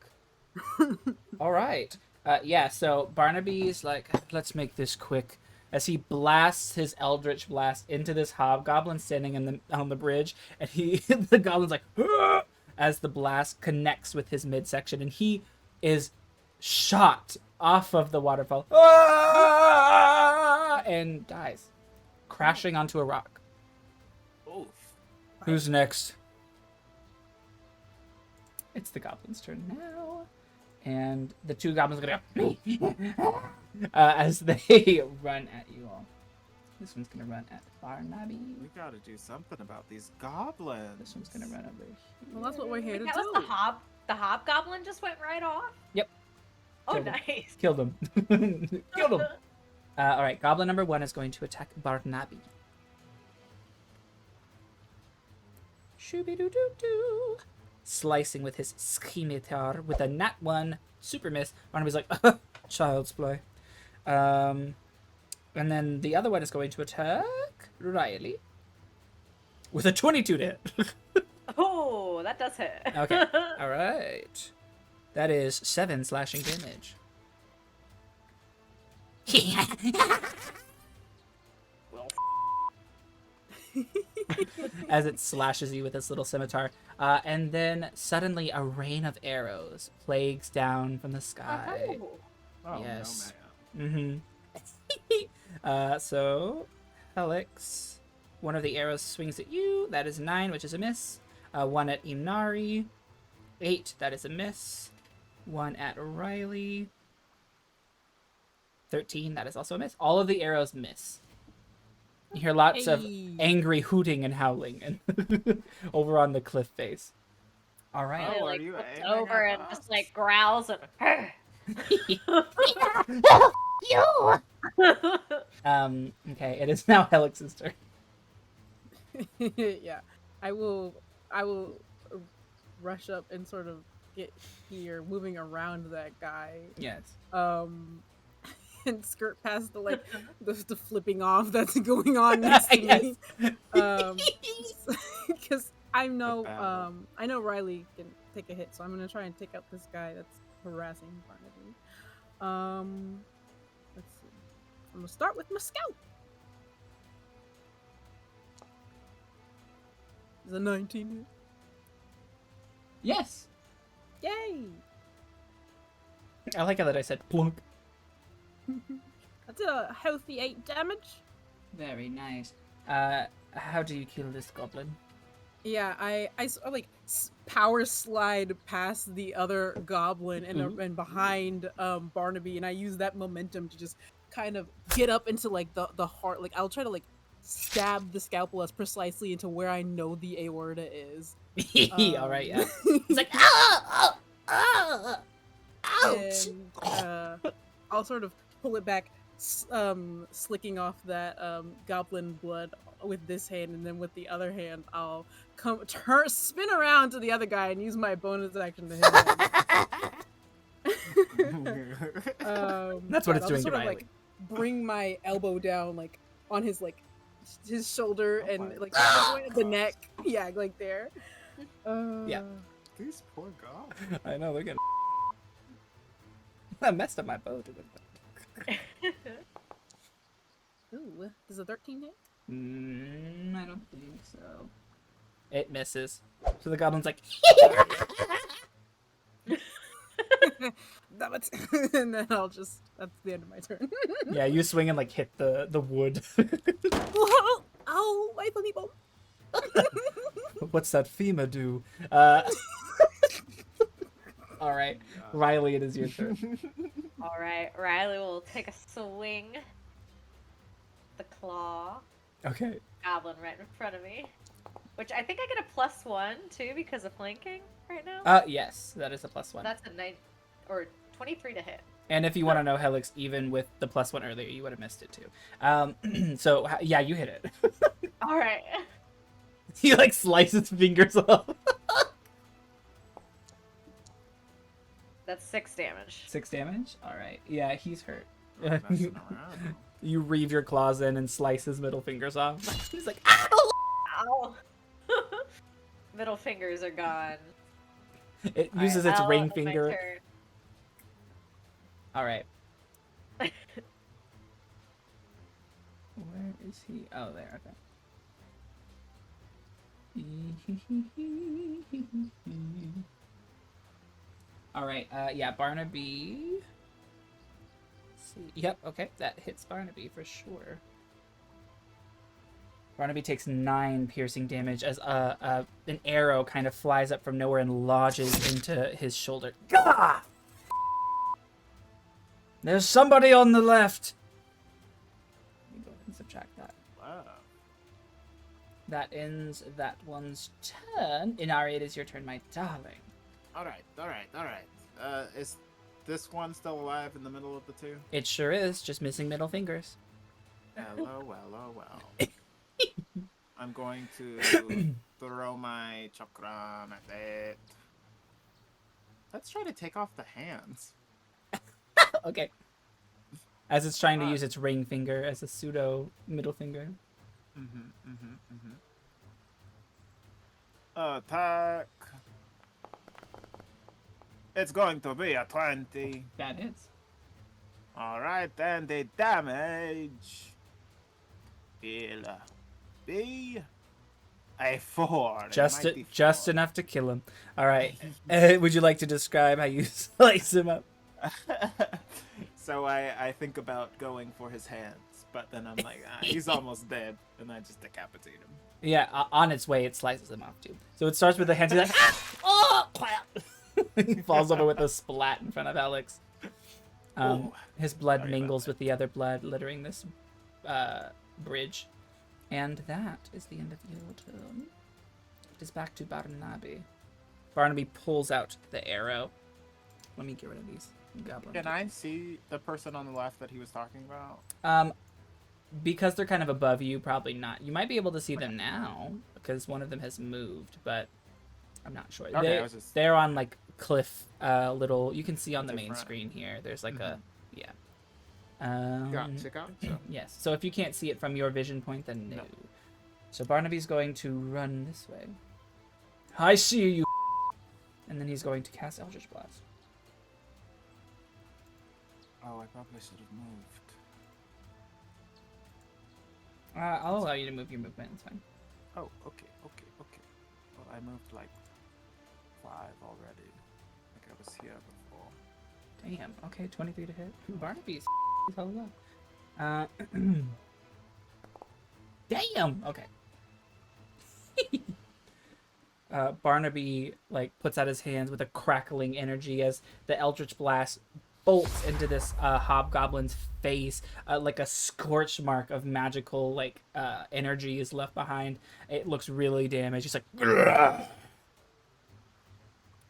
Alright. Yeah, so Barnaby's like, let's make this quick. As he blasts his eldritch blast into this hobgoblin standing on the bridge, and the goblin's like, "Argh!" as the blast connects with his midsection, and he is shot off of the waterfall and dies, crashing onto a rock. Oof. Who's next? It's the goblin's turn now. And the two goblins are gonna go as they run at you all. This one's gonna run at Barnaby. We gotta do something about these goblins. This one's gonna run over here. Well, that's what we're here to That do. was the hobgoblin just went right off? Yep. Oh, Killed him. nice. Killed him. Killed him. Alright, goblin number 1 is going to attack Barnaby. Shooby-doo-doo-doo. Slicing with his scimitar with a nat 1 super miss. Barnaby's like, child's play. And then the other one is going to attack Riley with a 22 to hit. Oh, that does hit. Okay. Alright. That is 7 slashing damage. Well, As it slashes you with its little scimitar. And then suddenly a rain of arrows plagues down from the sky. oh Yes. no, man. So, Helix, one of the arrows swings at you. That is 9, which is a miss. 1 at Inari. 8, that is a miss. 1 at Riley. 13, that is also a miss. All of the arrows miss. You hear lots of Hey. angry hooting and howling and over on the cliff face. All right. Oh, like, are you flips aiming over at and just us? like growls and You. Okay, it is now Helix's turn. Yeah, I will rush up and sort of get here, moving around that guy. Yes. and skirt past the flipping off that's going on next to me. Because I know battle. I know Riley can take a hit, so I'm gonna try and take out this guy that's harassing Barnaby. Let's see. I'm gonna start with my scout. Is a 19 hit? Yes. Yay! I like how that I said plunk. That's a healthy 8 damage. Very nice. How do you kill this goblin? Yeah, I like power slide past the other goblin and behind Barnaby, and I use that momentum to just kind of get up into like the heart. Like I'll try to like stab the scalpel as precisely into where I know the aorta is. All right, yeah. It's like ah, ah, ouch. And I'll sort of pull it back, slicking off that goblin blood with this hand, and then with the other hand, I'll spin around to the other guy and use my bonus action to hit him. That's what it's I'll doing just to sort of, Riley. like, bring my elbow down, like on his shoulder, Oh and my like God. the neck. Yeah, like there. Yeah. These poor goblins. I know, look at I messed up my bow. Ooh, does a 13 hit? I don't think so. It misses. So the goblin's like, Damn it. And then that's the end of my turn. yeah, you swing and like hit the wood. Ow, my funny bone. What's that femur do? All right, Riley, it is your turn. All right, Riley will take a swing. The claw. Okay. Goblin right in front of me. Which I think I get a +1 too because of flanking right now. Yes, that is a +1. That's a 9 or 23 to hit. And if you want to know, Helix, even with the +1 earlier, you would have missed it too. So yeah, you hit it. All right. He like slices fingers off. That's 6 damage. 6 damage. All right. Yeah, he's hurt. Not messing around. You reeve your claws in and slice his middle fingers off. He's like, ow! Ow. Middle fingers are gone. It All uses right, its I'll ring end my finger. turn. All right. Where is he? Oh, there. Okay. All right. Yeah, Barnaby. Let's see. Yep. Okay, that hits Barnaby for sure. Barnaby takes 9 piercing damage as an arrow kind of flies up from nowhere and lodges into his shoulder. Gah! There's somebody on the left. Let me go ahead and subtract that. Wow. That ends that one's turn. Inari, it is your turn, my darling. Alright. Is this one still alive in the middle of the two? It sure is, just missing middle fingers. Well. I'm going to throw my chakram at it. Let's try to take off the hands. Okay. As it's trying to use its ring finger as a pseudo middle finger. Attack. It's going to be a 20. That hits. Alright, then the damage will be a 4. Just enough to kill him. All right. Would you like to describe how you slice him up? So I think about going for his hands, but then I'm like, he's almost dead, and I just decapitate him. Yeah, on its way, it slices him off too. So it starts with the hands. He's like, oh, clap. He falls over with a splat in front of Alex. His blood Sorry mingles about with the other blood, littering this bridge. And that is the end of your turn. It is back to Barnaby. Barnaby pulls out the arrow. Let me get rid of these goblins. Can I see the person on the left that he was talking about? Because they're kind of above you, probably not. You might be able to see them now, because one of them has moved, but I'm not sure. Okay, They're on, like, cliff, little... You can see on the main Different. screen here. There's, like, a... Yeah. Gotcha. Yes. So if you can't see it from your vision point, then no. No. So Barnaby's going to run this way. I see you. And then he's going to cast Eldritch Blast. Oh, I probably should have moved. I'll allow you to move your movement. It's fine. Oh, okay. Well, I moved like 5 already. Like I was here before. Damn. Okay, 23 to hit. Barnaby's hella low. Damn. Okay. Barnaby like puts out his hands with a crackling energy as the Eldritch Blast bolts into this hobgoblin's face. Like a scorch mark of magical like energy is left behind. It looks really damaged. It's like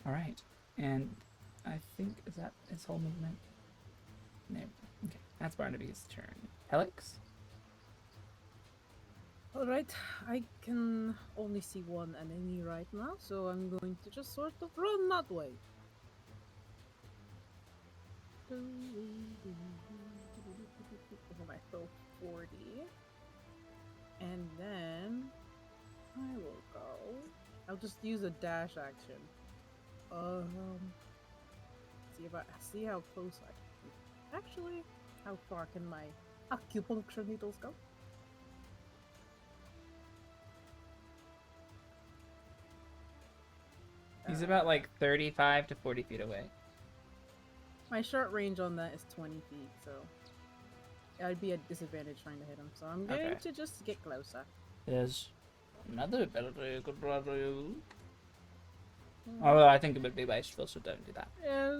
all right, and I think is that his whole movement. No. Okay, that's Barnaby's turn. Helix. Alright, I can only see one enemy right now, so I'm going to just sort of run that way. I throw 40. And then I will go. I'll just use a dash action. See how close I can. Actually, how far can my acupuncture needles go? He's about like 35 to 40 feet away. My short range on that is 20 feet, so I'd be at disadvantage trying to hit him. So I'm going Okay. to just get closer. There's another ability could probably use. Although I think it would be wasteful, so don't do that. Yes,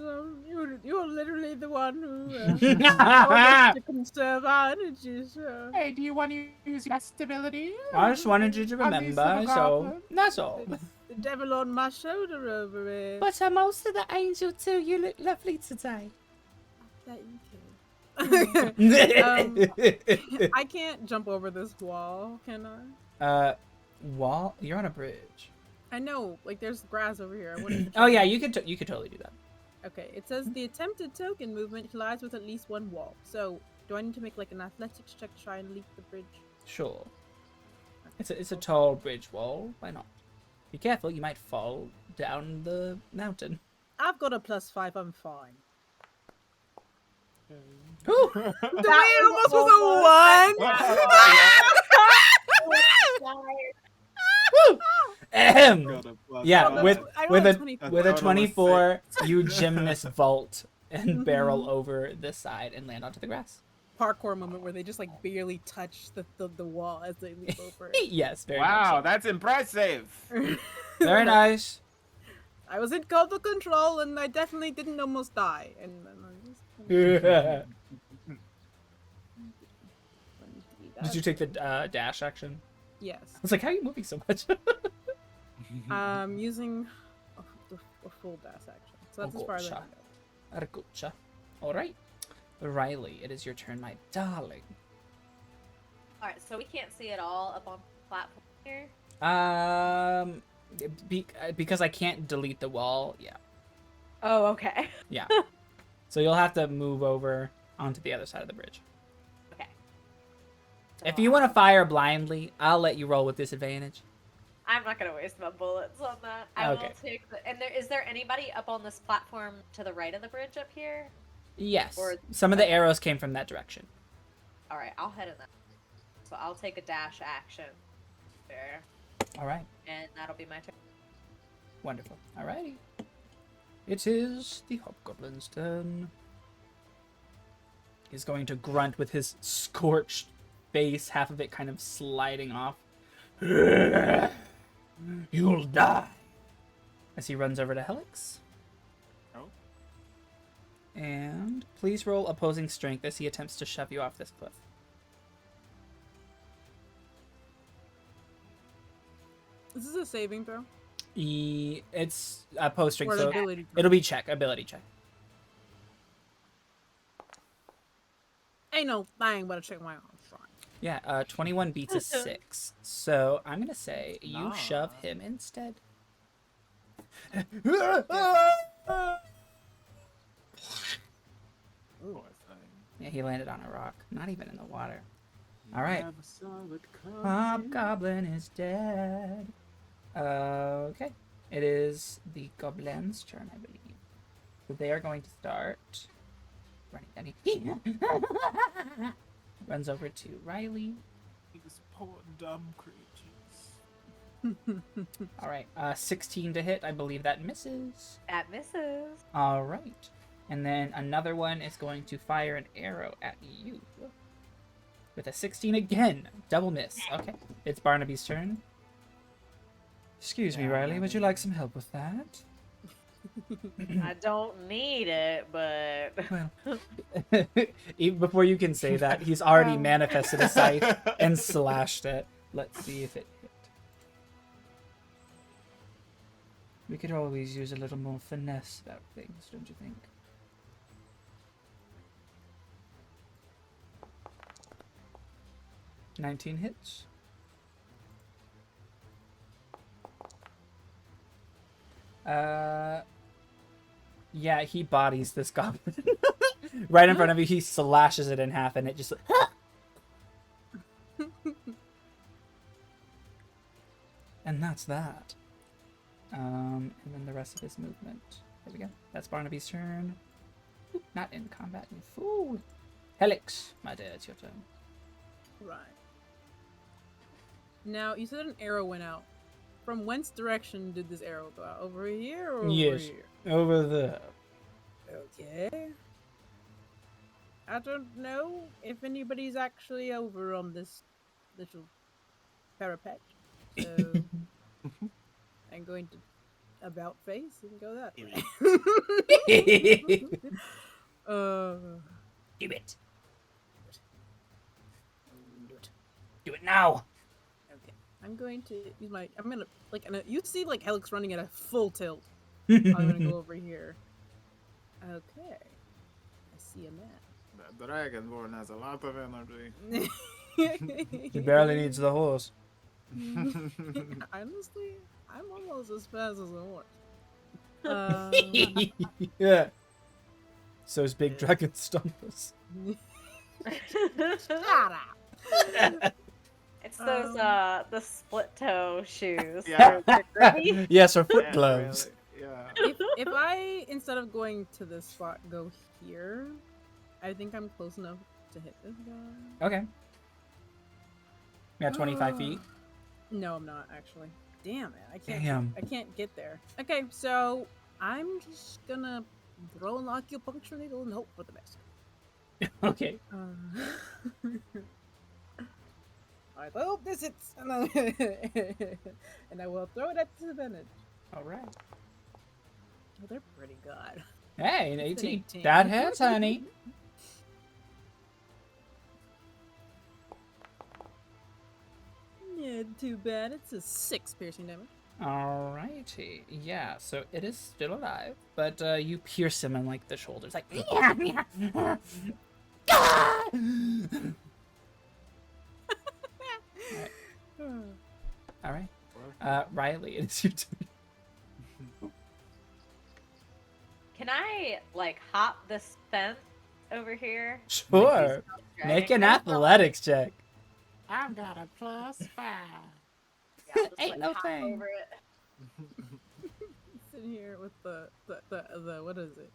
you're literally the one who told us to conserve our energy, so. Hey, do you want to use your stability? I just wanted you to At least remember, of a so goblin? that's all. The devil on my shoulder over it. But I'm also the angel too. You look lovely today. Thank you. I can't jump over this wall, can I? Wall? You're on a bridge. I know, like there's grass over here. I wanted to Oh try yeah, and- you could totally do that. Okay, it says the attempted token movement collides with at least one wall. So, do I need to make like an athletics check to try and leap the bridge? Sure. It's a tall bridge wall. Why not? Be careful, you might fall down the mountain. I've got a +5, I'm fine. Ooh. The way it almost was a 1! Ahem. Yeah, Got a with I with rolled a 24. with a total of 24, you gymnast vault and Mhm. barrel over this side and land onto the grass. Parkour moment where they just like barely touch the wall as they leap over it. Yes, very Wow, much that's impressive. so. Very nice. I was in total control and I definitely didn't almost die. And then I Did just... you take the dash action? Yes. I was like, how are you moving so much? Using a full dash action. So that's as far as I can go. Argucha. All right. Riley, it is your turn, my darling. Alright, so we can't see it all up on the platform here. Because I can't delete the wall. Yeah. Oh, okay. Yeah. So you'll have to move over onto the other side of the bridge. Okay. If you want to fire blindly, I'll let you roll with disadvantage. I'm not gonna waste my bullets on that. I Okay. will take the. And is there anybody up on this platform to the right of the bridge up here? Yes. Or- Some of the arrows came from that direction. All right, I'll head in that. So I'll take a dash action there, All right. and that'll be my turn. Wonderful. Alrighty. It is the hobgoblin's turn. He's going to grunt with his scorched face, half of it kind of sliding off. You'll die. As he runs over to Helix. Oh. And please roll opposing strength as he attempts to shove you off this cliff. Is this a saving throw? It's opposed strength, Or so an ability throw? it'll be ability check. Ain't no thing but a check my own front. Yeah, 21 beats a 6. So I'm going to say you Nah. shove him instead. Poor thing. Yeah, he landed on a rock. Not even in the water. All right. Never saw it coming. Hobgoblin is dead. Okay. It is the goblin's turn, I believe. So they are going to start running down. He runs over to Riley. These poor dumb creatures. All right. 16 to hit. I believe that misses. That misses. All right. And then another one is going to fire an arrow at you. With a 16 again. Double miss. Okay. It's Barnaby's turn. Excuse me, Riley. Would you like some help with that? I don't need it, but Well, even before you can say that, he's already manifested a scythe and slashed it. Let's see if it hit. We could always use a little more finesse about things, don't you think? "19 hits. Yeah, he bodies this goblin. Right in front of you, he slashes it in half and it just... And that's that. And then the rest of his movement. There we go. That's Barnaby's turn. Oop, not in combat, you fool. Helix, my dear, it's your turn. Right. Now, you said an arrow went out. From whence direction did this arrow go out? Over here or over Yes. here? Over there. Okay. I don't know if anybody's actually over on this little parapet. So I'm going to about face and go that way. Do it. Do it now. Okay. I'm going to use my. I'm gonna like. You see like Helix running at a full tilt. I'm gonna go over here. Okay. I see a map. The Dragonborn has a lot of energy. He barely needs the horse. Honestly, I'm almost as fast as a horse. Yeah. So's big dragon stompers. Shut up. it's those the split toe shoes. Yeah. They're great. Yes, or foot Yeah, gloves. really, yeah. If I instead of going to this spot go here, I think I'm close enough to hit this guy. Okay. Yeah, 25 feet. No, I'm not actually. Damn it! I can't. Damn. I can't get there. Okay, so I'm just gonna throw an acupuncture needle and hope for the best. Okay. I hope this hits, and I will throw it at disadvantage. All right. Oh, they're pretty good. Hey, an It's an 18. 18. That hits, honey. Yeah, too bad. It's a 6 piercing damage. Alrighty. Yeah, so it is still alive, but you pierce him in like the shoulders, like. All right. Riley, it's your turn. Can I like hop this fence over here? Sure. Make an athletics check. I've got a +5. Yeah, just, Ain't no hop thing. over it. Sitting here with the what is it?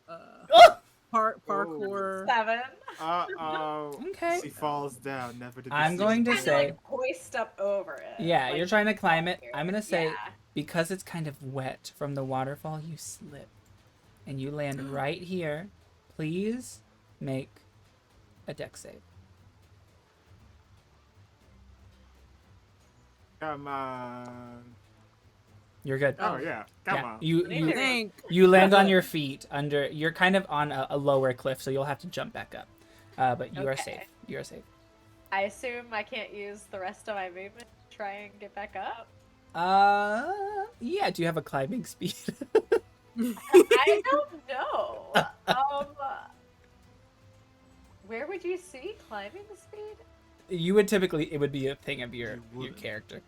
Oh! Parkour. 7. Uh-oh. Okay. She falls down, never to be I'm seen. going to Kinda, say, like, hoist up over it. yeah, like, you're trying to climb it. here. I'm gonna say, Yeah. because it's kind of wet from the waterfall, you slip, and you land right here. Please make a dex save. Come on. You're good. Oh, yeah. Come Yeah, on. you Thank. you land on your feet under. You're kind of on a lower cliff, so you'll have to jump back up. But you are Okay. safe. You are safe. I assume I can't use the rest of my movement to try and get back up. Yeah. Do you have a climbing speed? I don't know. Where would you see climbing speed? You would typically. It would be a thing of your You wouldn't. character.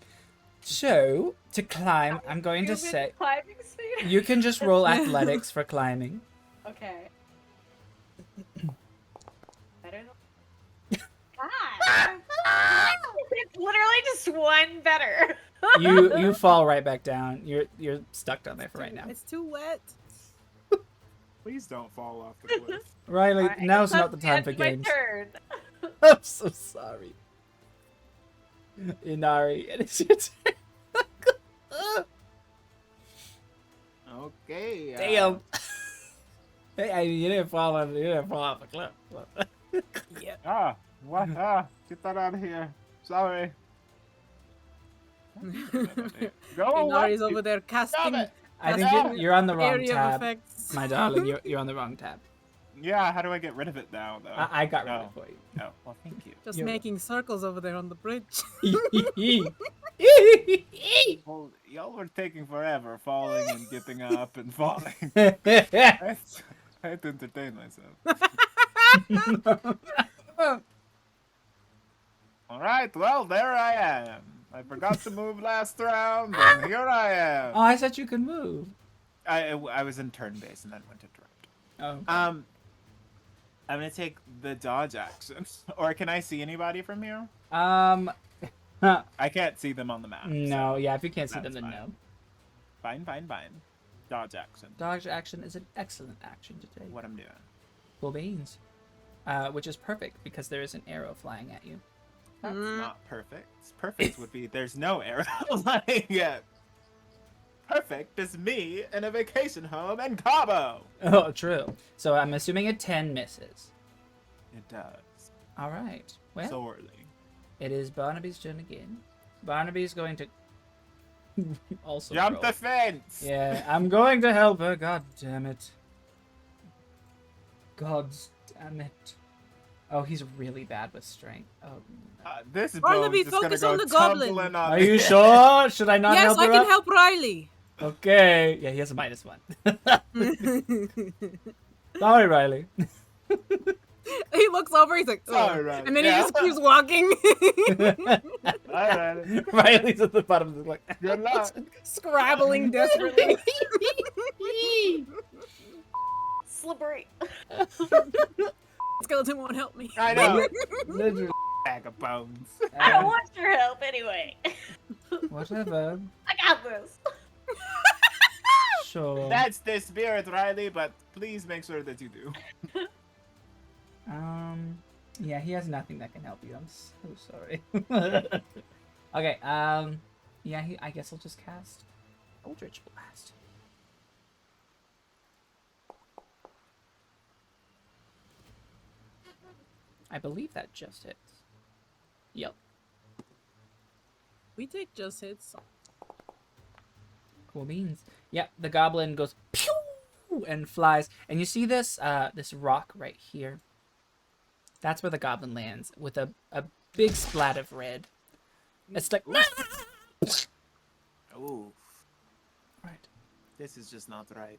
So to climb, I'm going to Human say climbing speed. you can just roll athletics for climbing. Okay. one better. You fall right back down. You're stuck down there for right now. It's too wet. Please don't fall off the cliff. Riley, Alright, now's it's not the time for to my games. turn. I'm so sorry. Inari, and it's your turn. Okay. Damn. Hey, you didn't fall off the cliff. Ah, what? Ah, get that out of here. Sorry. Go Inari's away. over there casting it. I think you're on the wrong area of tab, effects. my darling. You're on the wrong tab. Yeah, how do I get rid of it now, though? I got rid of Oh. it for you. Oh, well, thank you. Just You're- making circles over there on the bridge. Well, y'all were taking forever, falling and getting up and falling. I had to entertain myself. All right, well, there I am. I forgot to move last round, and here I am. Oh, I said you could move. I was in turn base and then went interrupt. Oh. Okay. I'm gonna take the dodge action. Or can I see anybody from here? I can't see them on the map. No, so yeah, if you can't see them, that's then fine. no. Fine. Dodge action. Dodge action is an excellent action to take. What I'm doing. Cool beans. Which is perfect because there is an arrow flying at you. That's not perfect. Perfect would be there's no arrow flying yet. Perfect is me in a vacation home in Cabo. Oh, true. So I'm assuming a 10 misses. It does. All right. Well, Sorely. it is Barnaby's turn again. Barnaby's going to also Jump roll. the fence! Yeah, I'm going to help her. God damn it. God damn it. Oh, he's really bad with strength. Oh. No. This Barnaby, bone's just focus gonna on go the goblin. tumbling on Are me. you sure? Should I not Yes, help I her can up? help Riley. Okay. Yeah, he has a -1. Sorry, Riley. He looks over, he's like, Sorry, "Ugh," Riley. and then Yeah. he just keeps walking. Alright. Riley's at the bottom of the like. Good luck. Scrabbling desperately. Slippery. Skeleton won't help me. I know. Literally. Bag of bones. I don't want your help anyway. Whatever. I got this. Sure. That's the spirit, Riley, but please make sure that you do. Yeah, he has nothing that can help you. I'm so sorry. Okay, yeah, I guess I'll just cast Eldritch Blast. I believe that just hits. Yep. We take just hits. Cool beans. Yep, the goblin goes pew and flies. And you see this this rock right here? That's where the goblin lands with a big splat of red. It's like Ooh, right. this is just not right.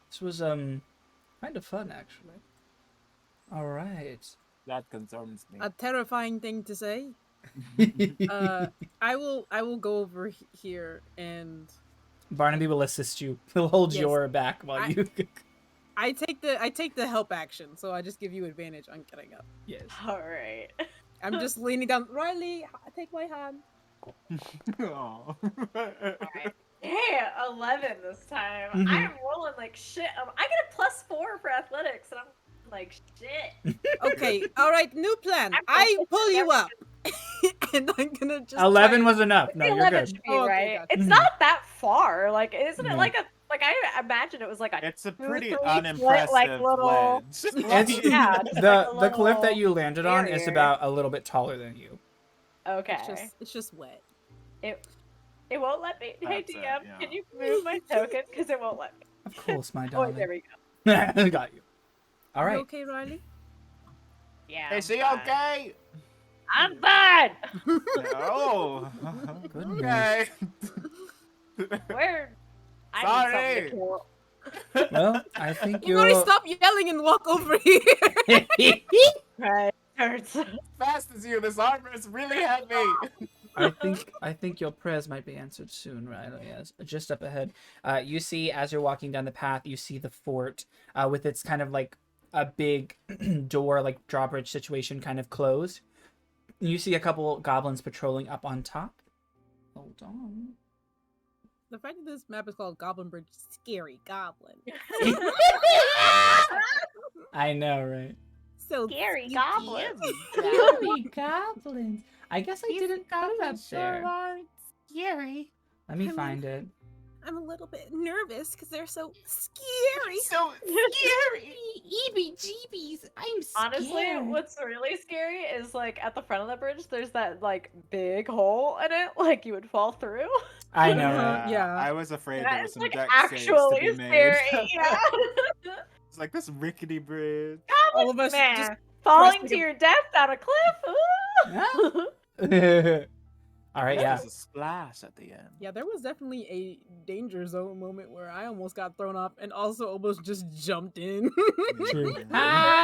This was kind of fun actually. All right. That concerns me. A terrifying thing to say. I will go over here and Barnaby will assist you. He'll hold Yes. your back while you. I take the help action, so I just give you advantage on getting up. Yes. All right. I'm just leaning down. Riley, take my hand. Aw. Hey, 11 this time. Mhm. I'm rolling like shit. I get a +4 for athletics, and I'm like shit. Okay, all right, new plan. I'm I also pull you never up, and I'm gonna just 11 try was enough. No, The you're 11 good. should be Oh, okay, right. gotcha. It's Mhm. not that far. Like, isn't No. it like a I imagine it was like a It's a 2, pretty 3 foot, unimpressive like, little- ledge. It's Yeah, just the like a the cliff that little you landed on is barrier. about a little bit taller than you. Okay. It's just wet. It won't let me. Hey That's it, DM, yeah. can you move my token? Because it won't let me. Of course, my Oh, darling. there we go. Got you. All You right. okay, Riley? Yeah. Is I'm she fine. okay? I'm fine. Oh. Goodness. Okay. Where? I need Sorry. something to kill. Well, I think You already you're. stop yelling and walk over here. Right. Hurts. Fast as you, this armor is really heavy. I think your prayers might be answered soon, Riley. Yes, just up ahead. You see, as you're walking down the path, you see the fort with its kind of like a big door, like drawbridge situation, kind of closed. You see a couple goblins patrolling up on top. Hold on. The fact that this map is called Goblin Bridge, scary goblin. I know, right? So Scary spooky. goblins. Scary goblins. I guess I These didn't put it up goblins sure there. are scary. Let me I mean- find it. I'm a little bit nervous because they're so scary. So scary. EBGBs, I'm scared. Honestly, what's really scary is like at the front of the bridge, there's that like big hole in it, like you would fall through. I know, right? Yeah. I was afraid there That was is some like deck saves to actually be made. scary. Yeah. It's like this rickety bridge. All of us Man, just falling pressing to a- your death down a cliff. Ooh. All right, There yeah. was a splash at the end. Yeah, there was definitely a danger zone moment where I almost got thrown off and also almost just jumped in. True. Yeah.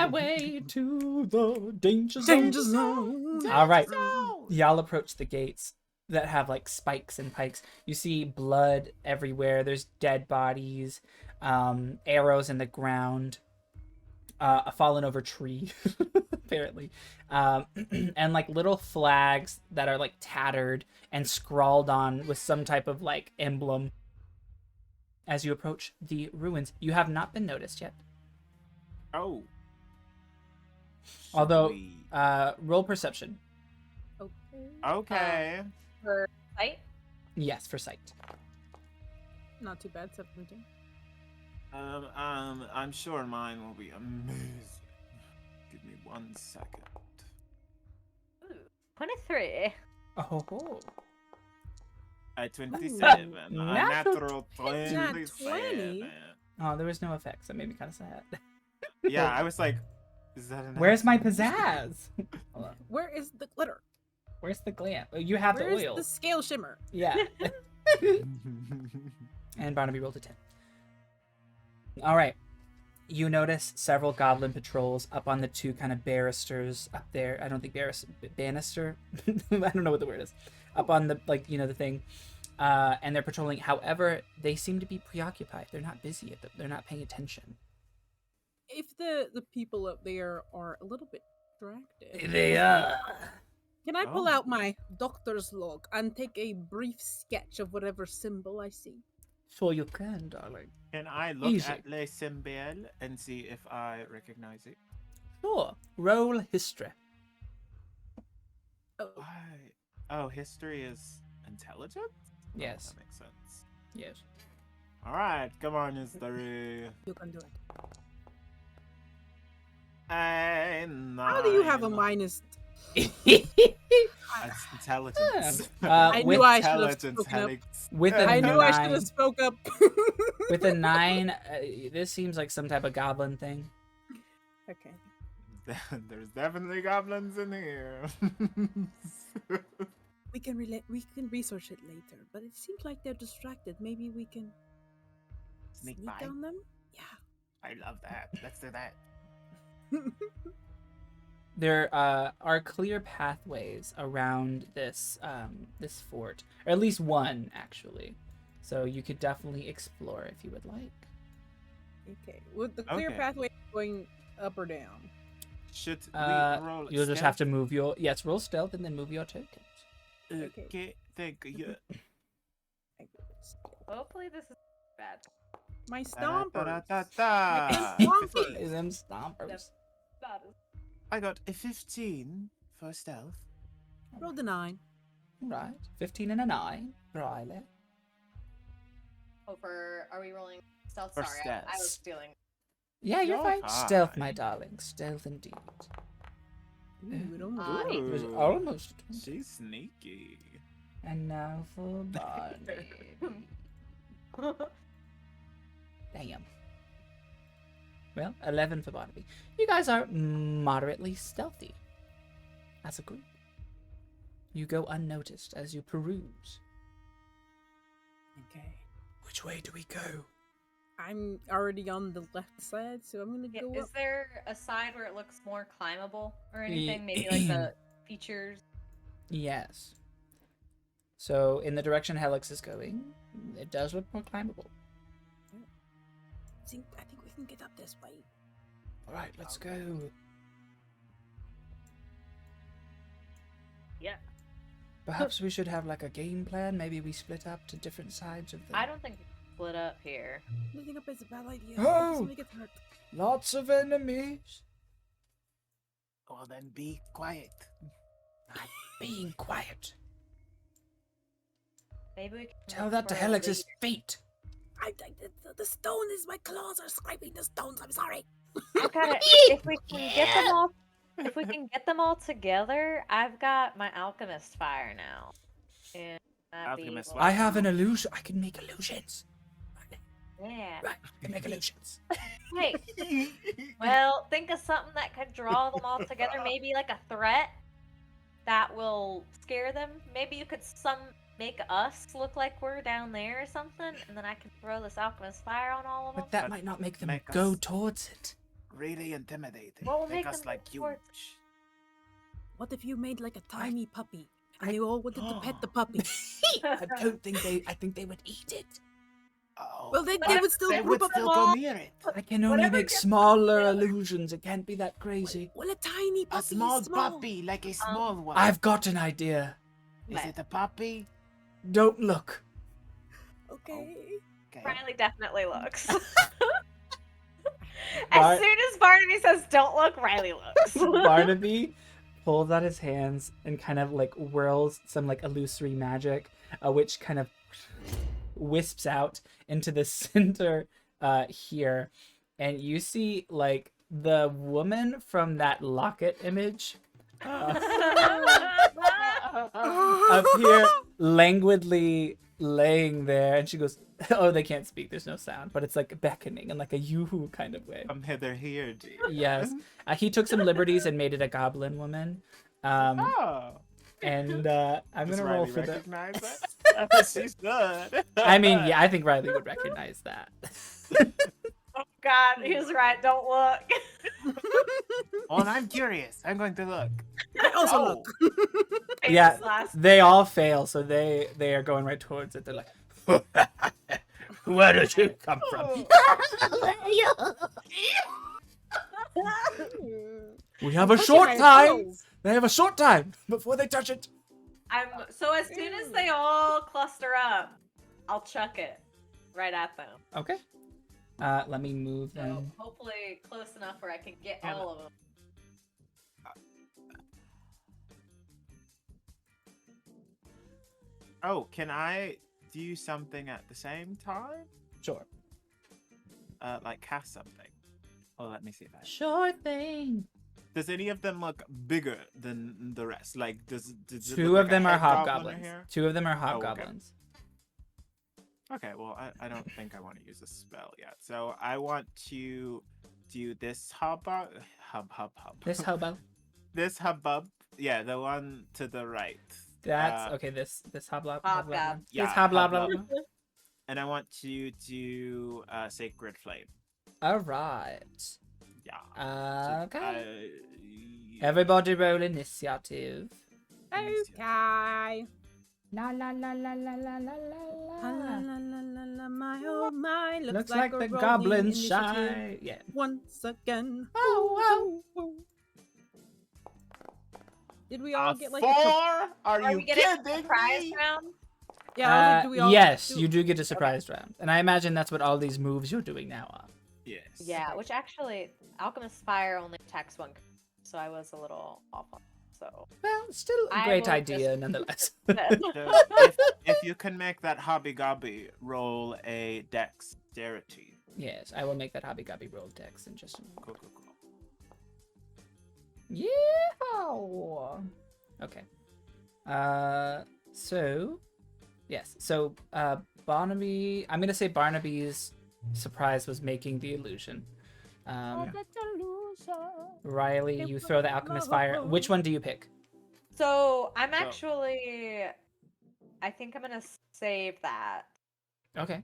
Highway to the danger zone. Danger zone. All right. zone. Y'all approach the gates that have like spikes and pikes. You see blood everywhere. There's dead bodies, arrows in the ground, a fallen over tree, apparently, and like little flags that are like tattered and scrawled on with some type of like emblem. As you approach the ruins, you have not been noticed yet. Oh. Although, Should we- roll perception. Okay. Okay. For sight. Yes, for sight. Not too bad, 17. I'm sure mine will be amazing. Give me 1 second. Ooh, 23. Oh, At 27. A Natural natural 20. 27. oh, there was no effects. That made me kind of sad. Yeah, I was like, is that an Where's my accident? pizzazz? Hold on. Where is the glitter? Where's the glam? Oh, you have Where's the oil. the scale shimmer? Yeah. And Barnaby rolled a 10. All right. You notice several goblin patrols up on the two kind of barristers up there. I don't think banister. I don't know what the word is. Up on the the thing, and they're patrolling. However, they seem to be preoccupied. They're not busy. They're not paying attention. If the people up there are a little bit distracted, They are. can I pull Oh. out my doctor's log and take a brief sketch of whatever symbol I see? Sure you can, darling. Can I look Easy. at Le Symbol and see if I recognize it? Sure. Roll history. Oh, Why? Oh, history is intelligence? Oh, Yes. that makes sense. Yes. Alright, come on, history. you can do it. And How do you have a minus? That's intelligence. I with knew I should have Intelligence, spoken up. Helix. With a I knew I should 9 have spoke up. with a 9, this seems like some type of goblin thing. Okay. There's definitely goblins in here. We can research it later, but it seems like they're distracted. Maybe we can Sneak sneak by. on them. I love that. Let's do that. Yeah. There are clear pathways around this this fort, or at least one actually. So you could definitely explore if you would like. Okay. With the clear Okay. pathway going up or down? Should we roll You'll just have to move your roll stealth and then move your tokens. Okay, thank you. Hopefully this is bad. My stompers. Da-da-da-da-da. Stompers. Them stompers. That is I got a 15 for stealth. Roll the 9. Right, 15 and a 9. Riley. over. Are we rolling stealth? Or Sorry, I was stats. feeling. Yeah, you're You're fine. fine. Stealth, my darling. Stealth indeed. Ooh, it almost Uh, worked. It was Ooh. almost. She's sneaky. And now for Barney. Damn. Well, 11 for Barnaby. You guys are moderately stealthy. As a group. You go unnoticed as you peruse. Okay. Which way do we go? I'm already on the left side, so I'm gonna Yeah, go is up. there a side where it looks more climbable or anything? Maybe like the features. Yes. So, in the direction Helix is going, it does look more climbable. I think we can get up this way. Alright, let's go. Yeah. Perhaps we should have like a game plan. Maybe we split up to different sides of the. I don't think we split up here. Splitting up is a bad idea. Oh! Somebody gets hurt. Lots of enemies. Well, then be quiet. I'm being quiet. Maybe we can Tell look that to for a Helix's leader. feet. The stone is my claws are scraping the stones. I'm sorry. I've got it. If we can get them all, if we can get them all together, I've got my alchemist fire now. And Alchemist I have an illusion. I can make illusions. Yeah. Right, I can make illusions. Hey. Well, think of something that could draw them all together. Maybe like a threat that will scare them. Maybe you could make us look like we're down there or something, and then I can throw this alchemist fire on all of them. But that might not make them Make go us- towards it. Really intimidating. What will Make make us them like go huge. towards- What if you made like a tiny puppy and they all wanted to pet the puppy? I don't think they. I think they would eat it. Oh, Well, then But they would still they group would up. still go near it. I can only Whatever make gets smaller together. illusions. It can't be that crazy. Well, a tiny puppy A small is small. puppy, like a small one. I've got an idea. Is it a puppy? Don't look. Okay. Okay. Riley definitely looks. Bar- As soon as Barnaby says "don't look," Riley looks. Barnaby pulls out his hands and kind of like whirls some like illusory magic, which kind of wisps out into the center here, and you see like the woman from that locket image up here languidly laying there, and she goes, oh, they can't speak, there's no sound, but it's like beckoning in like a yoo-hoo kind of way. Come hither here, dear. Yes. He took some liberties and made it a goblin woman. Oh. And I'm Does gonna roll Riley for the. recognize it? She's good. I mean, yeah, I think Riley would recognize that. Oh God, he was right. Don't look. Well, I'm curious. I'm going to look. I also Oh. look. Yeah. Famous last- They all fail, so they are going right towards it. They're like, where did you come from? We have a Pushing short my time. clothes. They have a short time before they touch it. So as soon as they all cluster up, I'll chuck it right at them. Okay. Let me move So them. hopefully close enough where I can get Hannah. all of them. Oh, can I do something at the same time? Sure. Like cast something. Oh, let me see if I. Sure thing. Does any of them look bigger than the rest? Like, does it Two look of like a them are head goblin hobgoblins. here? Two of them are okay. hobgoblins. Okay, well, I don't think I want to use a spell yet. So I want to do this hub. This hobo. This hubbub. Yeah, the one to the right. That's okay. This hobgoblin. Hobgoblin. Yeah, This hobgoblin. hobgoblin. And I want to do Sacred Flame. All right. Yeah. Okay. Everybody roll initiative. Okay. La la la la la la la La la la. la la la, my oh my. Looks like a the rolling goblins initiative shy. Yeah. Once again. Oh, Did we all get like four? a Are Are you we getting a kidding surprise me? round? Yeah, I was like, do we all yes, do- you do get a surprise round, and I imagine that's what all these moves you're doing now are. Yes. Yeah, which actually, Alchemist Fire only attacks one, so I was a little off on. So Well, still a I great will idea just- nonetheless. So if you can make that hobby gobby roll a dexterity. Yes, I will make that hobby gobby roll dex in just a moment. Cool, cool, cool. Yeah. Okay. So, yes. So, Barnaby. I'm gonna say Barnaby's surprise was making the illusion. Riley, you throw the alchemist fire. Which one do you pick? So I'm actually, I think I'm gonna save that Okay.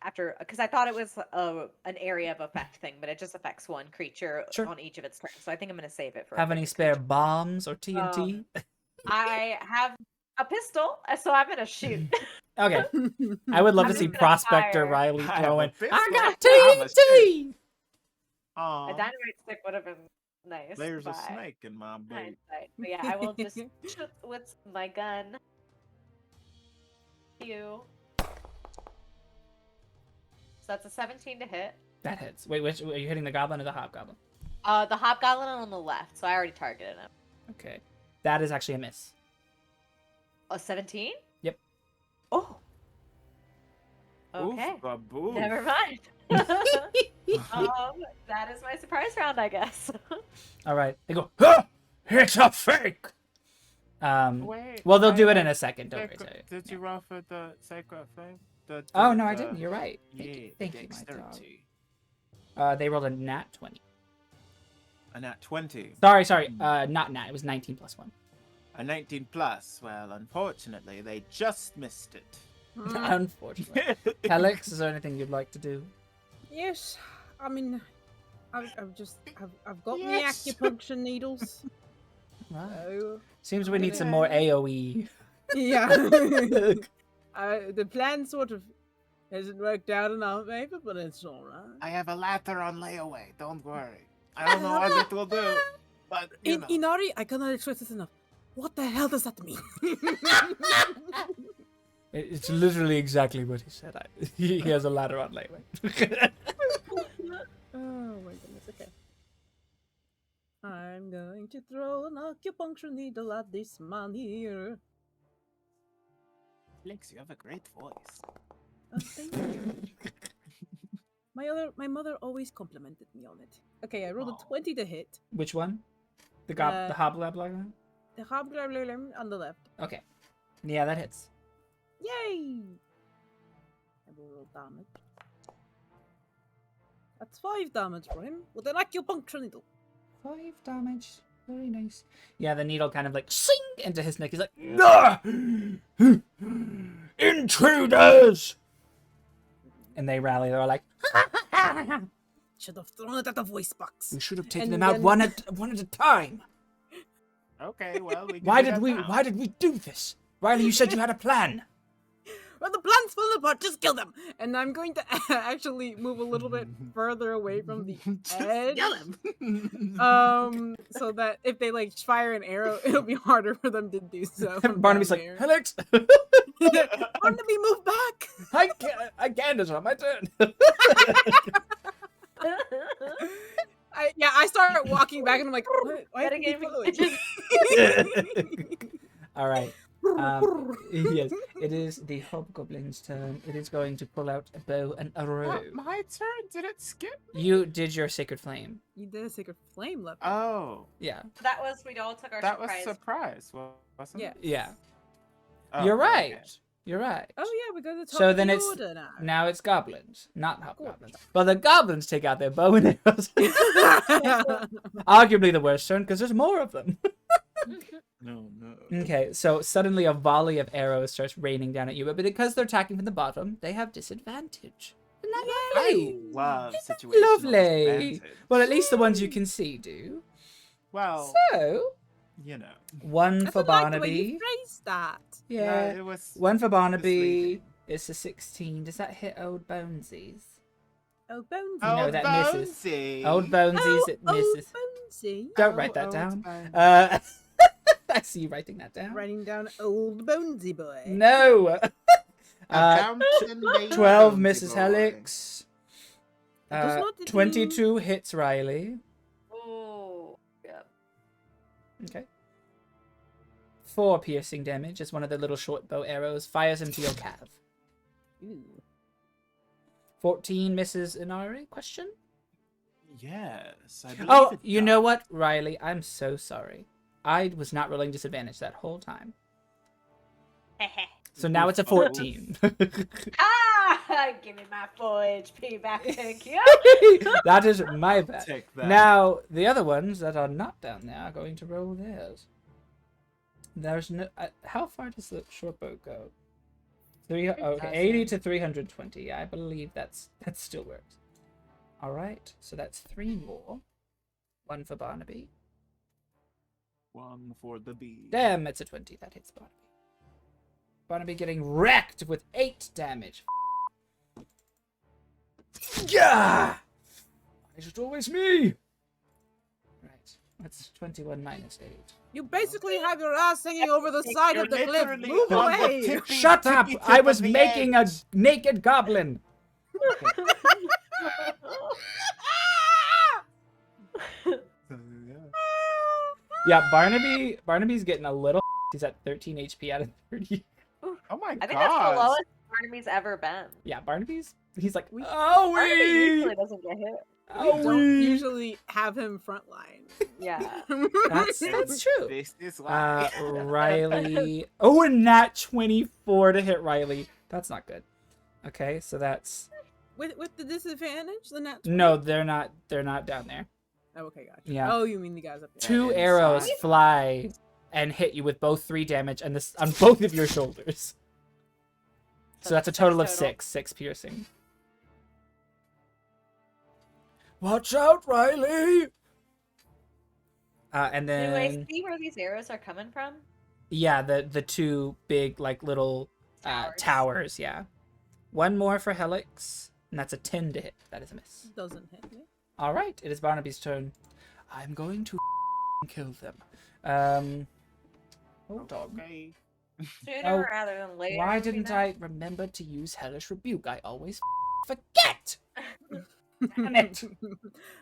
after, because I thought it was an area of effect thing, but it just affects one creature Sure. on each of its turns. So I think I'm gonna save it for. a Have any bigger spare creature. bombs or TNT? I have a pistol, so I'm gonna shoot. Okay. I would love I'm to see just gonna Prospector fire. Riley I have a throwing. pistol. I got I have a TNT. A Aw. dynamite stick would have been Nice. There's a Bye. snake in my boot. Hindsight. But yeah, I will just shoot with my gun. You. So that's a 17 to hit. That hits. Wait, which are you hitting, the goblin or the hobgoblin? The hobgoblin on the left, so I already targeted him. Okay. That is actually a miss. A 17? Yep. Oh. Okay. Oof, baboof. Never mind. That is my surprise round, I guess. All right. They go, "Ah! It's a fake!" Wait, Well, they'll do it I- in a second. Don't worry. Sacred- Sorry. Did you roll for the sacred thing? Oh, no, I didn't. You're right. Thank Yeah, you. Thank you, my dog. dexterity. They rolled a nat 20. A nat 20. Sorry. Not nat. It was 19 plus 1. A 19 plus. Well, unfortunately, they just missed it. Unfortunately. Alex, is there anything you'd like to do? Yes, I mean, I've got Yes. my acupuncture needles. Right. So, Seems we need some more AoE. yeah. The plan sort of hasn't worked out enough, maybe, but it's alright. I have a ladder on layaway. Don't worry. I don't know what it will do, but you know. Inari, I cannot express this enough. What the hell does that mean? It's literally exactly what he said. He has a ladder on layaway. Oh my goodness, okay. I'm going to throw an acupuncture needle at this man here. Lynx, you have a great voice. Oh, thank you. My mother always complimented me on it. Okay, I rolled Aw. a 20 to hit. Which one? The Uh, hobgoblin? The hobgoblin on the left. Okay. Yeah, that hits. Yay! I will roll damage. That's 5 damage for him with an acupuncture needle. 5 damage. Very nice. Yeah, the needle kind of like sing into his neck. He's like, "Ah! Intruders!" And they rally. They're like, Should have thrown it at the voice box. "We should have taken And them out then- one at a time. Okay, well, we can Why do did that we? now. Why did we do this? Riley, you said you had a plan." Well, the plan's falling apart. Just kill them. And I'm going to actually move a little bit further away from the edge. Kill him. So that if they like fire an arrow, it'll be harder for them to do so. from Barnaby's down like, there. "Alex, Barnaby, move back. I can't. It's not my turn." I start walking back and I'm like, why Gotta are get you me- following? All right. Yes, it is the hobgoblin's turn. It is going to pull out a bow and arrow. My turn? Did it skip? You did your sacred flame. You did a sacred flame left. Oh, Yeah. That was, we all took our that was surprise. surprise, wasn't Yeah. it? Yeah. Oh, You're okay. right. You're right. Oh yeah, we go to the top So of then the it's order now. now it's goblins, not hobgoblins. But the goblins take out their bow and arrows. Arguably the worst turn because there's more of them. No. Okay, so suddenly a volley of arrows starts raining down at you, but because they're attacking from the bottom, they have disadvantage. Isn't that lovely? Love situational Lovely. advantage. Well, at least the ones you can see do. Well, So, you know. one I for don't like the way Barnaby. you phrased that. Yeah. No, it was One for Barnaby. misleading. It's a 16. Does that hit old Bonesies? Oh, Bonesy. No, Oh, that misses. Bonesy. Old Bonesies, it misses. Bonesy. Don't Oh, write that old down. Bonesy. I see you writing that down. Writing down old Bonesy boy. No. Accountant baby 12 Bonesy misses boy. Helix. Does not do- 22 hits Riley. Oh, yep. Okay. 4 piercing damage as one of the little short bow arrows fires into your calf. Ooh. 14 misses Inari? Question? Yes. I believe Oh, it you does. know what, Riley? I'm so sorry. I was not rolling disadvantage that whole time. So now it's a 14. Ah! Give me my 4 HP back, thank you. That is my bad. Take that. Now, the other ones that are not down there are going to roll theirs. There's no... how far does the short bow go? Okay, 80 to 320. Yeah, I believe that still works. All right, so that's 3 more. 1 for Barnaby. One for the bee. Damn, it's a 20. That hits Barnaby. Barnaby getting wrecked with 8 damage. Yeah! It's always me! Right. That's 21 minus 8. You basically have your ass hanging over the side You're of the cliff. literally Move on the away. tippy- Shut up! tippy tip I of was the making a edge. naked goblin. Yeah, Barnaby's getting a little. He's at 13 HP out of 30. Oh my I think that's the god. lowest Barnaby's ever been. Yeah, He's like, We- oh Barnaby we, usually doesn't get hit. We oh don't we. usually have him frontline. Yeah. That's true. This is why. Riley. Oh, and nat 24 to hit Riley. That's not good. Okay, so that's with the disadvantage, the nat 20? no. They're not down there. Oh, okay, gotcha. Yeah. Oh, you mean the guys up there? 2 inside. arrows fly and hit you with both 3 damage, and this on both of your shoulders. So that's a total of 6 piercing. Watch out, Riley! And Do I then see where these arrows are coming from? yeah, the 2 big like little towers. Yeah, 1 more for Helix, and that's a 10 to hit. That is a miss. Doesn't hit me. All right, it is Barnaby's turn. I'm going to kill them. Hold on. Okay. Sooner Oh, rather than later. Why would be didn't nice. I remember to use Hellish Rebuke? I always forget! Damn it!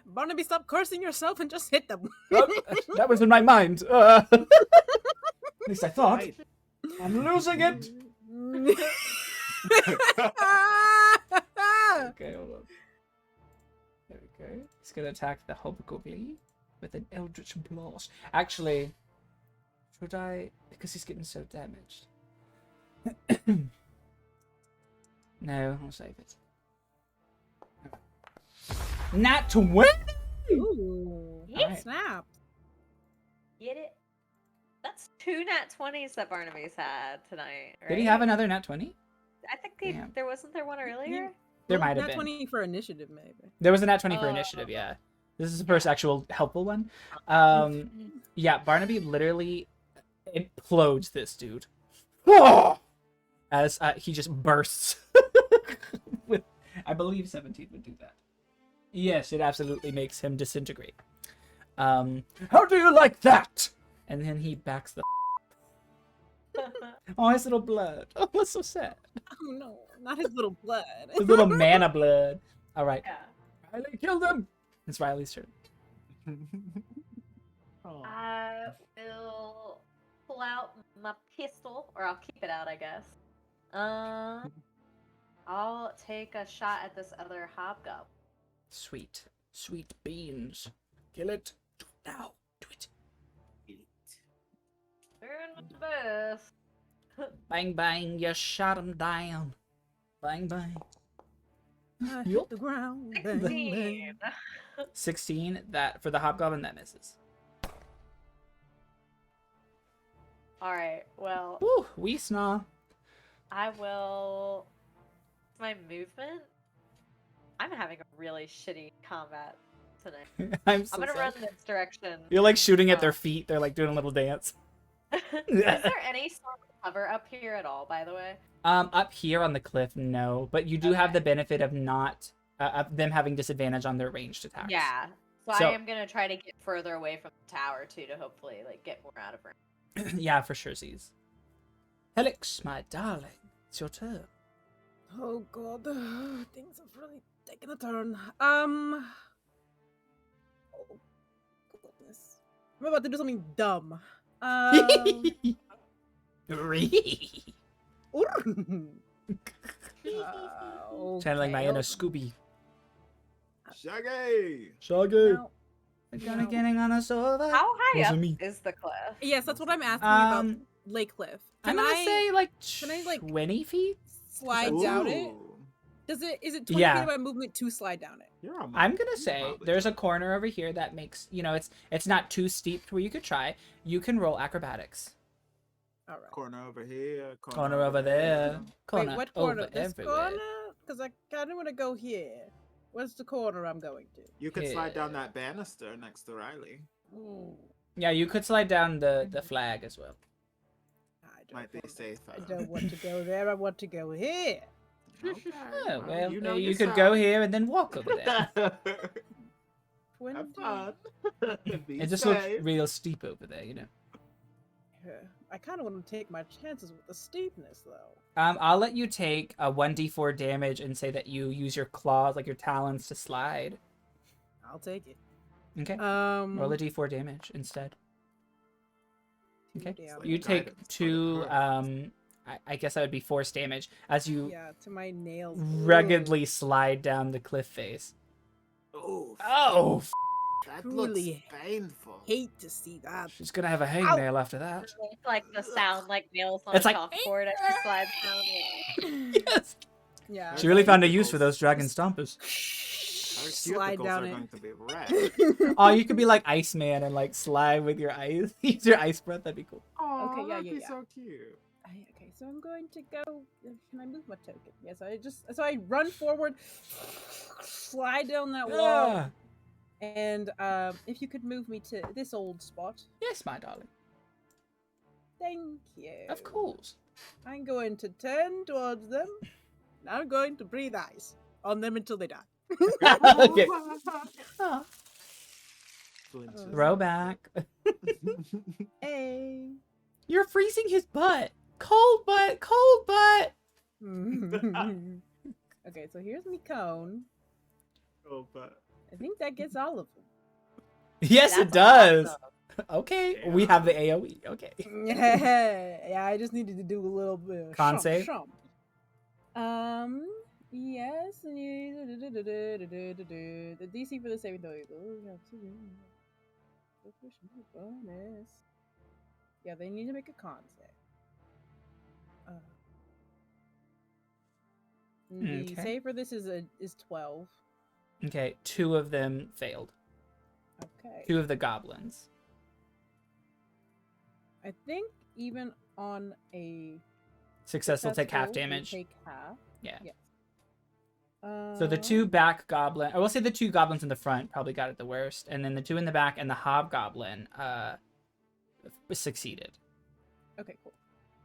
Barnaby, stop cursing yourself and just hit them. Oh, that was in my mind. At least I thought. Right. I'm losing it! Okay, hold on. There we go. He's gonna attack the hobgoblin with an Eldritch Blast. Actually, should I? Because he's getting so damaged. No, I'll save it. Nat 20! Ooh, Alright. snap. Get it? That's 2 nat 20s that Barnaby's had tonight, right? Did he have another Nat 20? I think Damn. there wasn't there one earlier? There Well, might have nat been. 20 for initiative, maybe. There was a Nat 20 for Oh. initiative, yeah. This is the first actual helpful one. Mm-hmm. Yeah, Barnaby literally implodes this dude. As he just bursts. With, I believe 17 would do that. Yes, it absolutely makes him disintegrate. How do you like that? And then he backs the. Oh, his little blood. Oh, that's so sad. Oh no, not his little blood. His little mana blood. All right, Yeah. Riley, kill them. It's Riley's turn. Oh. I will pull out my pistol, or I'll keep it out, I guess. I'll take a shot at this other hobgoblin. Sweet, sweet beans. Kill it. Do it now. Do it. Doing my best. Bang bang, you shot him down. Bang bang. I Yup. hit the ground. Bang, 16. bang. 16. That for the hobgoblin that misses. Alright, well, Woo, we snaw. I will. My movement? I'm having a really shitty combat tonight. I'm so I'm gonna sad. run this direction. You're like shooting at their Uh, feet. They're like doing a little dance. Is there any sort of cover up here at all, by the way? Up here on the cliff, no, but you do have Okay. the benefit of not of them having disadvantage on their ranged attacks. Yeah. So, So- I am gonna try to get further away from the tower too to hopefully like get more out of range. Yeah, for sure, Z's. Helix, my darling, it's your turn. Oh god, things have really taken a turn. Oh goodness, I'm about to do something dumb. Channeling my okay, inner oh, Scooby. Shaggy! Shaggy. no. Gonna No. getting on us over. How high Wasn't up me. is the cliff? Yes, that's what I'm asking about Um, Lake Cliff. I'm Can gonna I say like can I, like, 20 feet. slide down it? Ooh. Is it 20 Yeah. feet of my movement to slide down it? You're on my- I'm gonna you say probably there's a could. corner over here that makes it's not too steep to where you could try. You can roll acrobatics. All right. Corner over here. Corner over there. Corner Wait, what corner? over This everywhere. corner? Because I kind of want to go here. Where's the corner I'm going to? You could slide down Yeah. that banister next to Riley. Ooh, Yeah, you could slide down the flag as well. I don't Might be want- safer. I don't want to go there. I want to go here. Okay, Oh, well, you know you could go here and then walk over there. 20. Have fun. Be It just looks safe. real steep over there, you know. I kind of want to take my chances with the steepness, though. I'll let you take a 1d4 damage and say that you use your claws, like your talons, to slide. I'll take it. Okay. Roll a d4 damage instead. Okay. damage. You take Guidance for the 2, pros. I guess that would be force damage as you Yeah, to my nails. ruggedly slide down the cliff face. Oh, Oh, that truly looks painful. Hate to see that. she's gonna have a hangnail after that. It's like the sound like nails on It's a like, chalkboard as she slides down. Yes. Yeah. She really found a use for those dragon stompers. Our Slide cuticles down are it. going to be red. Oh, you could be like Iceman and like slide with your ice. Use your ice breath. That'd be cool. Oh, Okay, yeah, that'd be yeah. so cute. Okay, so I'm going to go. Can I move my token? Yes, I run forward, slide down that wall, Ah, and if you could move me to this old spot, yes, my darling. thank you. Of course. I'm going to turn towards them. And I'm going to breathe ice on them until they die. Okay. Oh, Flinches. throw back. Hey. You're freezing his butt. Cold butt. Cold butt. Okay, so here's me cone. Oh, but I think that gets all of them. Yes, it That's does. awesome. Okay, we have the AoE. Okay. Yeah, I just needed to do a little bit of Con shump, save? shump. Yes. The DC for the saving throw. Bonus. Yeah, they need to make a con save. The Okay. save for this is 12. Okay, 2 of them failed. Okay. 2 of the goblins. I think even on a Success will take half successful, we damage. Take half. Yeah. Yes. So the 2 back goblin, I will say the 2 goblins in the front probably got it the worst, and then the 2 in the back and the hobgoblin succeeded. Okay, cool.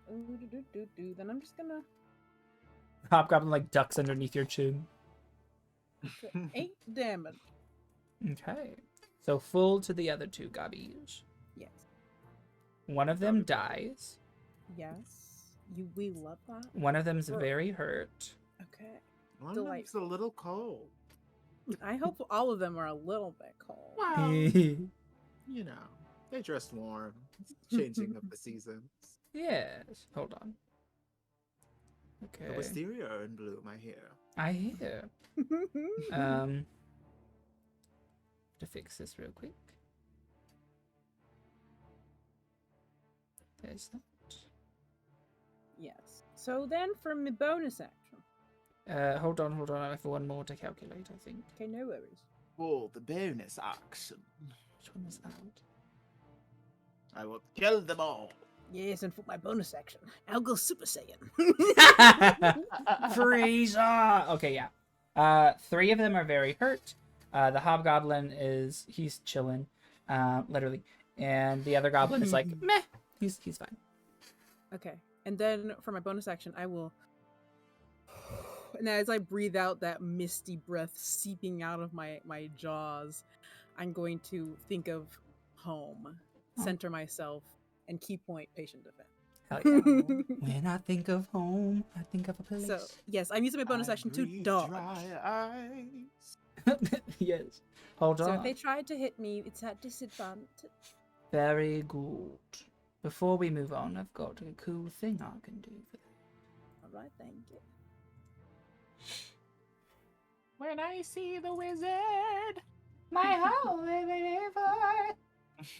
Then I'm just gonna Hobgoblin like ducks underneath your chin. 8 damage. Okay. So full to the other 2 gobbies. Yes. One of them dies. Yes. We love that. One of them's Sure. very hurt. Okay. one of them's Delightful. a little cold. I hope all of them are a little bit cold. Well, Yes. you know, they dressed warm. It's changing of the seasons. Hold on. The Okay. wisteria are in bloom, I hear. I hear. To fix this real quick. There's that. Yes. So then for my bonus action. Hold on. I have one more to calculate, I think. Okay, no worries. Oh, the bonus action. Which one was that? I will kill them all. Yes, and for my bonus action, I'll go Super Saiyan. Frieza! Okay, yeah. 3 of them are very hurt. The hobgoblin he's chilling, literally. And the other goblin is like, meh, he's fine. Okay. And then for my bonus action, I will. And as I breathe out that misty breath seeping out of my jaws, I'm going to think of home, center myself, and key point patient defense. Hell yeah. When I think of home, I think of a place. So, yes, I'm using my bonus I action to breathe dodge. dry eyes. Yes. Hold So on. if they try to hit me, it's at disadvantage. Very good. Before we move on, I've got a cool thing I can do for them. Alright, thank you. When I see the wizard. My holy believer.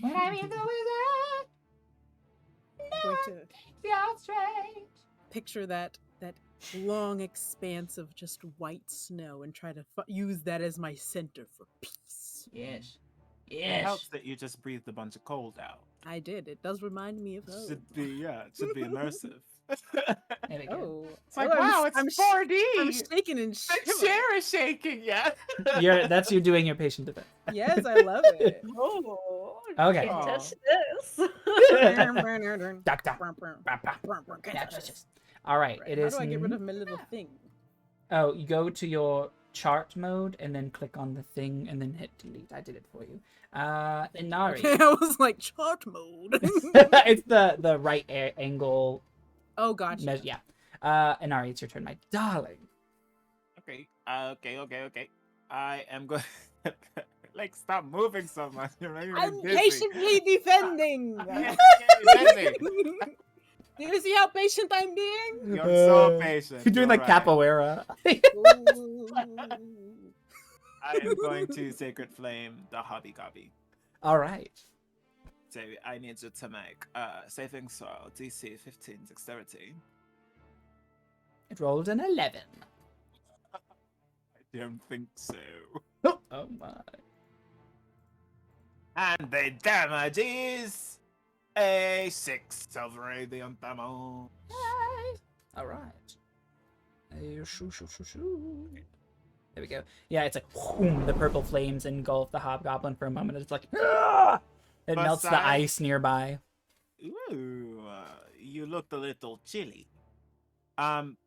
When I meet the wizard, I'm going to be out straight. picture that long expanse of just white snow and try to use that as my center for peace. Yes. It helps that you just breathed a bunch of cold out. I did. It does remind me of home. It should be immersive. There we go. Oh, It's like, oh, wow, I'm it's sh- 4D. I'm shaking and The shivering. chair is shaking, yeah. That's you doing your patient defense. Yes, I love it. Oh, Okay. can't Aw. touch this. Duck, duck. Bap, bap. That's just- All right, Right, it how is. do I get rid of my little thing? Oh, you go to your chart mode and then click on the thing and then hit delete. I did it for you. Inari. Okay, I was like, chart mode. It's the right angle. Oh, gotcha. Yeah. Inari, it's your turn, my darling. Okay. Okay. I am going. Like, stop moving so much. You're making me I'm dizzy. patiently defending. Yes, get me dizzy. Do you see how patient I'm being? You're so patient. You're doing You're like right. capoeira. Ooh. I am going to Sacred Flame the Hobby Gobby. All right. So I need you to make saving throw DC 15 dexterity. It rolled an 11. I don't think so. Oh my. And the damage is a 6 of radiant damage. All right. Shoo. There we go. Yeah, it's like whoom, the purple flames engulf the hobgoblin for a moment. It's like ah! It melts the Besides- ice nearby. Ooh, you looked a little chilly.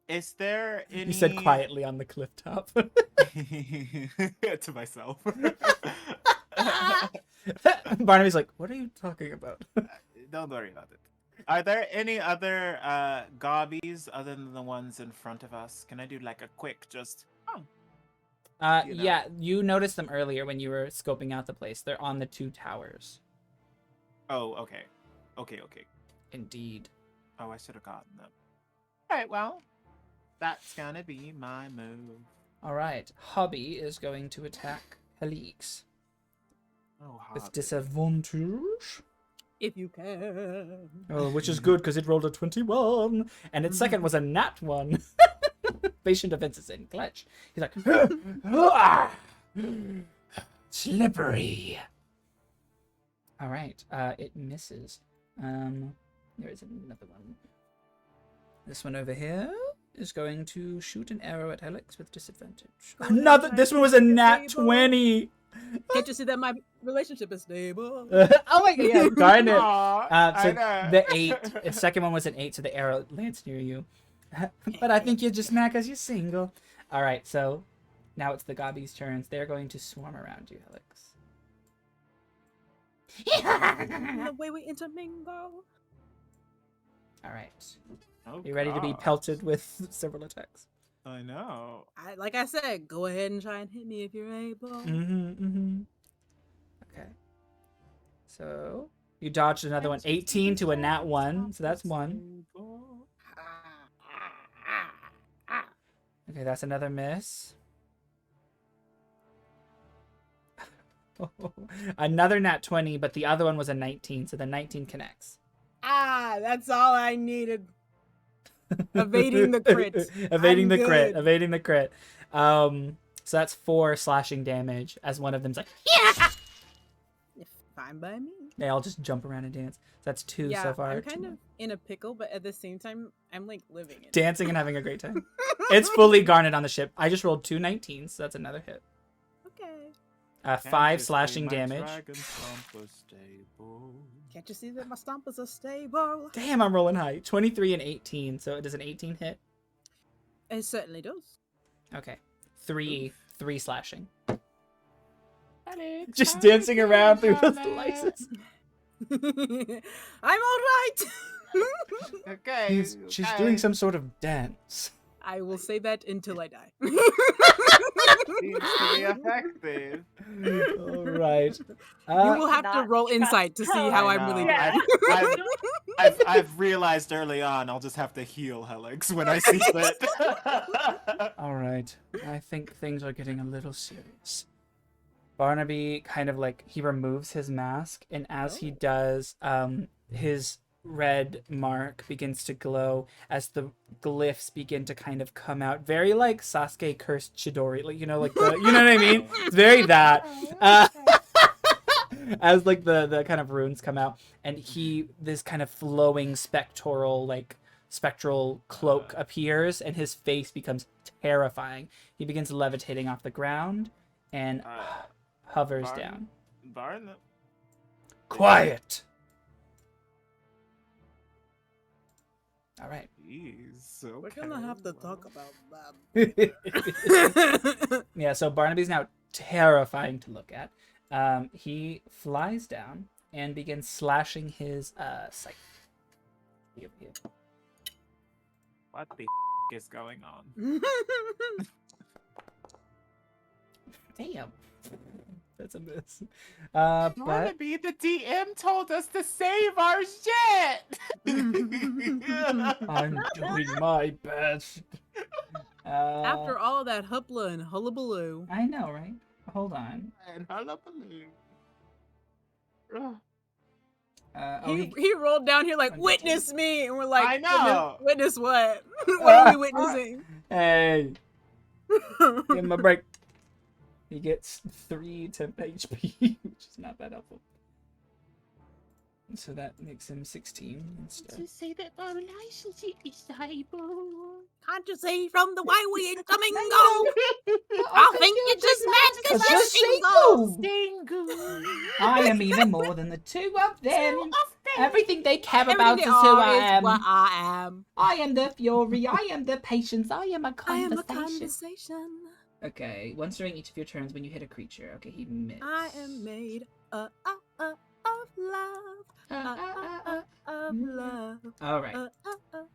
Is there any? He said quietly on the cliff top. to myself. Barnaby's like, what are you talking about? Don't worry about it. Are there any other gobbies other than the ones in front of us? Can I do like a quick just? You know. Yeah, you noticed them earlier when you were scoping out the place. They're on the 2 towers. Oh, okay. Indeed. Oh, I should have gotten them. All right, well, that's gonna be my move. All right. Hobby is going to attack Helix Oh, with Hobby. disadvantage. If you can. Oh, which is good because it rolled a 21, and its second was a nat 1. Patient defense is in clutch. He's like, slippery. All right, it misses. There is another one. This one over here is going to shoot an arrow at Helix with disadvantage. Another. This one was a nat 20. Can't you see that my relationship is stable? Oh my god, yeah, darn it. Aw, So I know. the 8, the second one was an 8, so the arrow lands near you. But I think you're just mad because you're single. All right, so now it's the gobbies' turns. They're going to swarm around you, Helix. The way we intermingle. All right. Oh, You ready to be God. pelted with several attacks? I know. Like I said, go ahead and try and hit me if you're able. Okay. So you dodged another one. 18 to a nat 1, so that's 1. Okay, that's another miss. Another nat 20, but the other one was a 19, so the 19 connects. That's all I needed. Evading the crit. Evading I'm the crit. good. Evading the crit. So that's 4 slashing damage as one of them's like, Fine by me. they all just jump around and dance. So that's 2 Yeah, so far. I'm 2 kind more. of in a pickle, but at the same time, I'm like living it. Dancing and having a great time. It's fully garnered on the ship. I just rolled 2 19s, so that's another hit. Okay. 5 slashing damage. Can't you see that my stompers are stable? Damn, I'm rolling high. 23 and 18, so does an 18 hit? It certainly does. Okay. 3 slashing. Alex, Just how dancing you around through doing, the Alex? slices. I'm all right. Okay. She's doing some sort of dance. I will say that until I die. Seems to be effective. All right. You will have to Not roll trust insight to see her. how I I'm really know. doing. I've realized early on I'll just have to heal Helix when I see fit. All right. I think things are getting a little serious. Barnaby kind of like he removes his mask, and as he does, his red mark begins to glow as the glyphs begin to kind of come out, very like Sasuke cursed Chidori, like like the, you know what I mean? It's very that. As like the kind of runes come out, and this kind of flowing spectral cloak appears, and his face becomes terrifying. He begins levitating off the ground and hovers Barn- down. Barn. Quiet. All right. Jeez, We're okay, gonna have to well. talk about that. Yeah, so Barnaby's now terrifying to look at. He flies down and begins slashing his scythe. What the is going on? Damn. That's a miss. But Barnaby, the DM told us to save our shit! I'm doing my best. After all that hoopla and hullabaloo. I know, right? Hold on. And hullabaloo. He rolled down here like, Okay. witness me! And we're like, I know. Witness what? What are we witnessing? Hey, give him a break. He gets 3 temp HP, which is not that helpful. So that makes him 16 instead. say that our relationship is stable. Can't you see from the way we incoming go? I think you're just mad because you're single. Single. I am even more than the two of them. Everything they care about Everything is who are I is am. what I am. I am the fury. I am the patience. I am a I am a conversation. conversation. Okay, once during each of your turns when you hit a creature. Okay, he missed. I am made of love. Of love. Alright.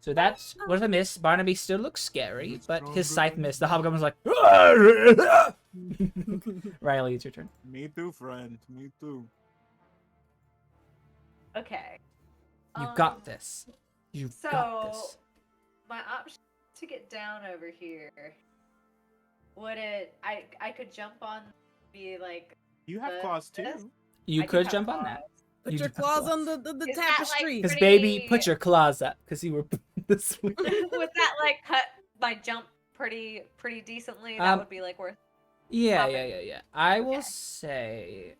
So that's was a miss. Barnaby still looks scary, but his scythe missed. The hobgoblin's like, Riley, it's your turn. Me too, friend. Me too. Okay. You got this. You So, got this. my option to get down over here, would it? I could jump on, be like. You have the- claws too. this? You I do could have jump on claws. that. Put You your do have claws claws. on the Is that, like, tapestry. Because pretty- baby, put your claws up. Because you were this way. Would that like cut my jump pretty decently? That would be like worth. Yeah. Popping. I will Okay. say,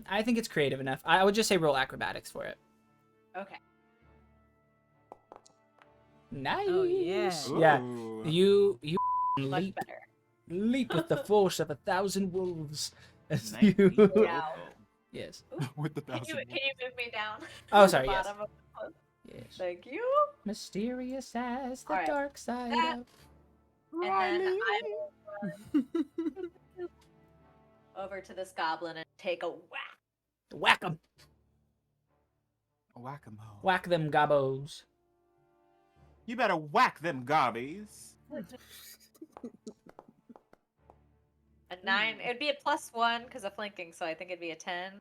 I think it's creative enough. I would just say roll acrobatics for it. Okay. Nice. Oh, yeah. Yeah. Ooh. You Much leap better. leap with the force of 1,000 wolves. As Nice. you... Yeah. Yes. With the Can you thousand. move me down? Oh, to sorry, the yes. bottom of the cliff? Yes. Thank you. Mysterious as the Alright. dark side That- of... And then I will run over to this goblin and take a whack. Whack 'em. Whack-a-mole. Whack them gobos. You better whack them gobbies. A 9. It'd be a +1 because of flanking, so I think it'd be a 10.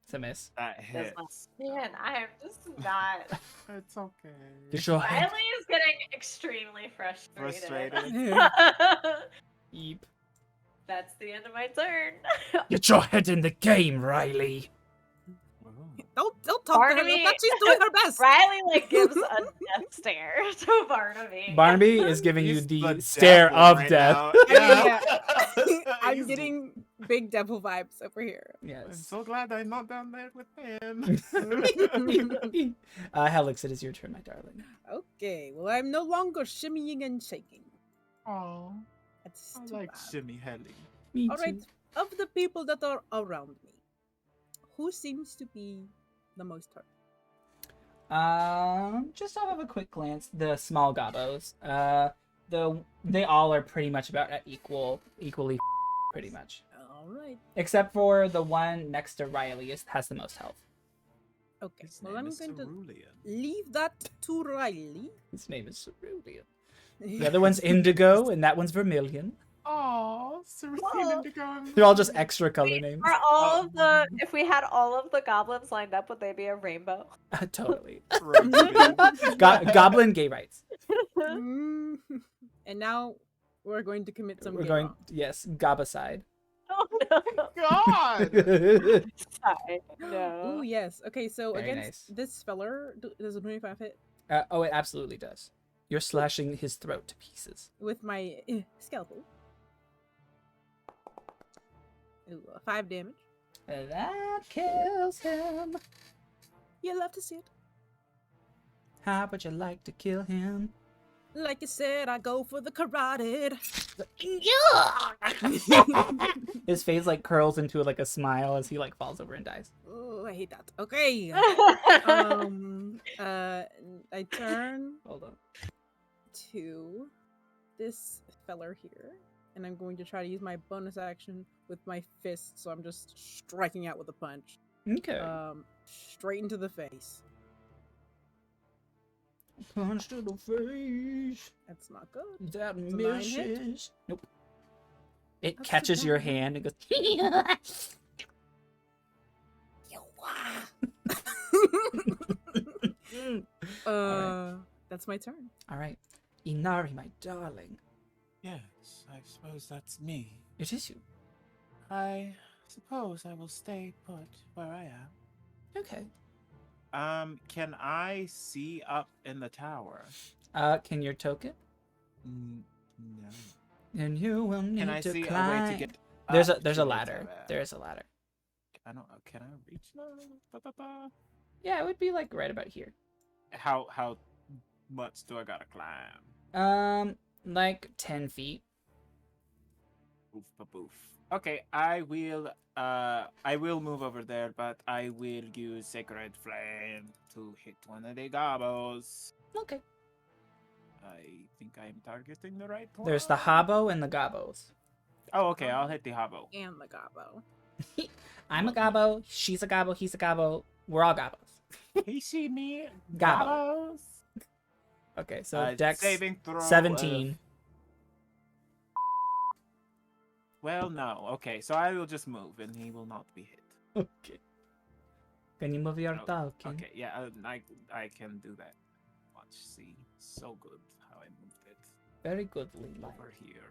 It's a miss. That That's hits. Man, I am just not. It's okay. Get your head. Riley is getting extremely frustrated. Eep. That's the end of my turn. Get your head in the game, Riley. Whoa. Don't talk to her like that. She's doing her best. Riley like gives a death stare to Barnaby. Barnaby is giving you He's the the stare devil of right death. now. Yeah. I'm He's- getting big devil vibes over here. I'm Yes. so glad I'm not down there with him. Helix, it is your turn, my darling. Okay, well, I'm no longer shimmying and shaking. Oh, That's I too like bad. Shimmy Helly. Me All right, too. of the people that are around me, who seems to be the most hurt? Just off of a quick glance, the small gobos. They all are pretty much about at equally pretty much. All right. Except for the one next to Riley has the most health. Okay. His Well, name I'm is going to Cerulean. leave that to Riley. His name is Cerulean. The other one's Indigo, and that one's Vermilion. Oh, Cerulean Oh. Indigo. They're all just extra color names. Are all of the if we had all of the goblins lined up, would they be a rainbow? Totally. Roasted. Goblin gay rights. Mm. And now we're going to commit some. We're gay going, wrong. yes, Gabicide. Oh no! God. Sorry, no. Oh yes. Okay, so Very against nice. this feller, does a 25 hit Oh, it absolutely does. You're slashing his throat to pieces. with my scalpel? Ooh, 5 damage. That kills him. You love to see it. How would you like to kill him? Like I said, I go for the carotid. His face like curls into like a smile as he like falls over and dies. Oh, I hate that. Okay. I turn Hold on. to this feller here, and I'm going to try to use my bonus action with my fist. So I'm just striking out with a punch. Okay. Straight into the face. Punch to the face. That's not good. That a 9 hit? misses. Nope. It That's catches a your 9. hand and goes. That's my turn. All right, Inari, my darling, Yes, I suppose that's me. it is you. I suppose I will stay put where I am. Okay. Can I see up in the tower? Can your token? No. And you will need Can I to see climb. a way to get? There's up a to the ladder. tower? There is a ladder. I don't. Can I reach? Ba-ba-ba. Yeah, it would be like right about here. How much do I gotta climb? Like 10 feet. Boof, ba-boof. Okay, I will move over there, but I will use Sacred Flame to hit one of the gobos. Okay. I think I'm targeting the right one. There's the hobo and the gobos. Oh, okay, I'll hit the hobo. And the gobbo. I'm a gobbo. She's a gobbo. He's a gobbo. We're all gobbos. He see me, Gobbo. gobos. Okay, so Dex saving throw 17. Well, no. Okay, so I will just move, and he will not be hit. Okay. Can you move your Oh, token? Okay, yeah, I can do that. Watch, see, so good how I moved it Very good, Levi. over here.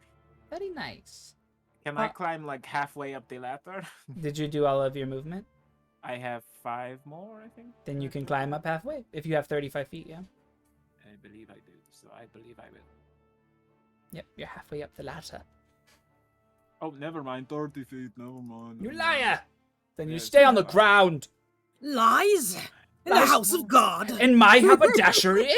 Very nice. Can I climb like halfway up the ladder? Did you do all of your movement? I have 5 more, I think. Then you can climb up halfway. If you have 35 feet, yeah. I believe I do, so I believe I will. Yep, you're halfway up the ladder. Oh, never mind, 30 feet, never mind. You never mind. liar! Then you Yes, stay on the fine. ground! Lies in the Lies. house of God. In my haberdashery?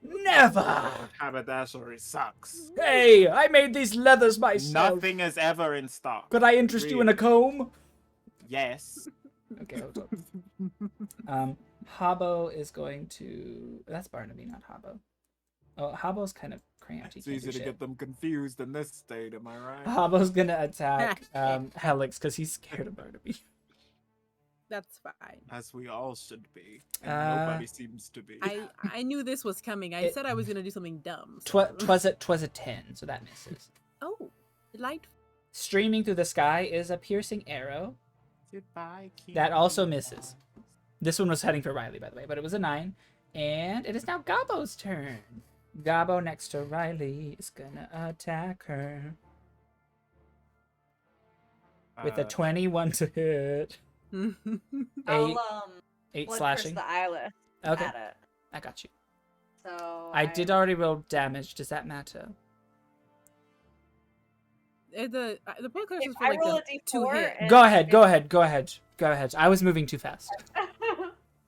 Never! Haberdashery sucks. Hey, I made these leathers myself. Nothing is ever in stock. Could I interest you in a comb? Yes. Okay, hold on. Hobbo is going to... That's Barnaby, not Hobbo. Oh, Hobbo's kind of cramped. He It's can't easy do to shit. get them confused in this state, am I right? Hobbo's gonna attack Helix because he's scared of Barnaby. That's fine. As we all should be. And nobody seems to be. I knew this was coming. I It- said I was gonna do something dumb. so- Twas a 10, so that misses. Oh, light. Streaming through the sky is a piercing arrow. Goodbye, That also King. misses. This one was heading for Riley, by the way, but it was a 9. And it is now Gobbo's turn. Gobbo next to Riley is gonna attack her with a 21 to hit. I'll 8 look slashing. the eyelid Okay, at it. I got you. So I did already roll damage. Does that matter? The podcast If is for I like roll the a 2 D4 hit. and- Go ahead. I was moving too fast.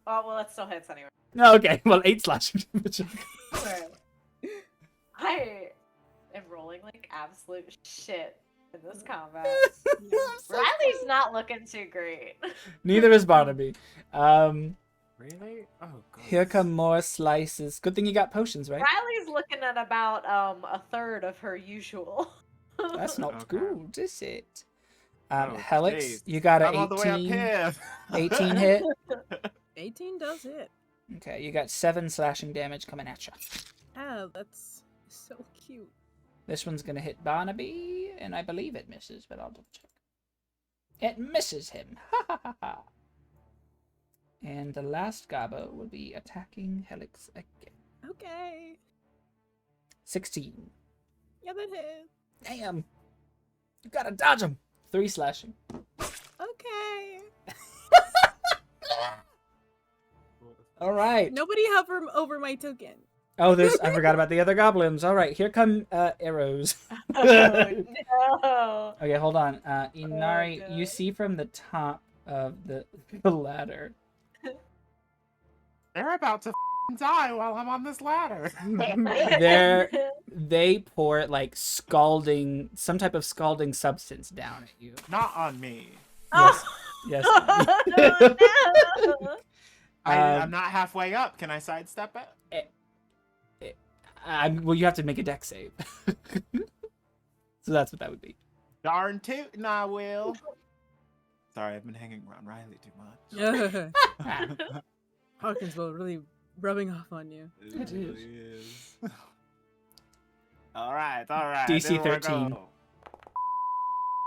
Oh well, it still hits anyway. No, okay. Well, 8 slashing damage. I am rolling like absolute shit in this combat. Riley's not looking too great. Neither is Barnaby. Really? Oh, God. Here come more slices. Good thing you got potions, right? Riley's looking at about a third of her usual. That's not Okay. good, is it? Oh, Helix, jeez. you got I'm a all the way up 18, here. 18 hit. 18 does hit. Okay, you got 7 slashing damage coming at you. Oh, that's so cute. This one's gonna hit Barnaby, and I believe it misses, but I'll double check. It misses him. Ha ha ha ha. And the last Gobbo will be attacking Helix again. Okay. 16. Yeah, that hit. Damn. You gotta dodge him. 3 slashing. Okay. All right. Nobody hover over my token. Oh, I forgot about the other goblins. All right, here come arrows. Oh, no. Okay, hold on. Inari, Oh, you God. see from the top of the ladder. They're about to die while I'm on this ladder. They pour like scalding, some type of scalding substance down at you. Not on me. Yes, yes. Oh, I'm not halfway up. Can I sidestep it? Well, you have to make a deck save. So that's what that would be. Darn tootin' I will. Sorry, I've been hanging around Riley too much. Hawkinsville really rubbing off on you. It really is. All right. DC there we 13. go.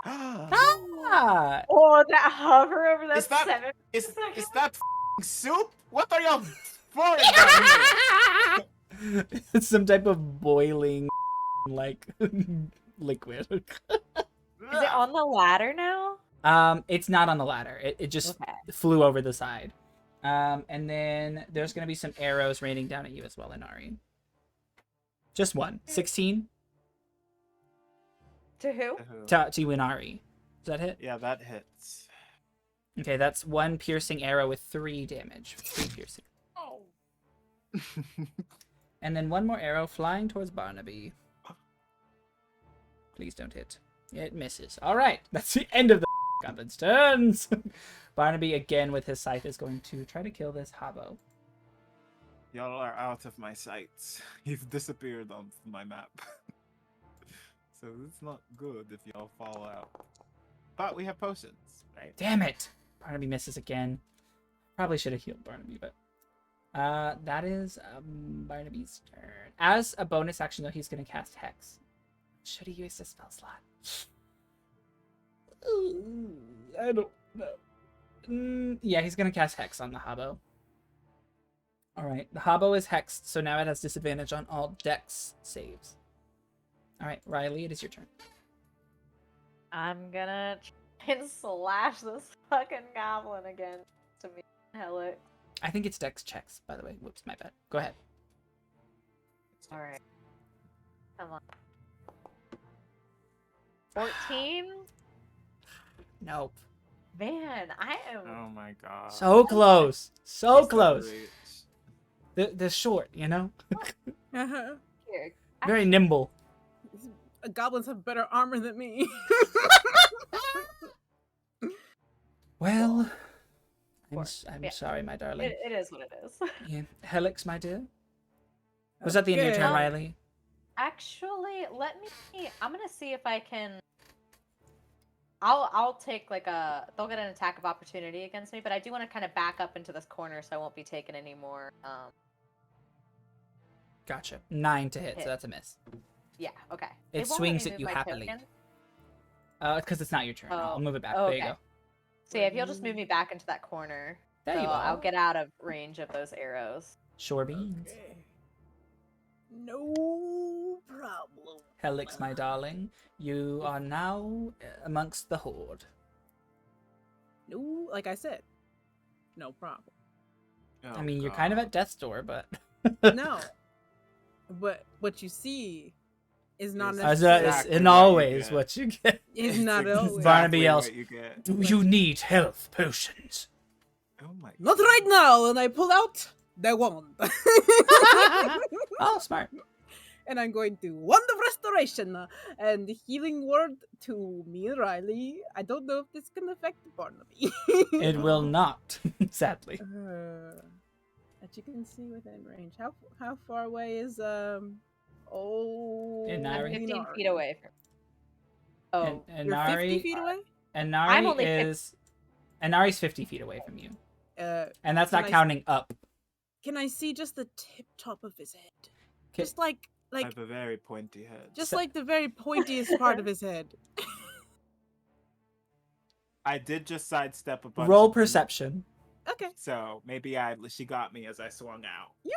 Ah! oh, that hover over that Is that- 7 Is seconds. that soup? What are y'all pouring down here? It's some type of boiling, like, liquid. Is it on the ladder now? It's not on the ladder. It just Okay. flew over the side. And then there's gonna be some arrows raining down at you as well, Inari. Just one. 16 To who? to Inari. Does that hit? Yeah, that hits. Okay, that's one piercing arrow with 3 damage. 3 piercing. Oh. And then one more arrow flying towards Barnaby. Please don't hit. It misses. All right, that's the end of the goblin's turns. Barnaby again with his scythe is going to try to kill this hobo. Y'all are out of my sights. You've disappeared off my map. So it's not good if y'all fall out. But we have potions, right? Damn it! Barnaby misses again. Probably should have healed Barnaby, but that is Barnaby's turn. As a bonus action, though, he's going to cast Hex. Should he use the spell slot? I don't know. Yeah, he's going to cast Hex on the hobo. Alright, the hobo is hexed, so now it has disadvantage on all dex saves. Alright, Riley, it is your turn. I'm gonna try and slash this fucking goblin again to me. Hell it. I think it's dex checks, by the way. Whoops, my bad. Go ahead. Alright. Come on. 14? Nope. Man, I am. Oh my god. So close. So He's close. great. The short, you know? Uh-huh. Here. Very nimble. Goblins have better armor than me. Well, Four. I'm Yeah. sorry, my darling. It is what it is. Yeah. Helix, my dear. Was that the end of your Okay. turn, Riley? Actually, let me. I'm gonna see if I can. I'll take like a. They'll get an attack of opportunity against me, but I do want to kind of back up into this corner so I won't be taking any more. Gotcha. 9 to hit, Hit. so that's a miss. Yeah. Okay. It won't let swings me at move you my happily. token. Because it's not your turn. I'll Oh. move it back. Oh, There you okay. go. So yeah, if you'll just move me back into that corner, There so you I'll are. get out of range of those arrows. Sure beans. Okay. No problem. Helix, my darling. You are now amongst the horde. No, like I said, no problem. Oh, I mean, you're kind of God. at death's door, but... No, but what you see is not Is As necessarily. it's Exactly in what you always get. what you get. Is It's not always. exactly Barnaby what else. you get. Do you need health potions? Oh my Not God. right now, and I pull out the wand. Oh, smart. And I'm going to Wand of Restoration and the healing word to me and Riley. I don't know if this can affect Barnaby. It will not, sadly. That you can see within range. How far away is Inari? I'm 15 Inari? feet away from. Oh, And You're 50 Inari, feet away? I'm only Inari's 50 feet away from you. And that's Can not I counting up. Can I see just the tip top of his head? Ca- Just like I have a very pointy head. just So- like the very pointiest part of his head. I did just sidestep a bunch. Roll of- perception. Okay. So maybe she got me as I swung out. Do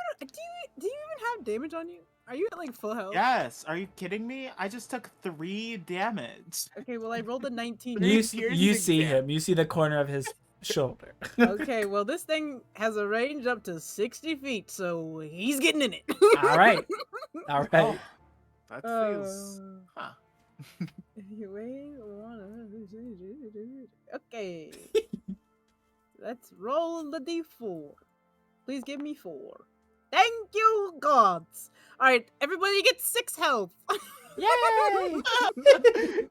you even have damage on you? Are you at like full health? Yes. Are you kidding me? I just took 3 damage. Okay, well I rolled a 19. Three You piercing see damage. him. You see the corner of his shoulder. Okay, well this thing has a range up to 60 feet, so he's getting in it. All right. All right. Oh, that feels. Uh, Huh. Okay. Let's roll the d4. Please give me 4. Thank you, gods. All right, everybody gets 6 health. Yay!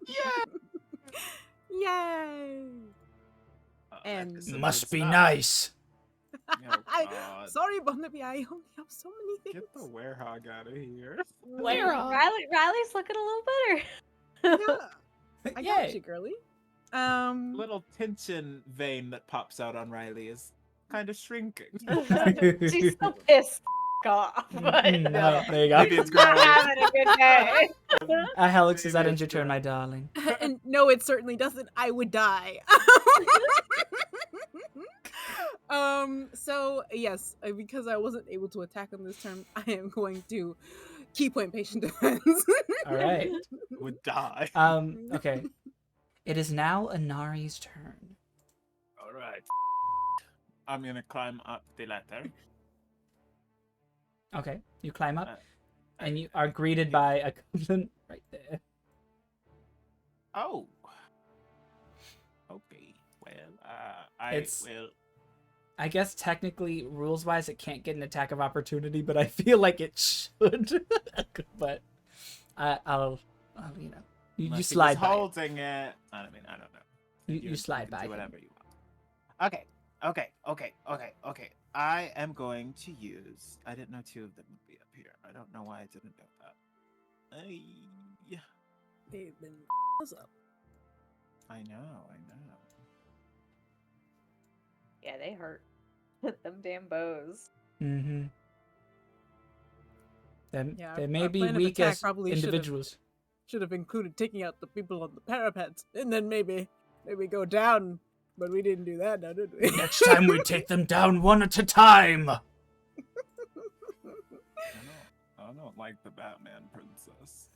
Yeah. Yay! Oh, that And- is some Must good be stuff. nice. Oh, God. Sorry, Barnaby, I only have so many things. Get the werehog out of here. Where are- Riley's looking a little better. Yeah, I got Yay. you, girly. Little tension vein that pops out on Riley is kind of shrinking. She's still pissed off, but No, there you go. Maybe it's not growing. having a good day. Helix, is that Maybe end your it's turn, good. my darling? And no, it certainly doesn't. I would die. So yes, because I wasn't able to attack on this turn, I am going to key point patient defense. All right. Would die. Okay. It is now Inari's turn. All right. I'm gonna climb up the ladder. Okay, you climb up, Uh, and you are greeted by a goblin right there. Oh. Okay. Well, I It's- will. I guess technically, rules-wise, it can't get an attack of opportunity, but I feel like it should. But I'll you know, you unless he was slide by. It. holding it. I mean, I don't know. You slide can by do him. whatever you want. Okay. I am going to use. I didn't know 2 of them would be up here. I don't know why I didn't know that. They've been us up. I know. Yeah, they hurt. Them damn bows. Mm-hmm. Then Yeah, they our may be plan of weak attack as probably should've- individuals. Should have included taking out the people on the parapets, and then maybe go down. But we didn't do that, now did we? Next time we take them down one at a time. I don't like the Batman princess.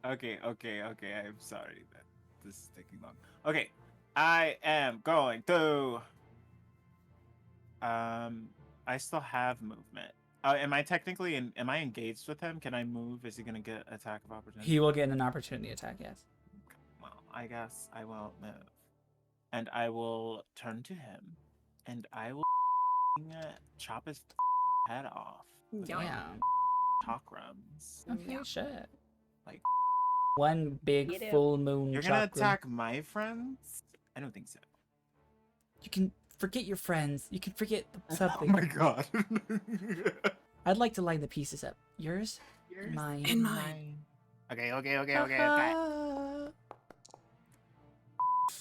Okay. I'm sorry that this is taking long. Okay, I am going to. I still have movement. Am I technically am I engaged with him? Can I move? Is he gonna get attack of opportunity? He will get an opportunity attack. Yes. Well, I guess I will move, and I will turn to him, and I will chop his head off. Damn. Chakrams. Okay, shit. Like- one big You do. full moon. You're gonna chakram. attack my friends? I don't think so. You can forget your friends. You can forget Oh something. my god. I'd like to line the pieces up. Yours, mine, And mine. Okay. Ah.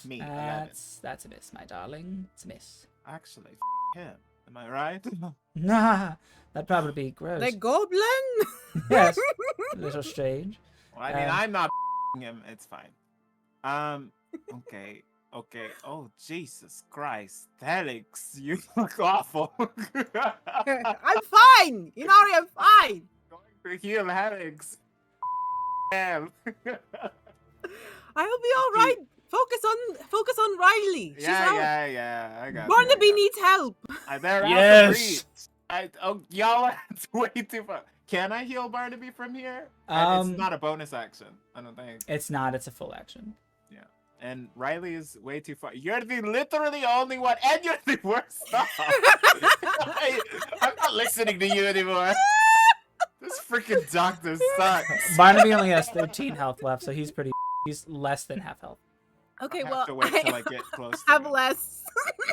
Me. I got it. That's a miss, my darling. It's a miss. Actually, him. Am I right? Nah, that'd probably be gross. The goblin? Yes, a little strange. Well, I mean, Um, I'm not him. It's fine. Okay. Oh, Jesus Christ. Helix, you look awful. I'm fine! Inari, I'm fine! Going to heal Helix. Hell. I will be alright. Focus on Riley. She's out. Yeah. I got Barnaby you. needs help. They're out Yes. of reach. Y'all are way too far. Can I heal Barnaby from here? It's not a bonus action, I don't think. It's not. It's a full action. And Riley is way too far. You're the literally only one, and you're the worst. Stop. I'm not listening to you anymore. This freaking doctor sucks. Barnaby only has 13 health left, so he's less than half health. Okay, I have well, to wait till I get close to have him. less.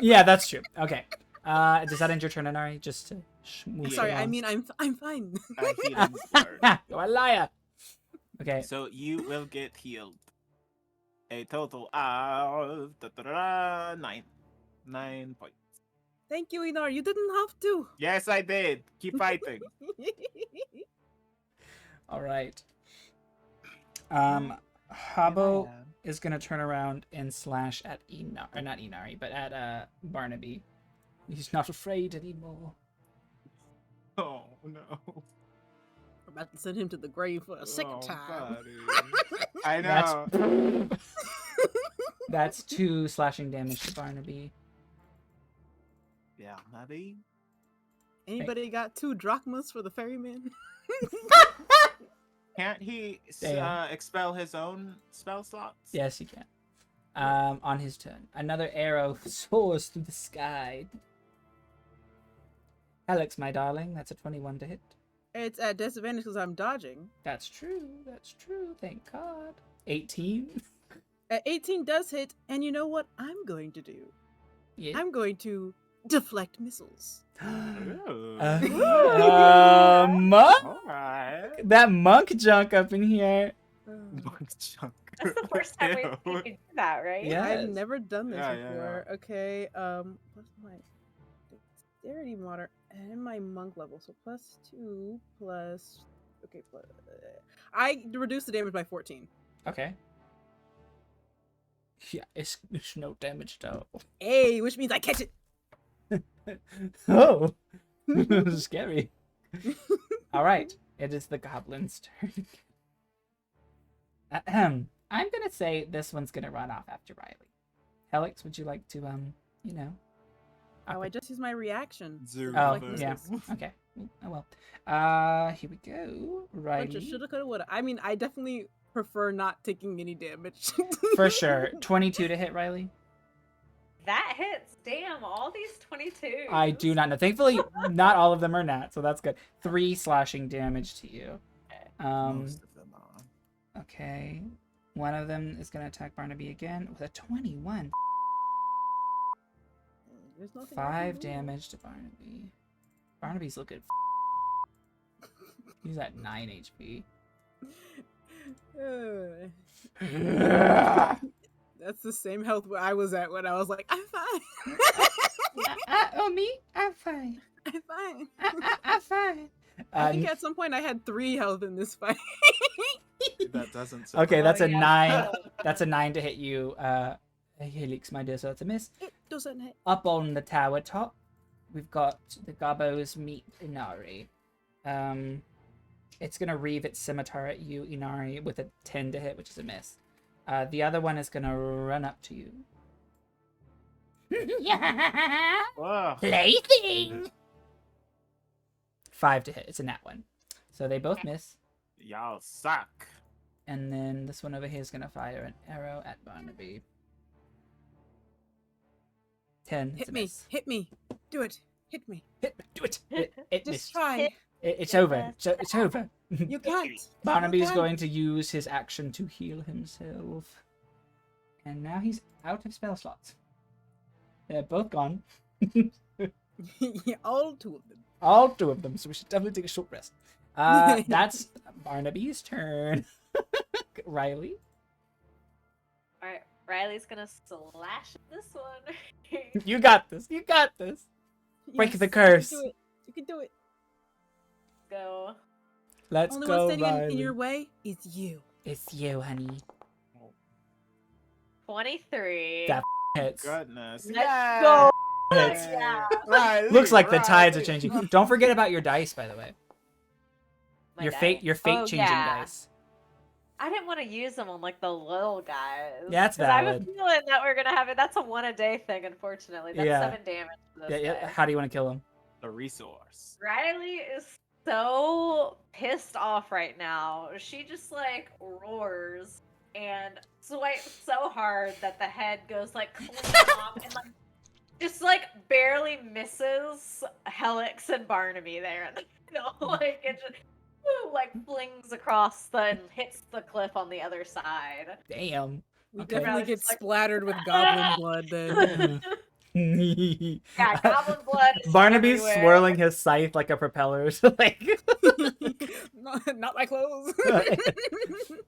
Yeah, that's true. Okay. Does that end your turn, Inari? Just to move Yeah. Sorry, I along? mean I'm fine. I heal him first. You're a liar. Okay. So you will get healed. A total of 9. 9 points. Thank you, Inari. You didn't have to. Yes, I did. Keep fighting. All right. Habo is gonna turn around and slash at not Inari, but at Barnaby. He's not afraid anymore. Oh no. We're about to send him to the grave for a second time. Buddy. I know. That's 2 slashing damage to Barnaby. Yeah, maybe. Anybody got 2 drachmas for the ferryman? Can't he Damn. expel his own spell slots? Yes, he can. On his turn, another arrow soars through the sky. Alex, my darling, that's a 21 to hit. It's at disadvantage because I'm dodging. That's true. That's true. Thank God. 18. 18 does hit, and you know what I'm going to do? Yeah. I'm going to deflect missiles. Ooh. Monk. All right. That monk junk up in here. Monk chunk. That's the first time we Ew. can do that, right? Yeah. I've Yes. never done this Yeah, yeah, before. Okay, what's my dexterity modifier and my monk level? So +2 plus. Okay, plus. I reduced the damage by 14. Okay. Yeah, it's no damage though. Hey, which means I catch it. Oh, scary. All right, it is the goblin's turn. Ahem. I'm gonna say this one's gonna run off after Riley. Helix, would you like to you know? Oh, I just used my reaction. Zero. Oh, like yeah. missiles. Okay. Oh well. Here we go. Bunch of Riley. shoulda, coulda, woulda. I mean, I definitely prefer not taking any damage. For sure. 22 to hit, Riley. That hits. Damn, all these 22. I do not know. Thankfully, not all of them are nat, so that's good. 3 slashing damage to you. Most of them are. Okay. One of them is going to attack Barnaby again with a 21. There's nothing I can 5 do. damage to Barnaby. Barnaby's looking. He's at 9 HP. That's the same health where I was at when I was like, I'm fine. Oh, me? I'm fine. I'm fine. I'm fine. I think at some point I had 3 health in this fight. That doesn't. Okay, that's Oh, a yeah. 9. That's a 9 to hit you. Helix, my dear, so that's a miss. It doesn't hit. Up on the tower top, we've got the Gobos meet Inari. It's gonna reave its scimitar at you, Inari, with a 10 to hit, which is a miss. The other one is gonna run up to you. Ugh. Plaything. 5 to hit. It's a nat one. So they both miss. Y'all suck. And then this one over here is gonna fire an arrow at Barnaby. 10. It's Hit a me. miss. Hit me. Do it. Hit me. Hit me. Do it. It Just missed. try. It's over. It's over. You can't. Barnaby is You going can't. to use his action to heal himself. And now he's out of spell slots. They're both gone. Yeah, all 2 of them. All 2 of them, so we should definitely take a short rest. That's Barnaby's turn. Riley? Alright, Riley's gonna slash at this one. You got this. You got this. Break the curse. You can do it. Go. Let's Only go, one standing Riley. in your way is you. It's you, honey. 23. That hits. Goodness. Let's Yeah. go. Hits. Yeah. Riley, Looks like the tides are Riley. changing. Don't forget about your dice, by the way. My Your die. fate Oh, changing yeah. dice. I didn't want to use them on like the little guys. Yeah, that's 'Cause I have a valid. feeling that we're gonna have it. That's a 1-a-day thing, unfortunately. That's Yeah. 7 damage to this Yeah, yeah. guy. How do you want to kill him? The resource. Riley is so pissed off right now. She just like roars and swipes so hard that the head goes like clean off and like just like barely misses Helix and Barnaby there. And you know, like it just like flings across and hits the cliff on the other side. Damn. We Okay. definitely Riley's get just like, splattered with goblin blood then. Yeah, goblin blood is Barnaby's everywhere. swirling his scythe like a propeller. So, like, Not my clothes.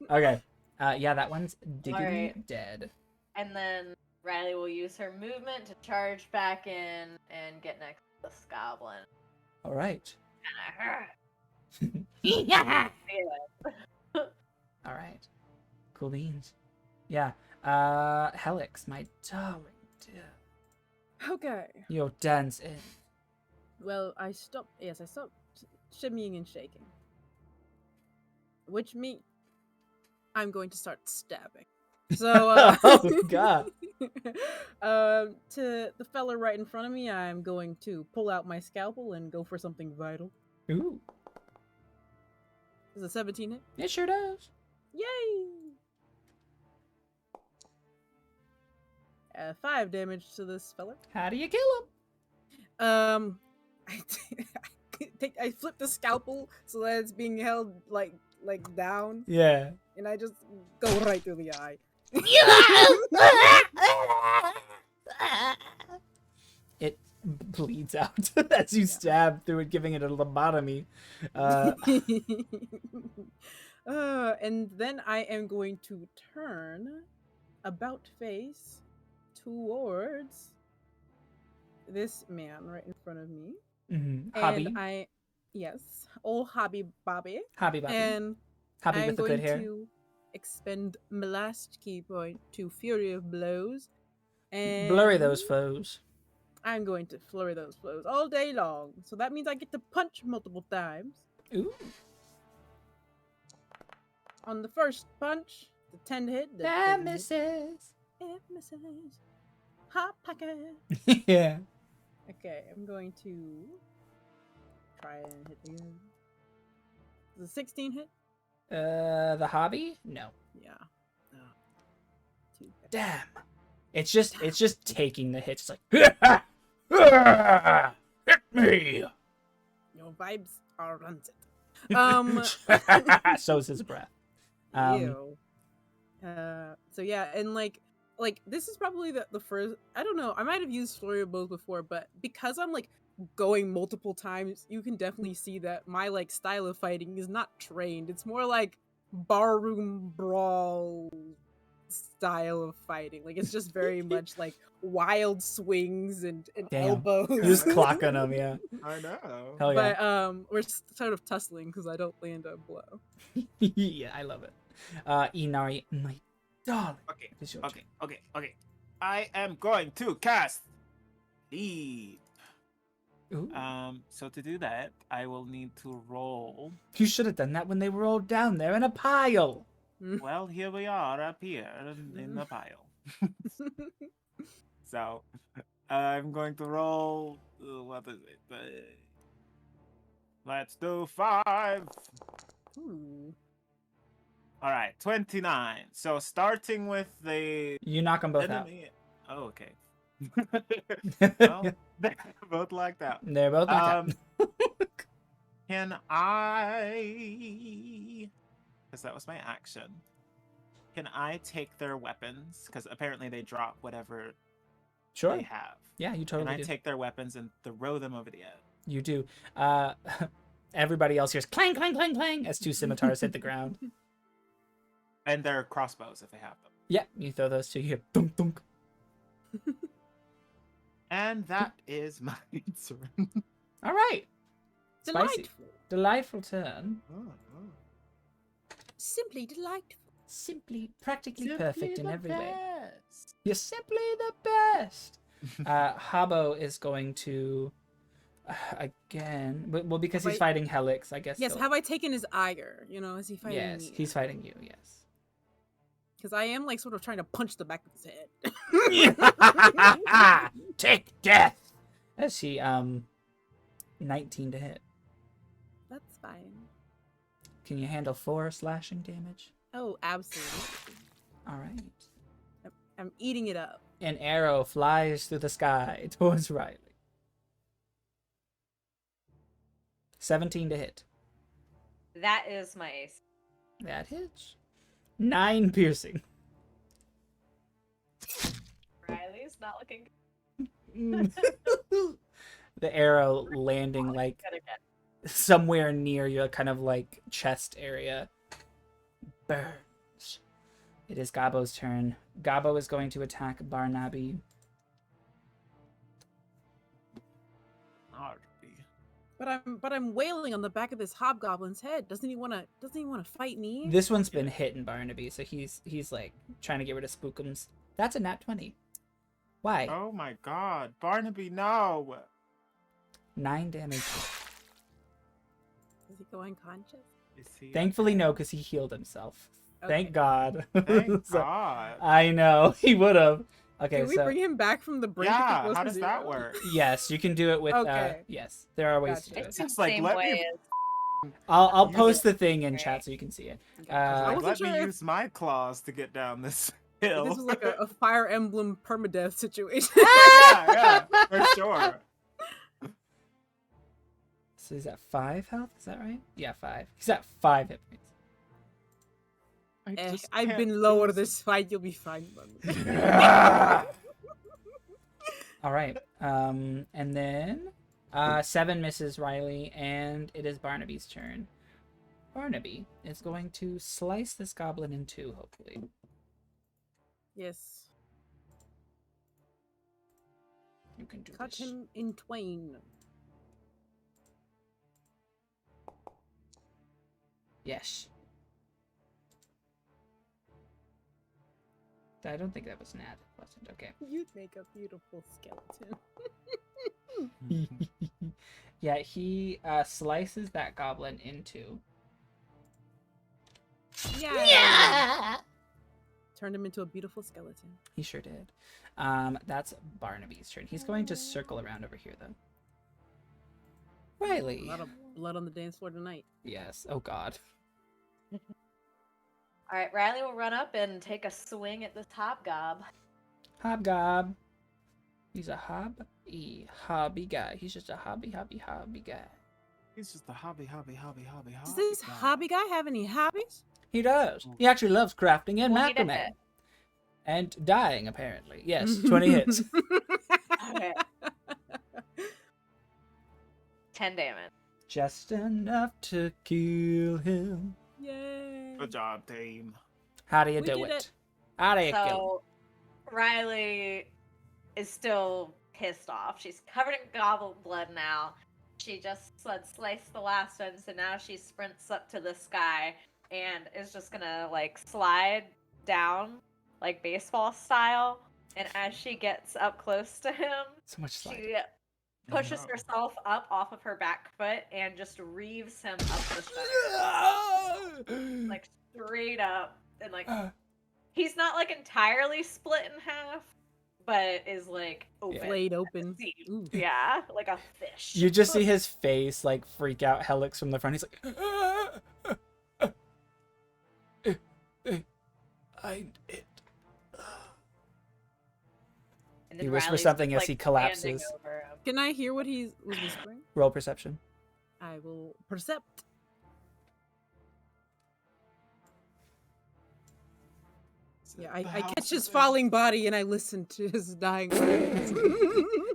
okay. Yeah, that one's diggity Alright. dead. And then Riley will use her movement to charge back in and get next to this goblin. All right. Yeah. All right. Cool beans. Yeah. Helix, my darling dear. Okay. Your dance in. Well, I stopped shimmying and shaking. Which means I'm going to start stabbing. So, Oh, God. To the fella right in front of me, I'm going to pull out my scalpel and go for something vital. Ooh. Is a 17 hit? It sure does. Yay! 5 damage to this fella. How do you kill him? I flip the scalpel so that it's being held like down, Yeah. and I just go right through the eye. It bleeds out as you stab through it, giving it a lobotomy. And then I am going to turn about face towards this man right in front of me. Hobby. And yes, old Hobby Bobby. Hobby Bobby. And Hobby I'm with the good going hair. to expend my last key point to Fury of Blows. And Blurry those foes. I'm going to flurry those blows all day long. So that means I get to punch multiple times. Ooh. On the first punch, the 10 hit. That misses. It misses. Hot pocket. Yeah. Okay, I'm going to try and hit again. Is a 16 hit? The hobby? No. Yeah. No. 2 hits. Damn. It's just taking the hits. It's like, hit me. Your vibes are rancid. So's his breath. Ew. So yeah, and like this is probably the first. I don't know. I might have used Flurry of Blows before, but because I'm like going multiple times, you can definitely see that my like style of fighting is not trained. It's more like barroom brawl style of fighting. Like it's just very much like wild swings and Damn. elbows. You're just clocking them, yeah. I know. Hell yeah. But we're sort of tussling because I don't land a blow. Yeah, I love it. Inari, my darling. Okay. It's your Okay. I am going to cast Leap. turn. Ooh. So to do that, I will need to roll. You should have done that when they were all down there in a pile. Well, here we are up here in the pile. So I'm going to roll. What is it? Let's do 5. Ooh. All right, 29. So starting with the You knock them both enemy. Oh, okay. out. Well, they're both like that. They're both knocked out. Can I? Because that was my action. Can I take their weapons? Because apparently they drop whatever Sure. they have. Yeah, you Can totally I do. take their weapons and throw them over the edge? You do. Everybody else hears clang, clang, clang, clang as 2 scimitars hit the ground. And their crossbows if they have them. Yeah, you throw those 2. You hear thunk, thunk. And that is my turn. All right. Spicy. Delightful. Delightful turn. Simply delightful. Simply, practically perfect in every way. best. You're simply the best. Habbo is going to, again, well, because he's Wait. fighting Helix, I guess. Yes, they'll- have I taken his ire? You know, is he fighting Yes, me? he's fighting you, yes. Because I am like sort of trying to punch the back of his head. Take death! As he, 19 to hit. That's fine. Can you handle 4 slashing damage? Oh, absolutely. All right. I'm eating it up. An arrow flies through the sky towards Riley. 17 to hit. That is my ace. That hits. 9 piercing. Riley's not looking The arrow landing like good again. somewhere near your kind of like chest area. Burns. It is Gabbo's turn. Gabbo is going to attack Barnaby. But I'm wailing on the back of this hobgoblin's head. Doesn't he wanna fight me? This one's been hitting Barnaby, so he's like trying to get rid of spookums. That's a nat 20. Why? Oh my god. Barnaby, no. 9 damage. Does he go unconscious? Is he Thankfully, no, because he healed himself. Okay. Thank God. Thank So- God. I know he would have. Okay, Can we so bring him back from the brink? if he Yeah, goes how to does that zero? work? yes, you can do it with. Okay. Yes, there are ways Gotcha. to do it. It's the It's like, same let way me- as I'll You post get- the thing in Right. chat so you can see it. Okay, 'cause I Uh, wasn't Let sure me if use my claws to get down this if hill. this was like a Fire Emblem permadeath situation. yeah, for sure. So he's at 5 health. Is that right? Yeah, 5. He's at 5 hit points. I've can't been lower lose. this fight. You'll be fine. All right. And then 7 misses Riley, and it is Barnaby's turn. Barnaby is going to slice this goblin in 2, hopefully. Yes. You can do Cut this. him in twain. Yes. I don't think that was Nat. It wasn't. Okay. You'd make a beautiful skeleton. Yeah, he slices that goblin in 2. Yeah. Turned him into a beautiful skeleton. He sure did. That's Barnaby's turn. He's going to circle around over here, though. Riley. A lot of blood on the dance floor tonight. Yes. Oh, God. All right, Riley will run up and take a swing at this hobgob. Hobgob. He's a hobby guy. He's just a hobby guy. He's just a hobby. Does this hobby guy have any hobbies? He does. He actually loves crafting and Well, he did macrame. it. And dying, apparently. Yes, 20 hits. Okay. 10 damage. Just enough to kill him. Yay. Good job, team. How do you We do did it? it. How do you kill him? So Riley is still pissed off. She's covered in goblin blood now. She just sliced the last one, so now she sprints up to this guy and is just gonna like slide down like baseball style. And as she gets up close to him, So much slide. she pushes herself up off of her back foot and just reaves him up the center. Like straight up. And like he's not like entirely split in half, but is like open. Flayed open. Seed. Ooh. Yeah, like a fish. You just see his face like freak out Helix from the front. He's like, I'm it. And He then whispers Riley's something just, as he like, collapses. standing over him. Can I hear what he was whispering? Roll perception. I will percept. Yeah, I catch his falling body and I listen to his dying words.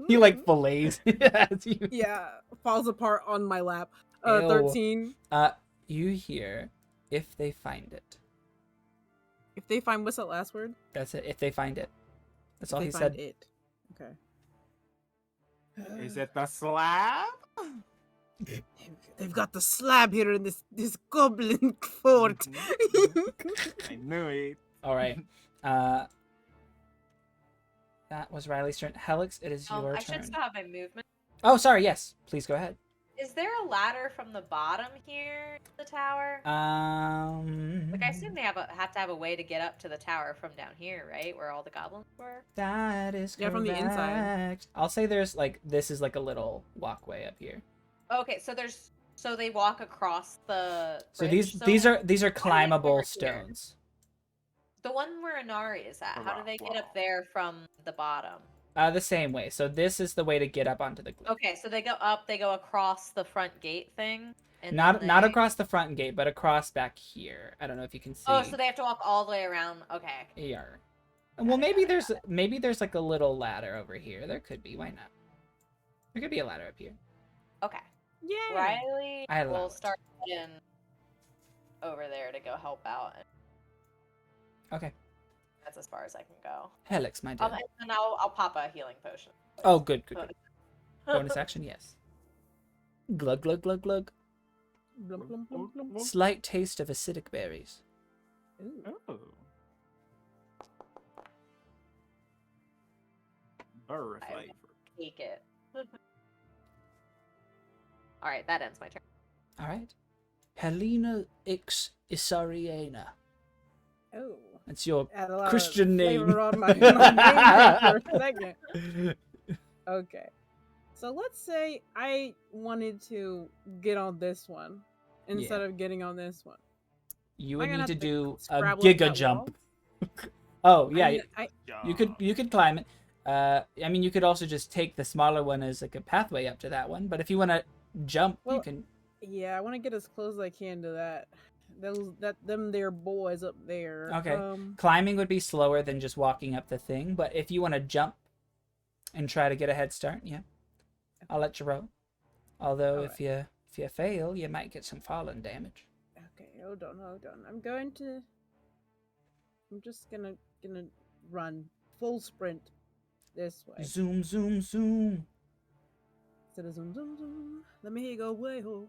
He like fillets. as you- Yeah, falls apart on my lap. Ew. 13. You hear if they find it. If they find, what's that last word? That's it. If they find it. That's If all they he find said. it. Okay. Is it the slab? They've got the slab here in this goblin fort. I knew it. All right. That was Riley's turn. Helix, it is your I turn. should still have my movement. Oh, sorry. Yes. Please go ahead. Is there a ladder from the bottom here to the tower? Like I assume they have to have a way to get up to the tower from down here, right? Where all the goblins were? That is Yeah, from the inside. correct. I'll say there's like this is like a little walkway up here. Okay, so they walk across the So bridge. these are over climbable here? stones. The one where Inari is at. A How do rock they get wall. up there from the bottom? The same way. So this is the way to get up onto the cliff. Okay, so they go up, they go across the front gate thing. And Not then not they- across the front gate, but across back here. I don't know if you can see. Oh, so they have to walk all the way around. Okay. Here. Well, maybe there's like a little ladder over here. There could be. Why not? There could be a ladder up here. Okay. Yeah. Riley I allow will it. start in over there to go help out. And Okay. that's as far as I can go. Helix, my dear. And then I'll pop a healing potion. Oh, good. Bonus action, yes. Glug glug glug glug. Blum, blum, blum, blum, blum. Slight taste of acidic berries. Ooh. Oh. Very I- flavored. Take it. All right, that ends my turn. All right. Helena Ix Isariana. Oh. That's your Add a lot of Christian name. flavor on my name there for a second. Okay. So let's say I wanted to get on this one instead of getting on this one. You Am I would gonna need to have do to a scrabble up giga that jump. wall? Oh, yeah. I mean, You could climb it. I mean, you could also just take the smaller one as like a pathway up to that one. But if you want to jump, you Well, can. Yeah, I want to get as close as I can to them there boys up there. Okay. Climbing would be slower than just walking up the thing, but if you want to jump and try to get a head start, yeah, I'll let you roll. Although if you fail, you might get some falling damage. Okay, hold on. I'm just gonna run full sprint this way. Zoom, zoom, zoom. Instead of zoom, zoom, zoom. Let me go way ho.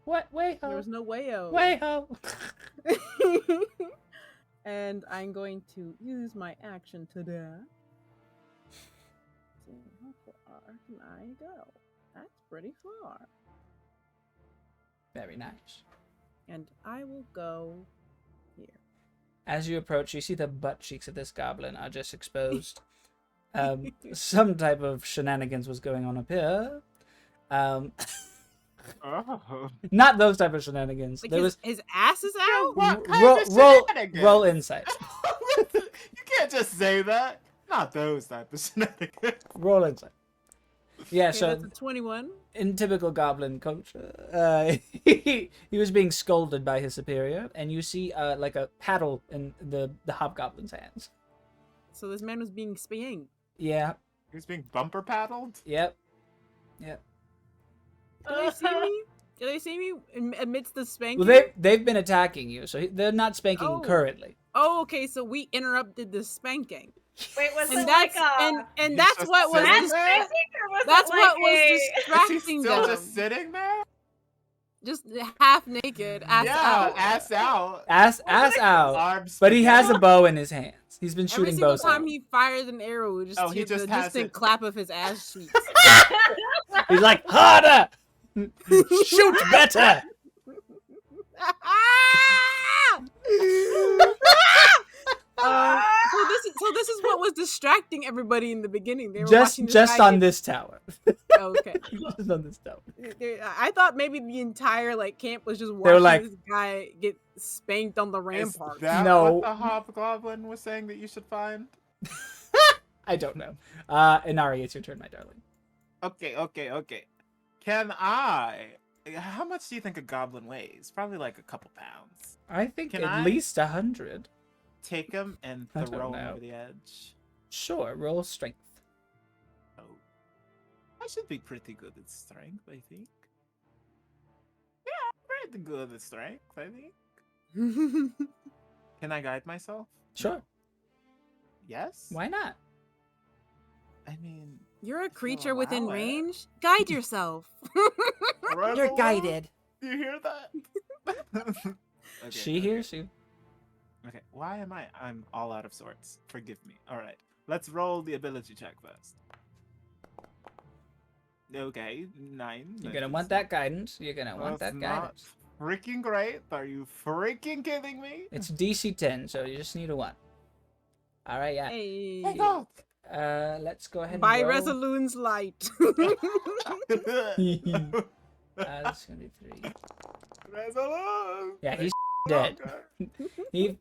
What way There ho? was no way ho. Way ho. And I'm going to use my action to dash. See, how far can I go? That's pretty far. Very nice. And I will go here. As you approach, you see the butt cheeks of this goblin are just exposed. Some type of shenanigans was going on up here. Oh. Not those type of shenanigans. Like There was his ass is out? What kind of shenanigans? roll insight. You can't just say that. Not those type of shenanigans. Roll insight. Yeah, Okay, so that's a 21. in typical goblin culture, he was being scolded by his superior, and you see like a paddle in the hobgoblin's hands. So this man was being spanked. Yeah. He was being bumper paddled. Yep. Do they see me? Do they see me amidst the spanking? Well, they've been attacking you, so they're not spanking Oh. currently. Oh, okay. So we interrupted the spanking, Wait, was and it that's like a and He's that's just what was sitting dis- there? or was that's it what like was a... Is he distracting still them. just sitting there? Just half naked, ass yeah, out. ass out. Ass out. Arms But he has a together. bow in his hands. He's been Every shooting single bows. time he fires an arrow, we just Oh, he hear just the has distant it. clap of his ass cheeks. He's like, harder! Shoot better! So this is what was distracting everybody in the beginning. They were Just watching this guy on get- this tower. Okay. Just on this tower. I thought maybe the entire camp was just were watching like- this guy get spanked on the Is rampart. that No. what the hobgoblin was saying that you should find? I don't know. Inari, it's your turn, my darling. Okay. Can I? How much do you think a goblin weighs? Probably like a couple pounds. I think Can at I- least 100. Take him and I throw don't him know. over the edge. Sure, roll strength. Oh, I should be pretty good at strength, I think. Yeah, I'm pretty good at strength, I think. Can I guide myself? Sure. Yes. Why not? I mean, You're a if creature you'll within allow it. range. Guide yourself. You're guided. Do you hear that? Okay, She okay. hears you. Okay, why am I? I'm all out of sorts. Forgive me. All right, let's roll the ability check first. Okay, 9. You're gonna want that guidance. You're gonna want that guidance. Freaking great! Are you freaking kidding me? It's DC 10, so you just need a 1. All right, yeah. Hey. Oh God! Let's go ahead and By roll. Resolune's light. That's gonna be 3. Resolute! Yeah, he's dead. Okay. He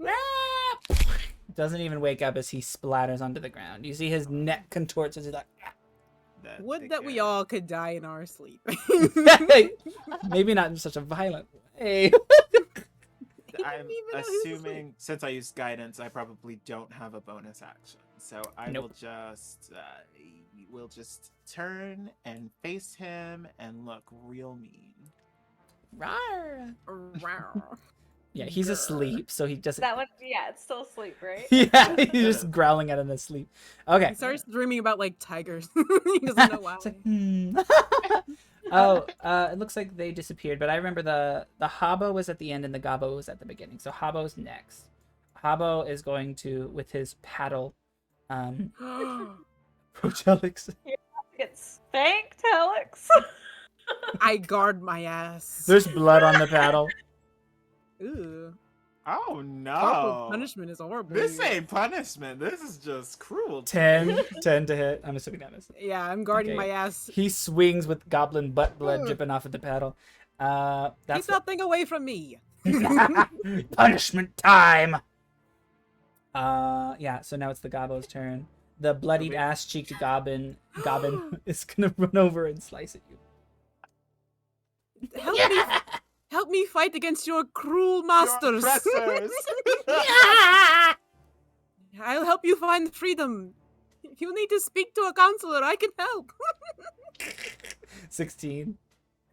doesn't even wake up as he splatters onto the ground. You see his neck contorts as he's like, Would that we all could die in our sleep. maybe not in such a violent way. I'm even know he was asleep. assuming since I used guidance, I probably don't have a bonus action. So I Nope. will just turn and face him and look real mean. Rawr. Rawr. Yeah, he's asleep, so he doesn't. That one, yeah, it's still asleep, right? Yeah, he's just growling at him in his sleep. Okay. He starts dreaming about tigers. He doesn't know why. It's like, Oh, it looks like they disappeared, but I remember the Habbo was at the end and the Gobbo was at the beginning. So Habbo's next. Habbo is going to, with his paddle, approach Alex. Get spanked, Alex. I guard my ass. There's blood on the paddle. Ooh. Oh Corporal no! punishment is horrible. This ain't punishment. This is just cruelty. 10 to hit. I'm assuming that misses. Yeah, I'm guarding Okay. my ass. He swings with goblin butt blood Ugh. dripping off of the paddle. Keep That's that thing away from me. punishment time. Yeah. So now it's the Gobbo's turn. The bloodied Okay. ass-cheeked goblin is gonna run over and slice at you. Help me fight against your cruel Your masters. oppressors. I'll help you find freedom. If you need to speak to a counselor, I can help. 16.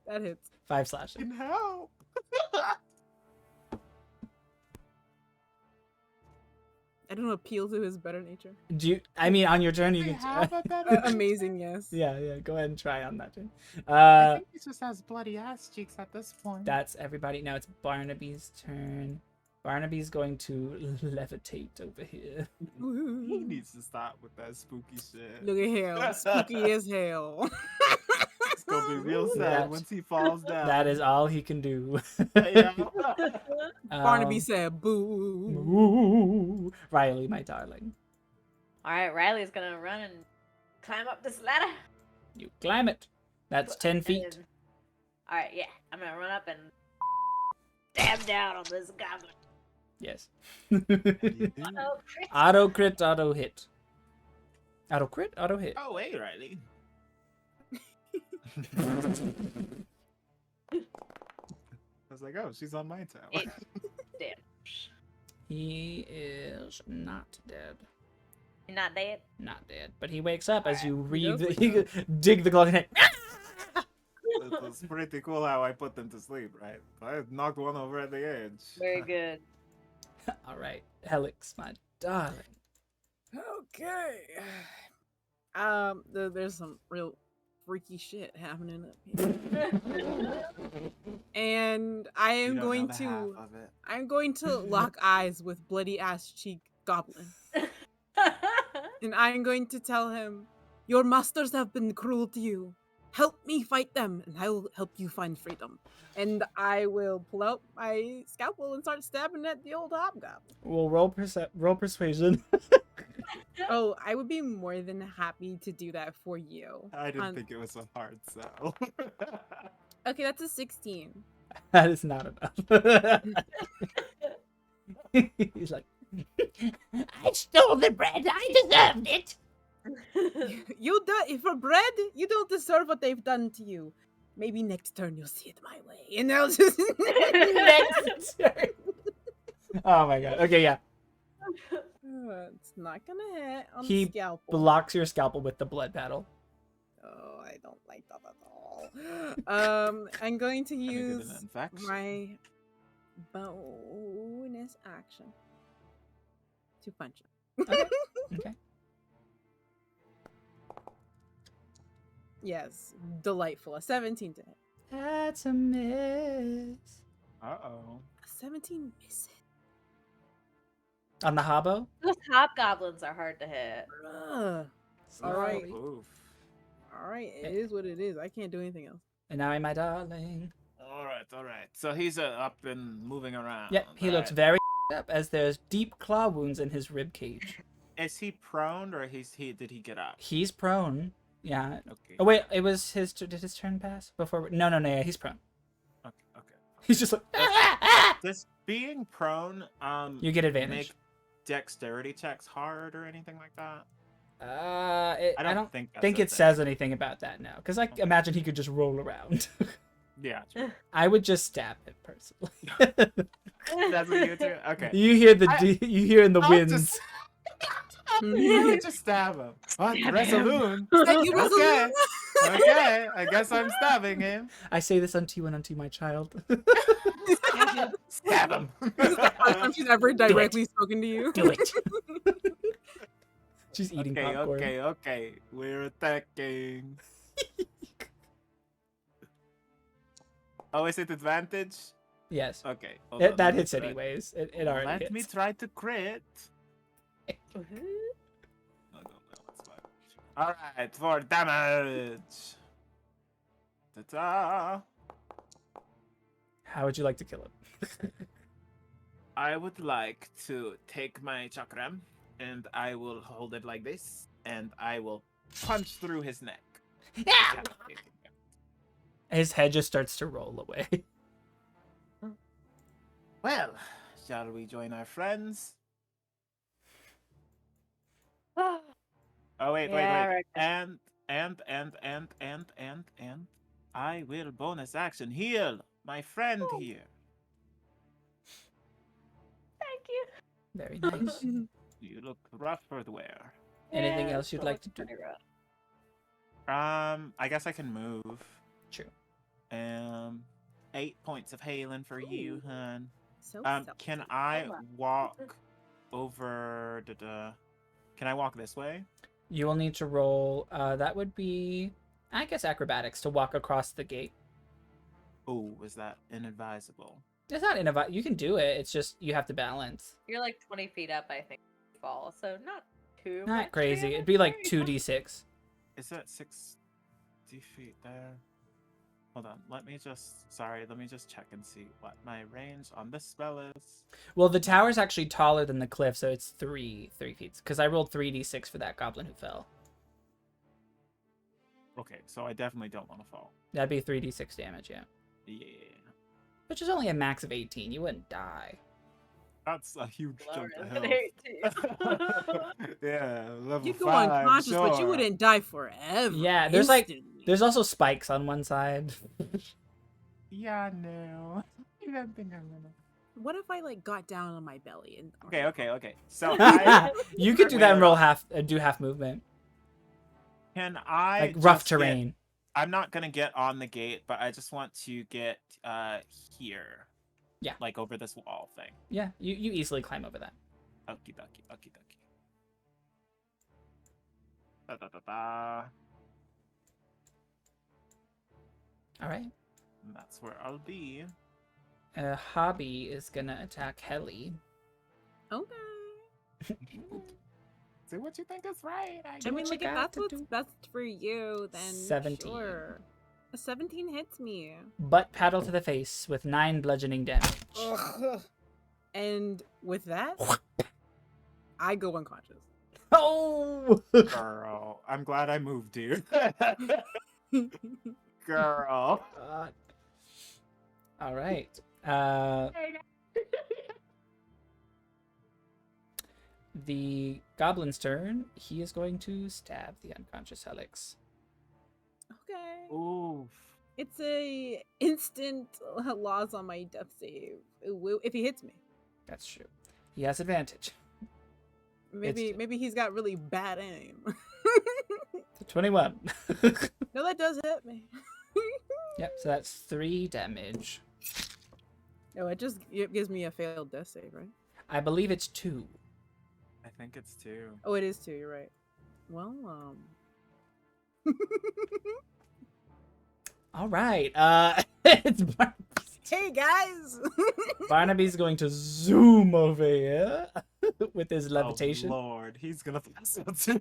That hits. 5 slashing. Can help. I don't appeal to his better nature. Do you? I mean, on your turn, you I can. have a better Amazing, yes. Yeah. Go ahead and try on that turn. I think he just has bloody ass cheeks at this point. That's everybody. Now it's Barnaby's turn. Barnaby's going to levitate over here. He needs to stop with that spooky shit. Look at him, spooky as hell. It's gonna be real sad That's- once he falls down. That is all he can do. Yeah. Barnaby said, "Boo." Ooh, Riley, my darling. All right, Riley's gonna run and climb up this ladder. You climb it. That's 10 And feet. then- all right, yeah, I'm gonna run up and stab down on this goblin. Yes. Oh, crit. Auto crit, auto hit. Auto crit, auto hit. Oh wait, Riley. I was like, oh, she's on my tower. Eight damage. He is not dead. You're not dead. Not dead. But he wakes up as you does wake you dig the glove and hit. It's pretty cool how I put them to sleep, right? I knocked one over at the edge. Very good. All right, Helix, my darling. Okay. There's some real freaky shit happening up here, and I You am don't going know the to. half of it. I'm going to lock eyes with bloody ass cheek goblin, and I'm going to tell him, "Your masters have been cruel to you. Help me fight them, and I will help you find freedom." And I will pull out my scalpel and start stabbing at the old hobgoblin. We'll roll persuasion. Oh, I would be more than happy to do that for you. I didn't Um, think it was a hard sell. Okay, that's a 16. That is not enough. He's like, I stole the bread. I deserved it. You do for bread. You don't deserve what they've done to you. Maybe next turn you'll see it my way, and I'll just next turn. Oh my god. Okay, yeah. It's not gonna hit on He the scalpel. Blocks your scalpel with the blood paddle. Oh, I don't like that at all. I'm going to Can I get an use infection? my bonus action to punch him. Okay. Yes, delightful. A 17 to hit. That's a miss. Uh-oh. A 17 misses. On the hobo? Those hobgoblins are hard to hit. Ugh. All right. Oof. All right, it is what it is. I can't do anything else. And now my darling. All right. So he's up and moving around. Yep, he looks right? very up as there's deep claw wounds in his rib cage. Is he prone or did he get up? He's prone. Yeah. Okay. Oh wait, it was his. Did his turn pass before? No, yeah, he's prone. Okay. He's just like. Does being prone You get advantage. make dexterity checks hard or anything like that? I don't think that's think a it thing. says anything about that now, because I imagine he could just roll around. Yeah. True. I would just stab him personally. That's what you do. Okay. You hear you hear in the I'll winds. just- You would just stab him. What? Resolution? Thank you, Okay. Okay. I guess I'm stabbing him. I say this unto you and unto my child. Stab him. First time she's ever directly spoken to you. Do it. She's eating Okay, popcorn. okay. We're attacking. Oh, is it advantage? Yes. Okay. hold on, That let me hits try. anyways. It already Let hits. me try to crit. Mhm. No, it's fine. All right, for damage. Ta-ta. How would you like to kill him? I would like to take my chakram and I will hold it like this and I will punch through his neck. Yeah. His head just starts to roll away. Well, shall we join our friends? Oh wait. Yeah, right. And I will bonus action heal my friend here. Thank you. Very nice. You look rough for the wear. Anything Yeah, else you'd still like to looking do? pretty rough. I guess I can move. True. 8 points of healing for you, hun. So Can salty. I Hold on. walk over? Can I walk this way? You will need to roll. That would be, I guess, acrobatics to walk across the gate. Oh, is that inadvisable? It's not innovative. You can do it. It's just you have to balance. You're like 20 feet up, I think. Fall, so not too Not much crazy. damage, It'd be like very 2d6. Is that 60 feet there? Hold on. Let me just check and see what my range on this spell is. Well, the tower's actually taller than the cliff, so it's 3 feet. Because I rolled 3d6 for that goblin who fell. Okay, so I definitely don't want to fall. That'd be 3d6 damage, yeah. Yeah. Which is only a max of 18. You wouldn't die. That's a huge lower jump than to 18. Yeah, level You go 5, unconscious, but you sure. wouldn't die forever. Yeah, there's like- instantly. There's also spikes on one side. Yeah, no. I don't think I'm gonna. What if I like got down on my belly and? Okay. So I You could do that and Wait. roll do half movement. can I Like rough just get- terrain. I'm not gonna get on the gate, but I just want to get here. Yeah. Like over this wall thing. Yeah, you easily climb over that. Okie dokie, okie dokie. Da, da, da, da. All right. And that's where I'll be. Hobby is gonna attack Helly. Okay. Do what you think is right. I Do mean, what you like if got that's to what's do. best for you, then 17. Sure. A 17 hits me. Butt paddle to the face with 9 bludgeoning damage. Ugh. And with that, I go unconscious. Oh! Girl, I'm glad I moved you. Girl. God. All right. The goblin's turn. He is going to stab the unconscious Helix. Okay. Oof. It's a instant loss on my death save if he hits me. That's true. He has advantage. Maybe he's got really bad aim. 21. No, that does hit me. Yep, so that's 3 damage. No, it gives me a failed death save, right? I believe it's 2. I think it's 2. Oh, it is 2. You're right. Well, All right. It's Hey guys! Barnaby's going to zoom over here with his levitation. Oh, Lord, he's gonna pass out too.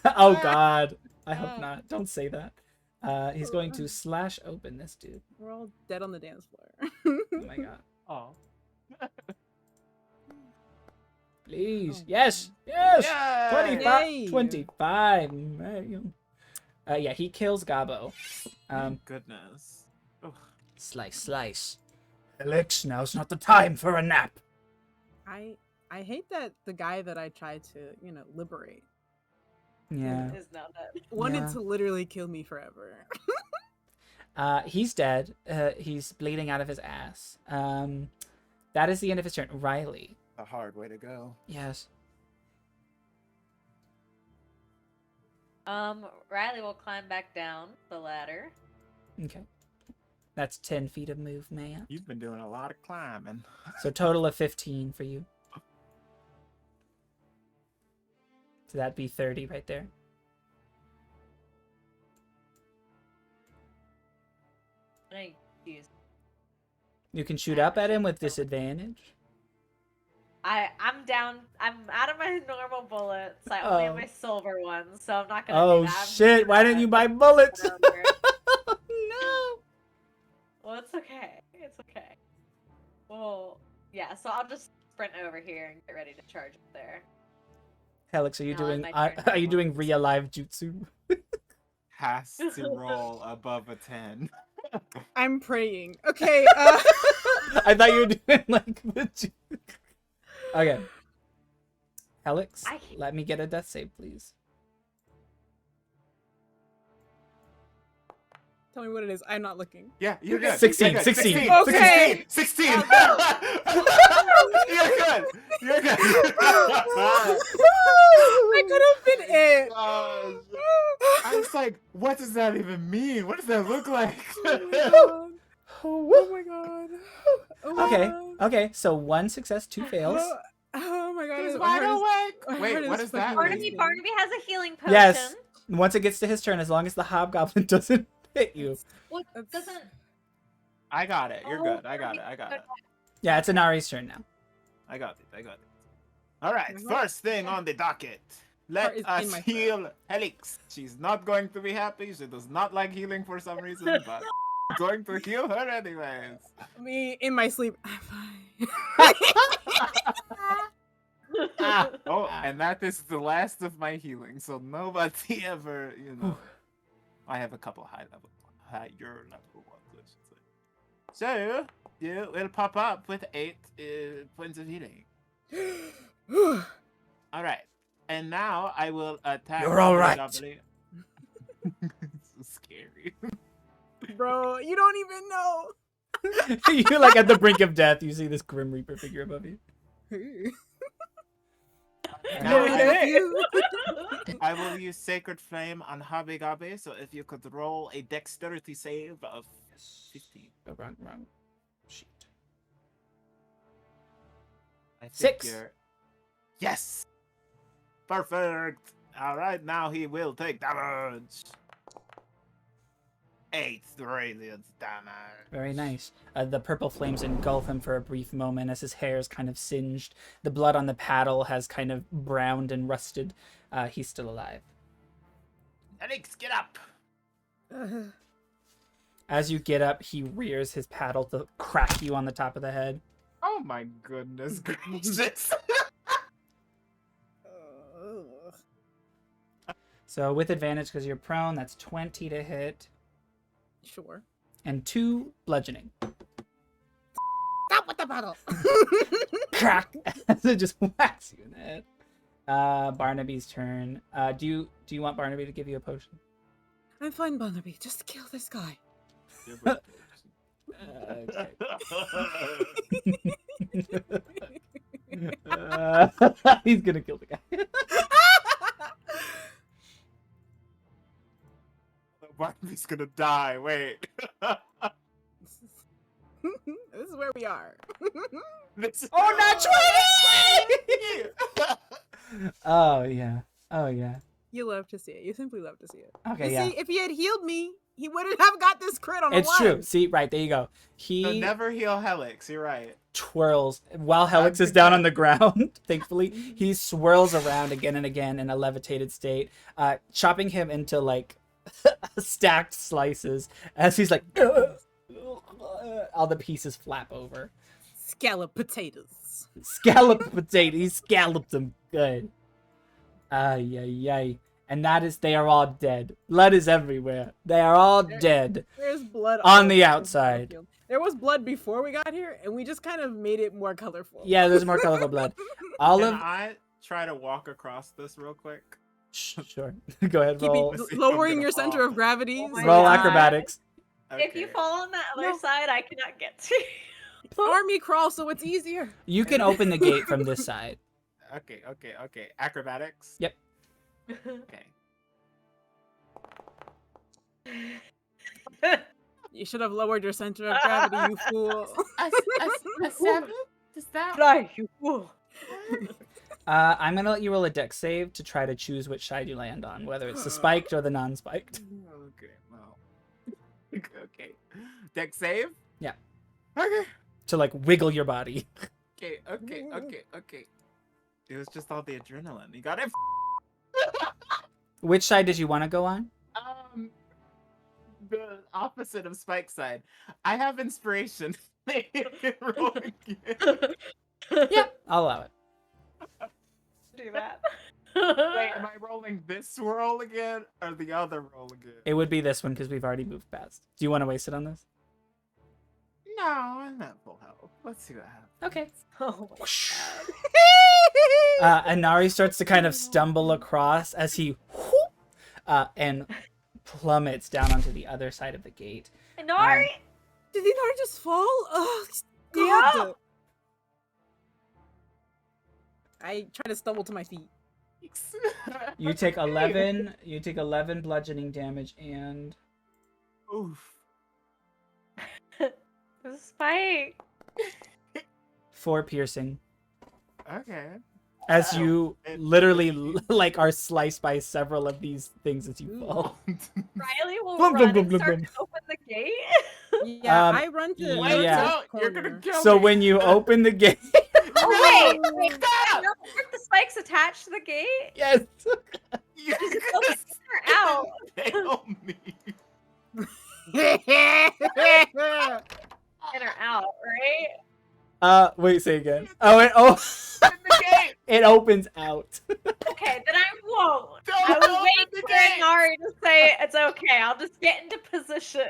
Oh God, I hope not. Don't say that. He's going to slash open this dude. We're all dead on the dance floor. Oh my God. Oh. Please. Oh, Yes. Yes. Yay! 25. Yay! 25. Yeah, he kills Gabo. Goodness. Ugh. Slice. Helix, now's not the time for a nap. I hate that the guy that I tried to, liberate Yeah. Is now dead. wanted Yeah. to literally kill me forever. He's dead. He's bleeding out of his ass. That is the end of his turn. Riley. A hard way to go. Yes. Riley will climb back down the ladder. Okay. That's 10 feet of movement. You've been doing a lot of climbing. So total of 15 for you. So that'd be 30 right there. I use. You can shoot up at him with disadvantage. I'm down. I'm out of my normal bullets. I only have Oh. my silver ones, so I'm not gonna. Oh do that. I'm shit, just why gonna didn't you buy bullets? run over. No. Well, it's okay. It's okay. Well, yeah. So I'll just sprint over here and get ready to charge up there. Helix, are you Now doing my turn. are you doing real live jutsu? Has to roll above a 10. I'm praying. Okay. I thought you were doing like the jutsu. Okay. Helix, I- let me get a death save, please. Tell me what it is. I'm not looking. Yeah, you're good. 16, You're good. 16. 16. Okay. 16. Oh, You're good. You're good. That could have been it. Gosh. I was like, what does that even mean? What does that look like? Oh my god. Oh my Okay, god. okay, so 1 success, 2 fails. Oh my god. He's my heart wide is- awake. my Wait, heart what is is that? fucking mean? Barnaby has a healing potion. Yes. Once it gets to his turn, as long as the hobgoblin doesn't hit you. What That's- doesn't? I got it. You're Oh, good. I got it. I got it. Yeah, it's Inari's turn now. I got it. I got it. All right. Mhm. First thing on the docket. Let Heart is in us my heal Helix. She's not going to be happy. She does not like healing for some reason, but I'm going to heal her anyways. Me in my sleep. I'm fine. Oh, and that is the last of my healing. So nobody ever, I have a couple higher level ones, I should say. So you will pop up with 8 points of healing. All right, and now I will attack. You're all right. Goblin. So scary. Bro, you don't even know. You're like at the brink of death. You see this Grim Reaper figure above you. Now Hey. I will use Sacred Flame on Hobby Gobby. So if you could roll a Dexterity save of 15. Oh, wrong sheet. I think 6. you're- Yes! Perfect! Alright, now he will take damage. 8 radiant damage. Very nice. The purple flames engulf him for a brief moment as his hair is kind of singed. The blood on the paddle has kind of browned and rusted. He's still alive. Alex, get up! As you get up, he rears his paddle to crack you on the top of the head. Oh my goodness gracious. So with advantage because you're prone, that's 20 to hit. Sure. And 2 bludgeoning. Stop with the bottle. Crack! As it just whacks you in the head. Barnaby's turn. Do you want Barnaby to give you a potion? I'm fine, Barnaby. Just kill this guy. He's gonna kill the guy. Barnaby's gonna die. Wait. This is where we are. Oh, not 20! Oh yeah. Oh yeah. You love to see it. You simply love to see it. Okay, You yeah. see, if he had healed me, he wouldn't have got this crit on a It's one. true. See, right, there you go. So He never heal Helix. You're right. twirls while Helix is down on the ground. Thankfully, he swirls around again and again in a levitated state, chopping him into like stacked slices as he's like all the pieces flap over. Scallop potatoes. Scalloped potato. He scalloped them good. Ay, ay, ay. And that is, they are all dead. Blood is everywhere. They are all dead. There's blood On all the over outside. field. There was blood before we got here, and we just kind of made it more colorful. Yeah, there's more colorful blood. All Can of I try to walk across this real quick? sure. Go ahead, Keeping roll. Let's see if I'm lowering gonna your center fall. of gravity. Oh my Roll God. acrobatics. If you Okay. fall on that other No. side, I cannot get to you. Army crawl, so it's easier. You can open the gate from this side. Okay. Acrobatics. Yep. Okay. You should have lowered your center of gravity, you fool. A 7? Does that? Fly, you fool. I'm gonna let you roll a dex save to try to choose which side you land on, whether it's the spiked or the non-spiked. Okay. Well. Okay. Dex save. Yeah. Okay. To like wiggle your body. Okay. It was just all the adrenaline. You got it. Which side did you want to go on? The opposite of Spike side. I have inspiration. Roll again. Yeah, I'll allow it. Do that. Wait, am I rolling this roll again or the other roll again? It would be this one because we've already moved past. Do you want to waste it on this? No, I'm not full health. Let's see what happens. Okay. Oh my Anari starts to kind of stumble across as he and plummets down onto the other side of the gate. Inari! Did Inari just fall? Oh, Yeah. God. I try to stumble to my feet. You take 11. You take 11 bludgeoning damage and Oof. Spike. 4 piercing. Okay. As Oh, you it- literally like are sliced by several of these things as you Ooh. fall. Riley will Blum, blum, run blum, and blum, start blum. to open the gate. Yeah, Um, I run to Wait, no, this you're gonna corner. kill So me. when you open the gate, Oh, wait. Stop! No, aren't the spikes attached to the gate? yes. You're Just gonna open her out. fail me. In or out, right? Wait, say again. Oh, In the gate. it opens out. Okay, then I won't. Don't I was open waiting the for gate. Inari to say it's okay. I'll just get into position.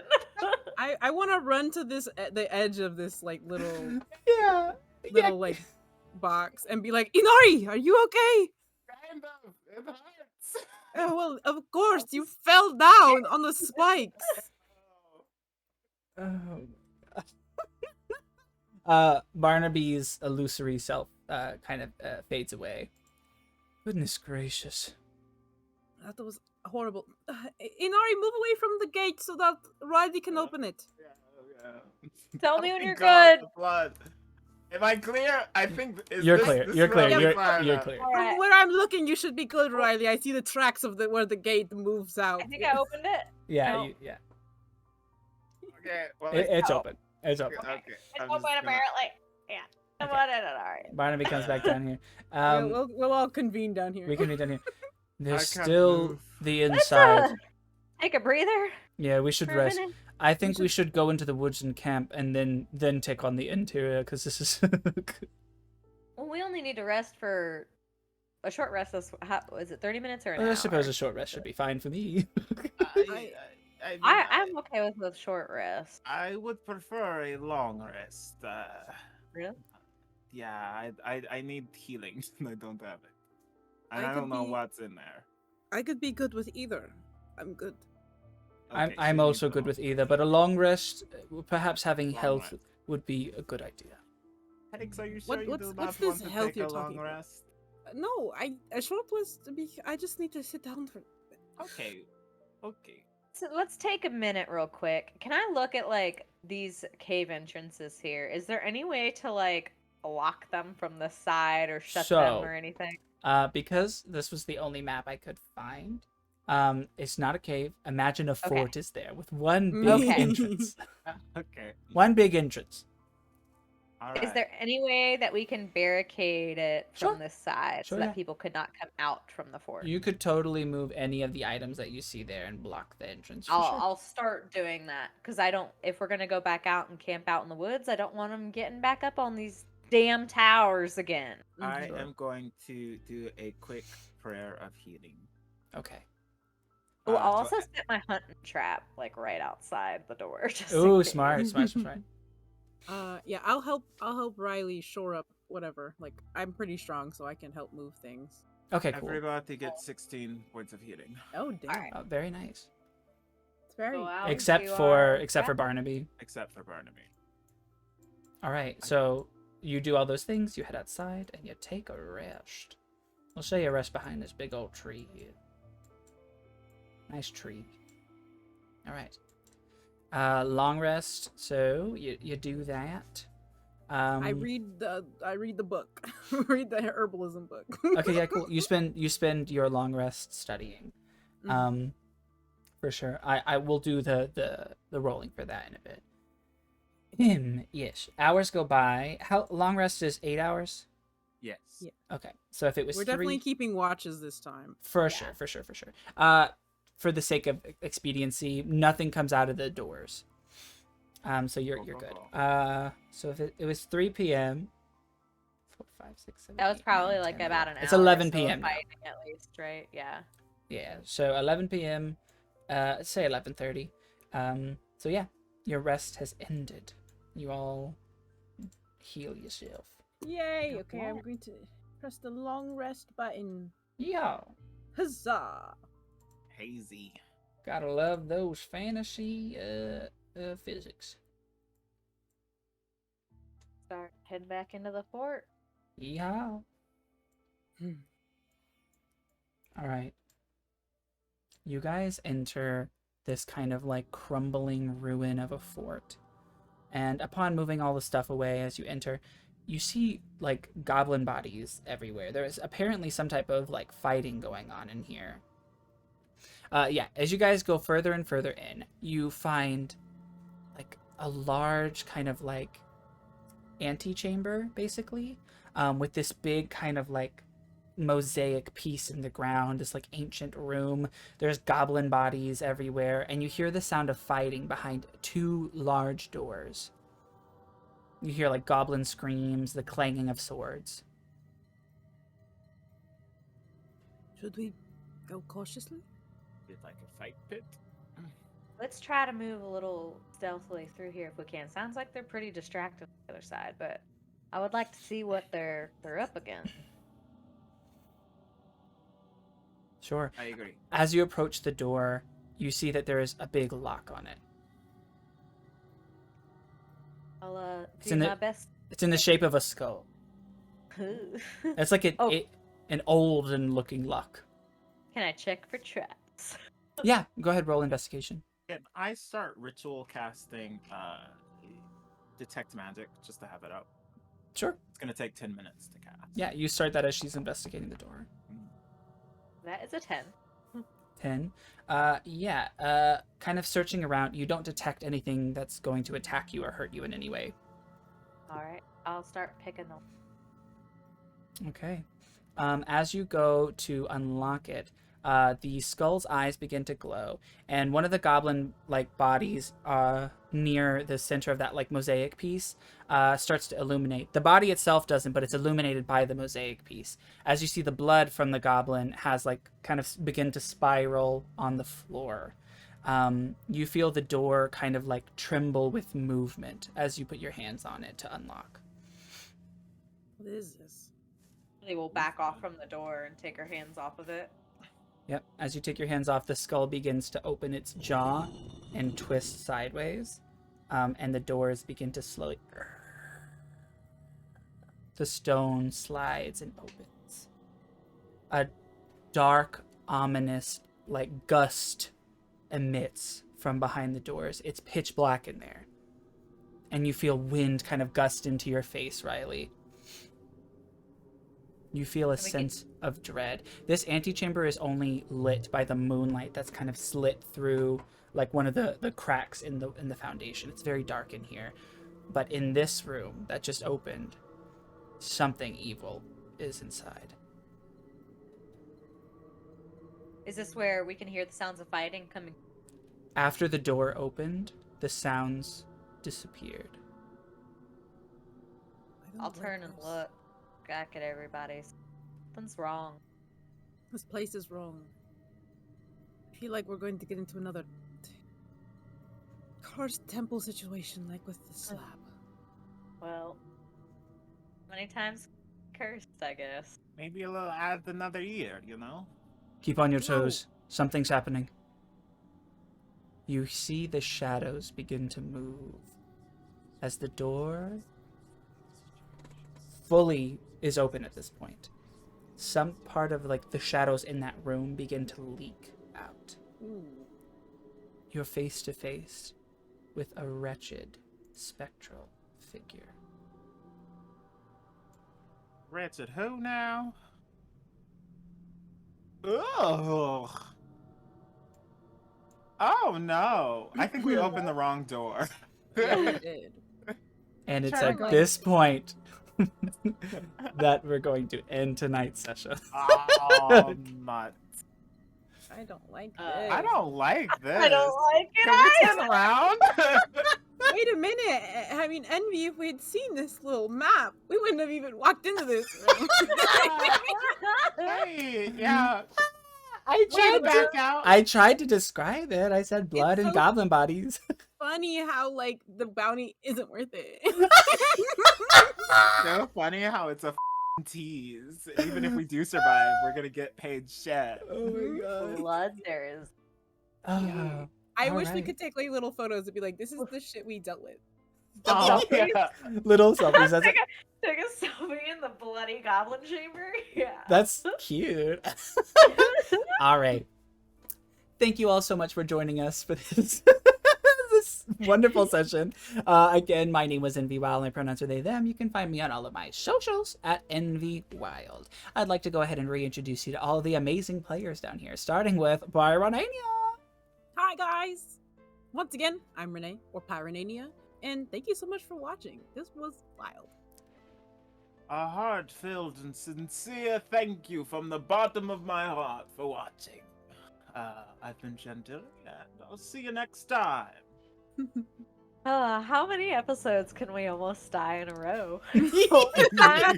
I want to run to this the edge of this like little Yeah. like box and be like, Inari, are you okay? Kind of. It hurts. Oh, well, of course, you fell down on the spikes. Oh. Barnaby's illusory self kind of fades away. Goodness gracious. That was horrible. Inari, move away from the gate so that Riley can open it. Yeah. Tell me Oh when my you're God, good. the blood. Am I clear? I think You're clear. You're clear. You're clear. clear. Alright. From where I'm looking, you should be good, Riley. I see the tracks of where the gate moves out. I think I opened it. Yeah, No. yeah. Okay. Well, It's Oh. open. It's open. okay. It's I'm open just gonna- apparently. Yeah. I Okay. wanted it alright. Barnaby comes back down here. Yeah, we'll all convene down here. We can be down here. There's can't still move. the Let's inside. take a breather Yeah, we should for a rest. minute. I think we should go into the woods and camp, and then take on the interior, because this is. Well, we only need to rest for a short rest. Is it 30 minutes or an I hour? suppose a short rest should be fine for me. I'm okay with a short rest. I would prefer a long rest. Really? Yeah, I need healing. I don't have it. And I I could don't know be- what's in there. I could be good with either. I'm good. Okay, I'm so you also need good the with either, but a long rest, perhaps having long health rest. would be a good idea. Alex, are you What- sure you what's- do what's not want this to health take you're a long talking about? rest? No, a short rest. I just need to sit down for. Okay. Okay. So let's take a minute real quick. Can I look at like these cave entrances here? Is there any way to like lock them from the side or shut them So- or anything? Because this was the only map I could find. It's not a cave. Imagine a Okay. fort is there with one big Okay. entrance. Okay. One big entrance. All Is there any way that we can barricade it from Sure. this side Sure, so that yeah. people could not come out from the fort? You could totally move any of the items that you see there and block the entrance. For I'll sure. I'll start doing that because I don't. If we're gonna go back out and camp out in the woods, I don't want them getting back up on these damn towers again. I Sure. am going to do a quick prayer of healing. Okay. Oh, I'll so also set my hunting trap like right outside the door. Just in Ooh, case. smart. Yeah, I'll help Riley shore up whatever. Like I'm pretty strong, so I can help move things. Okay, cool. Everybody gets 16 points of healing. Oh damn, Alright. Oh, very nice. it's very. Go out Except into for our except for trap. Barnaby. Except for Barnaby. All right, so you do all those things. You head outside and you take a rest. We'll show you a rest behind this big old tree here. Nice tree. All right. Long rest. So you do that. I read the book. Read the herbalism book. Okay, yeah, cool. You spend your long rest studying. Mhm. For sure. I will do the rolling for that in a bit. Yes. Hours go by. How long rest is 8 hours? Yes. Yeah. Okay. So if it was We're 3, definitely keeping watches this time. for Yeah. sure, for sure. For the sake of expediency, nothing comes out of the doors. So you're good. So if it was 3 p.m. 4, 5, 6, 7, That was 8, probably 9, like 10, about an hour. It's 11 so p.m. now. fighting at least, right? Yeah. Yeah, so 11 p.m. Let's say 11:30. So yeah, your rest has ended. You all heal yourself. Yay! Go Okay, for I'm it. going to press the long rest button. Yeah. Huzzah! Hazy. Gotta love those fantasy physics. Start heading back into the fort. Yeehaw. All right. You guys enter this kind of like crumbling ruin of a fort. And upon moving all the stuff away as you enter, you see like goblin bodies everywhere. There is apparently some type of like fighting going on in here. Yeah, as you guys go further and further in, you find like a large kind of like antechamber, basically, with this big kind of like mosaic piece in the ground, this like ancient room. There's goblin bodies everywhere, and you hear the sound of fighting behind 2 large doors. You hear like goblin screams, the clanging of swords. Should we go cautiously? It's like a fight pit. Let's try to move a little stealthily through here if we can. Sounds like they're pretty distracted on the other side, but I would like to see what they're up against. Sure. I agree. As you approach the door, you see that there is a big lock on it. I'll It's do in the- my best. It's in the shape of a skull. It's like an olden looking lock. Can I check for traps? Yeah, go ahead, roll investigation. Can I start ritual casting detect magic just to have it up? Sure. It's gonna take 10 minutes to cast. Yeah, you start that as she's investigating the door. That is a 10. 10. Kind of searching around, you don't detect anything that's going to attack you or hurt you in any way. All right, I'll start picking them. Okay. As you go to unlock it, the skull's eyes begin to glow, and one of the goblin-like bodies near the center of that like mosaic piece starts to illuminate. The body itself doesn't, but it's illuminated by the mosaic piece. As you see, the blood from the goblin has like kind of begin to spiral on the floor. You feel the door kind of like tremble with movement as you put your hands on it to unlock. What is this? They will back off from the door and take her hands off of it. Yep. As you take your hands off, the skull begins to open its jaw and twist sideways, and the doors begin to slowly. The stone slides and opens. A dark, ominous, like gust emits from behind the doors. It's pitch black in there, and you feel wind kind of gust into your face, Riley. You feel a sense of dread. This antechamber is only lit by the moonlight that's kind of slit through like one of the cracks in the foundation. It's very dark in here. But in this room that just opened, something evil is inside. Is this where we can hear the sounds of fighting coming? After the door opened, the sounds disappeared. I I'll don't turn like and this. look back at everybody. Something's wrong. This place is wrong. I feel like we're going to get into another cursed temple situation like with the slab. Well, many times cursed, I guess. Maybe a little add another year, you know? Keep on your toes. Something's happening. You see the shadows begin to move as the door fully is open at this point. Some part of like the shadows in that room begin to leak out. Ooh. You're face to face with a wretched, spectral figure. Wretched who now? Ugh. Oh no. I think we opened the wrong door. Yeah, we did. And it's Try at to- this point that we're going to end tonight's session. Oh, nuts. I don't like Uh, this. I don't like this. I don't like it. Can we turn around? Wait a minute. I mean, Envy, if we had seen this little map, we wouldn't have even walked into this room. Hey, yeah. I Way to back out. I tried to describe it. I said blood and so- goblin bodies. Funny how, like, the bounty isn't worth it. So funny how it's a f***ing tease. Even if we do survive, we're gonna get paid shit. Oh my god. Blood there is. Oh, I all wish we right. could take like little photos and be like, this is the shit we dealt with. Oh, Selfie? yeah. Little selfies. That's Take a selfie in the bloody goblin chamber. Yeah. that's cute. All right. Thank you all so much for joining us for this this wonderful session. Again, my name was Envy Wild. My pronouns are they, them. You can find me on all of my socials at Envy Wild. I'd like to go ahead and reintroduce you to all the amazing players down here, starting with Pyronaynia. Hi guys! Once again, I'm Renee, or Pyronaynia, and thank you so much for watching. This was wild. A heart-filled and sincere thank you from the bottom of my heart for watching. I've been Gentil, and I'll see you next time. How many episodes can we almost die in a row? Yeah.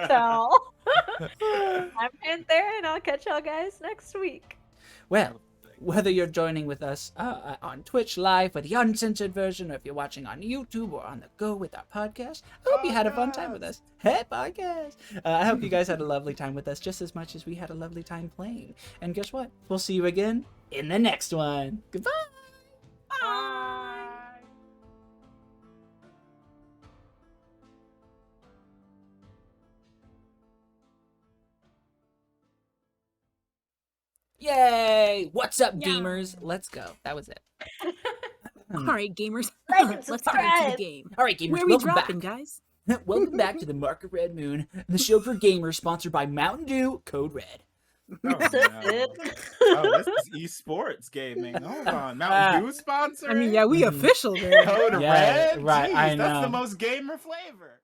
Tell. I'm Panthera, and I'll catch y'all guys next week. Well, whether you're joining with us on Twitch live for the uncensored version, or if you're watching on YouTube or on the go with our podcast, I hope you had a fun time with us. Hey, podcast! I hope you guys had a lovely time with us just as much as we had a lovely time playing. And guess what? We'll see you again in the next one. Goodbye! Bye. Yay! What's up, Yeah. gamers? Let's go. That was it. Alright, gamers. Like and Let's get into subscribe. the game. All right, gamers, Where are we welcome dropping, back. guys? Welcome back to the Mark of Red Moon, the show for gamers, sponsored by Mountain Dew, Code Red. Oh, no. Oh, this is esports gaming. Hold on. Mountain Dew sponsor? I mean, yeah, we official, man. Code Yeah, Red? right, Jeez, I that's the know. most gamer flavor.